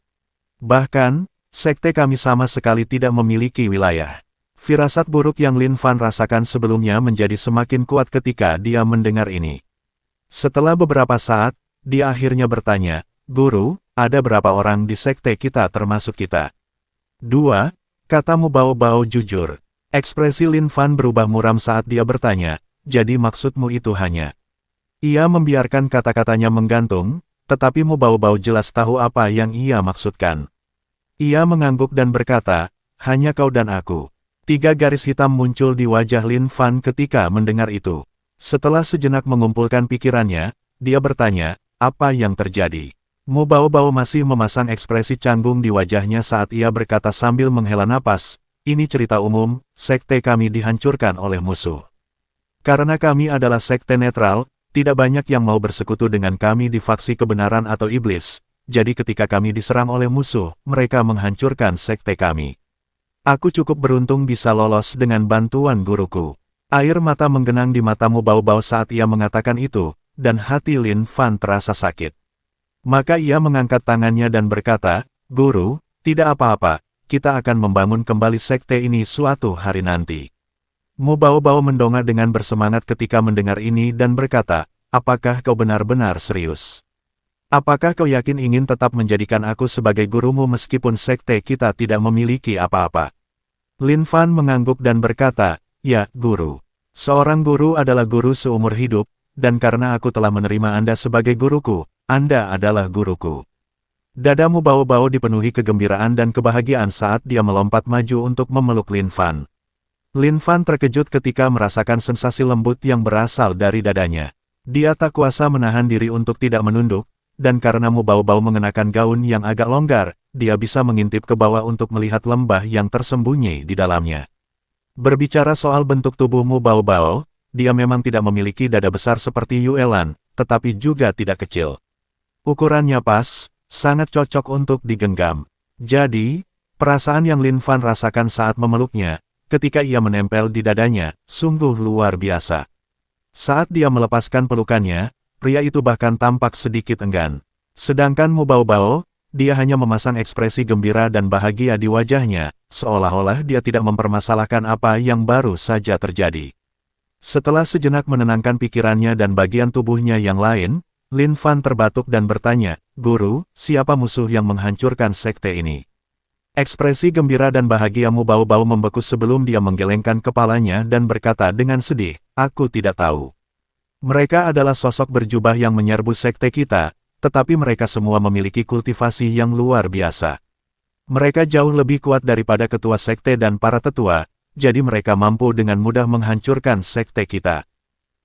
Bahkan, sekte kami sama sekali tidak memiliki wilayah. Firasat buruk yang Lin Fan rasakan sebelumnya menjadi semakin kuat ketika dia mendengar ini. Setelah beberapa saat, dia akhirnya bertanya, Guru, ada berapa orang di sekte kita termasuk kita? 2, kata Mu Baobao jujur. Ekspresi Lin Fan berubah muram saat dia bertanya, jadi maksudmu itu hanya. Ia membiarkan kata-katanya menggantung, tetapi Mu Baobao jelas tahu apa yang ia maksudkan. Ia mengangguk dan berkata, hanya kau dan aku. 3 garis hitam muncul di wajah Lin Fan ketika mendengar itu. Setelah sejenak mengumpulkan pikirannya, dia bertanya, apa yang terjadi? Mu Baobao masih memasang ekspresi canggung di wajahnya saat ia berkata sambil menghela napas, ini cerita umum, sekte kami dihancurkan oleh musuh. Karena kami adalah sekte netral, tidak banyak yang mau bersekutu dengan kami di faksi kebenaran atau iblis, jadi ketika kami diserang oleh musuh, mereka menghancurkan sekte kami. Aku cukup beruntung bisa lolos dengan bantuan guruku. Air mata menggenang di mata Mu Baobao saat ia mengatakan itu, dan hati Lin Fan terasa sakit. Maka ia mengangkat tangannya dan berkata, Guru, tidak apa-apa, kita akan membangun kembali sekte ini suatu hari nanti. Mu Baobao mendongak dengan bersemangat ketika mendengar ini dan berkata, apakah kau benar-benar serius? Apakah kau yakin ingin tetap menjadikan aku sebagai gurumu meskipun sekte kita tidak memiliki apa-apa? Lin Fan mengangguk dan berkata, ya, Guru. Seorang guru adalah guru seumur hidup, dan karena aku telah menerima Anda sebagai guruku, Anda adalah guruku. Dada Mu Baobao dipenuhi kegembiraan dan kebahagiaan saat dia melompat maju untuk memeluk Lin Fan. Lin Fan terkejut ketika merasakan sensasi lembut yang berasal dari dadanya. Dia tak kuasa menahan diri untuk tidak menunduk, dan karena Mu Baobao mengenakan gaun yang agak longgar, dia bisa mengintip ke bawah untuk melihat lembah yang tersembunyi di dalamnya. Berbicara soal bentuk tubuh Mu Baobao, dia memang tidak memiliki dada besar seperti Yuelan, tetapi juga tidak kecil. Ukurannya pas, sangat cocok untuk digenggam. Jadi, perasaan yang Lin Fan rasakan saat memeluknya, ketika ia menempel di dadanya, sungguh luar biasa. Saat dia melepaskan pelukannya, pria itu bahkan tampak sedikit enggan. Sedangkan Mu Baobao, dia hanya memasang ekspresi gembira dan bahagia di wajahnya, seolah-olah dia tidak mempermasalahkan apa yang baru saja terjadi. Setelah sejenak menenangkan pikirannya dan bagian tubuhnya yang lain, Lin Fan terbatuk dan bertanya, Guru, siapa musuh yang menghancurkan sekte ini? Ekspresi gembira dan bahagia Mu Baobao membeku sebelum dia menggelengkan kepalanya dan berkata dengan sedih, aku tidak tahu. Mereka adalah sosok berjubah yang menyerbu sekte kita, tetapi mereka semua memiliki kultivasi yang luar biasa. Mereka jauh lebih kuat daripada ketua sekte dan para tetua, jadi mereka mampu dengan mudah menghancurkan sekte kita.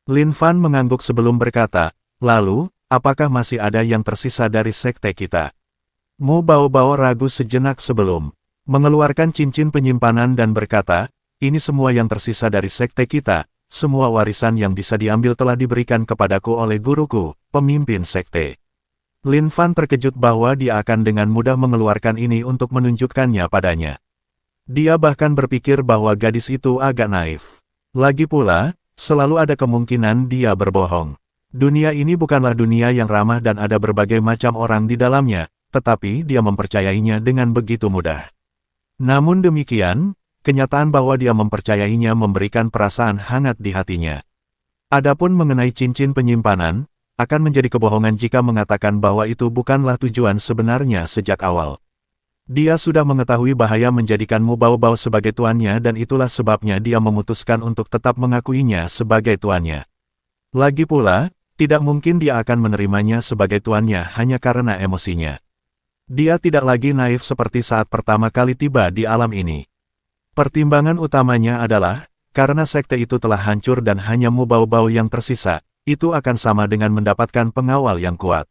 Lin Fan mengangguk sebelum berkata, lalu, apakah masih ada yang tersisa dari sekte kita? Mu Baobao ragu sejenak sebelum mengeluarkan cincin penyimpanan dan berkata, ini semua yang tersisa dari sekte kita, semua warisan yang bisa diambil telah diberikan kepadaku oleh guruku, pemimpin sekte. Lin Fan terkejut bahwa dia akan dengan mudah mengeluarkan ini untuk menunjukkannya padanya. Dia bahkan berpikir bahwa gadis itu agak naif. Lagi pula, selalu ada kemungkinan dia berbohong. Dunia ini bukanlah dunia yang ramah dan ada berbagai macam orang di dalamnya, tetapi dia mempercayainya dengan begitu mudah. Namun demikian, kenyataan bahwa dia mempercayainya memberikan perasaan hangat di hatinya. Adapun mengenai cincin penyimpanan, akan menjadi kebohongan jika mengatakan bahwa itu bukanlah tujuan sebenarnya sejak awal. Dia sudah mengetahui bahaya menjadikan Mu Baobao sebagai tuannya dan itulah sebabnya dia memutuskan untuk tetap mengakuinya sebagai tuannya. Lagi pula, tidak mungkin dia akan menerimanya sebagai tuannya hanya karena emosinya. Dia tidak lagi naif seperti saat pertama kali tiba di alam ini. Pertimbangan utamanya adalah, karena sekte itu telah hancur dan hanya Mu Baobao yang tersisa, itu akan sama dengan mendapatkan pengawal yang kuat.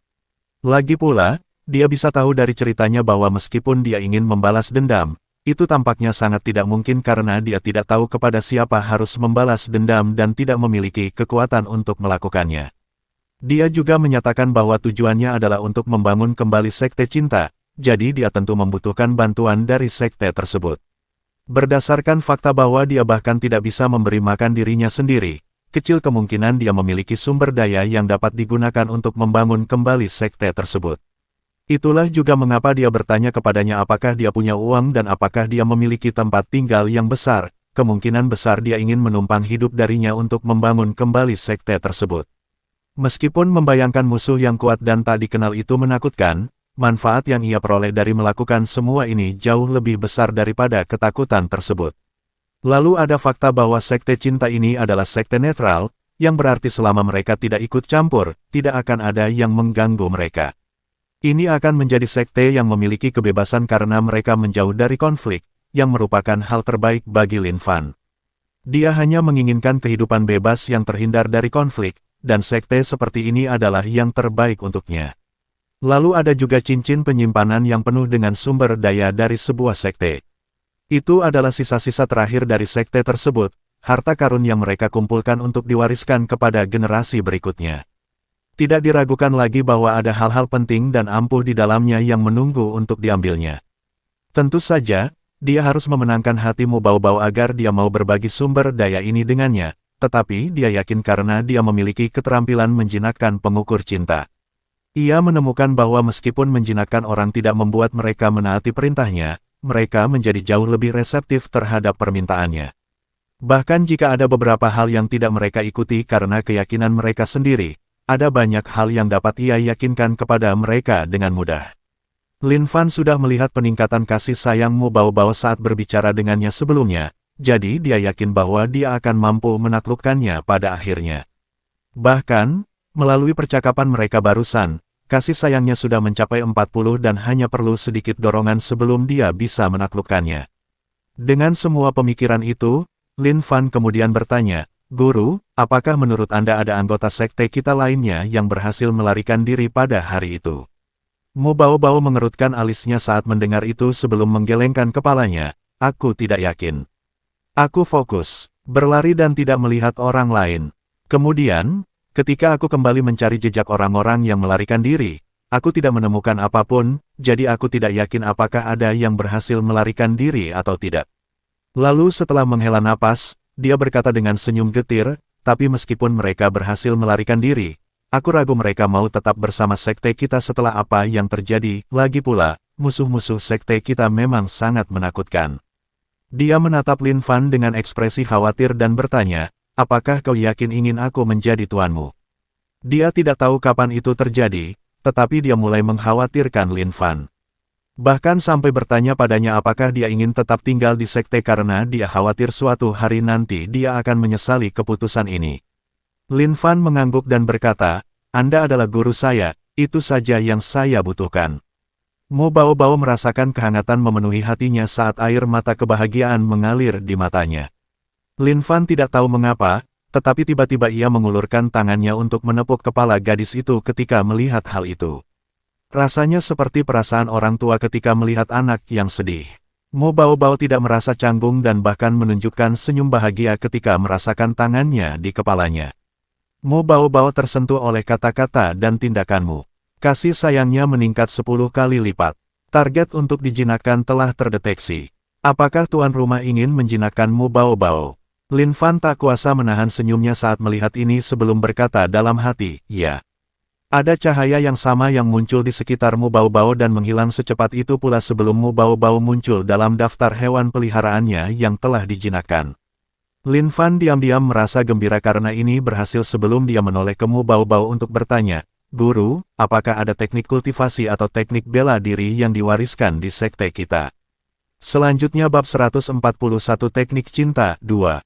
Lagi pula, dia bisa tahu dari ceritanya bahwa meskipun dia ingin membalas dendam, itu tampaknya sangat tidak mungkin karena dia tidak tahu kepada siapa harus membalas dendam dan tidak memiliki kekuatan untuk melakukannya. Dia juga menyatakan bahwa tujuannya adalah untuk membangun kembali sekte cinta, jadi dia tentu membutuhkan bantuan dari sekte tersebut. Berdasarkan fakta bahwa dia bahkan tidak bisa memberi makan dirinya sendiri, kecil kemungkinan dia memiliki sumber daya yang dapat digunakan untuk membangun kembali sekte tersebut. Itulah juga mengapa dia bertanya kepadanya apakah dia punya uang dan apakah dia memiliki tempat tinggal yang besar. Kemungkinan besar dia ingin menumpang hidup darinya untuk membangun kembali sekte tersebut. Meskipun membayangkan musuh yang kuat dan tak dikenal itu menakutkan, manfaat yang ia peroleh dari melakukan semua ini jauh lebih besar daripada ketakutan tersebut. Lalu ada fakta bahwa sekte cinta ini adalah sekte netral, yang berarti selama mereka tidak ikut campur, tidak akan ada yang mengganggu mereka. Ini akan menjadi sekte yang memiliki kebebasan karena mereka menjauh dari konflik, yang merupakan hal terbaik bagi Lin Fan. Dia hanya menginginkan kehidupan bebas yang terhindar dari konflik, dan sekte seperti ini adalah yang terbaik untuknya. Lalu ada juga cincin penyimpanan yang penuh dengan sumber daya dari sebuah sekte. Itu adalah sisa-sisa terakhir dari sekte tersebut, harta karun yang mereka kumpulkan untuk diwariskan kepada generasi berikutnya. Tidak diragukan lagi bahwa ada hal-hal penting dan ampuh di dalamnya yang menunggu untuk diambilnya. Tentu saja, dia harus memenangkan hatimu Bao-Bao agar dia mau berbagi sumber daya ini dengannya, tetapi dia yakin karena dia memiliki keterampilan menjinakkan pengukur cinta. Ia menemukan bahwa meskipun menjinakkan orang tidak membuat mereka menaati perintahnya, mereka menjadi jauh lebih reseptif terhadap permintaannya. Bahkan jika ada beberapa hal yang tidak mereka ikuti karena keyakinan mereka sendiri, ada banyak hal yang dapat ia yakinkan kepada mereka dengan mudah. Lin Fan sudah melihat peningkatan kasih sayangmu Bao-Bao saat berbicara dengannya sebelumnya, jadi dia yakin bahwa dia akan mampu menaklukkannya pada akhirnya. Bahkan, melalui percakapan mereka barusan, kasih sayangnya sudah mencapai 40 dan hanya perlu sedikit dorongan sebelum dia bisa menaklukkannya. Dengan semua pemikiran itu, Lin Fan kemudian bertanya, "Guru, apakah menurut Anda ada anggota sekte kita lainnya yang berhasil melarikan diri pada hari itu?" Mu Bao-Bao mengerutkan alisnya saat mendengar itu sebelum menggelengkan kepalanya, "Aku tidak yakin. Aku fokus, berlari dan tidak melihat orang lain. Kemudian, ketika aku kembali mencari jejak orang-orang yang melarikan diri, aku tidak menemukan apapun, jadi aku tidak yakin apakah ada yang berhasil melarikan diri atau tidak." Lalu setelah menghela napas, dia berkata dengan senyum getir, "Tapi meskipun mereka berhasil melarikan diri, aku ragu mereka mau tetap bersama sekte kita setelah apa yang terjadi. Lagi pula, musuh-musuh sekte kita memang sangat menakutkan." Dia menatap Lin Fan dengan ekspresi khawatir dan bertanya, "Apakah kau yakin ingin aku menjadi tuanmu?" Dia tidak tahu kapan itu terjadi, tetapi dia mulai mengkhawatirkan Lin Fan. Bahkan sampai bertanya padanya apakah dia ingin tetap tinggal di sekte karena dia khawatir suatu hari nanti dia akan menyesali keputusan ini. Lin Fan mengangguk dan berkata, "Anda adalah guru saya, itu saja yang saya butuhkan." Mu Bao-Bao merasakan kehangatan memenuhi hatinya saat air mata kebahagiaan mengalir di matanya. Lin Fan tidak tahu mengapa, tetapi tiba-tiba ia mengulurkan tangannya untuk menepuk kepala gadis itu ketika melihat hal itu. Rasanya seperti perasaan orang tua ketika melihat anak yang sedih. Mu Bao-Bao tidak merasa canggung dan bahkan menunjukkan senyum bahagia ketika merasakan tangannya di kepalanya. Mu Bao-Bao tersentuh oleh kata-kata dan tindakanmu. Kasih sayangnya meningkat 10 kali lipat. Target untuk dijinakkan telah terdeteksi. Apakah tuan rumah ingin menjinakkan Mu Bao-Bao? Lin Fan tak kuasa menahan senyumnya saat melihat ini sebelum berkata dalam hati, "Ya." Ada cahaya yang sama yang muncul di sekitar Mu Bao-Bao dan menghilang secepat itu pula sebelum Mu Bao-Bao muncul dalam daftar hewan peliharaannya yang telah dijinakkan. Lin Fan diam-diam merasa gembira karena ini berhasil sebelum dia menoleh ke Mu Bao-Bao untuk bertanya, "Guru, apakah ada teknik kultivasi atau teknik bela diri yang diwariskan di sekte kita?" Selanjutnya bab 141 Teknik Cinta 2.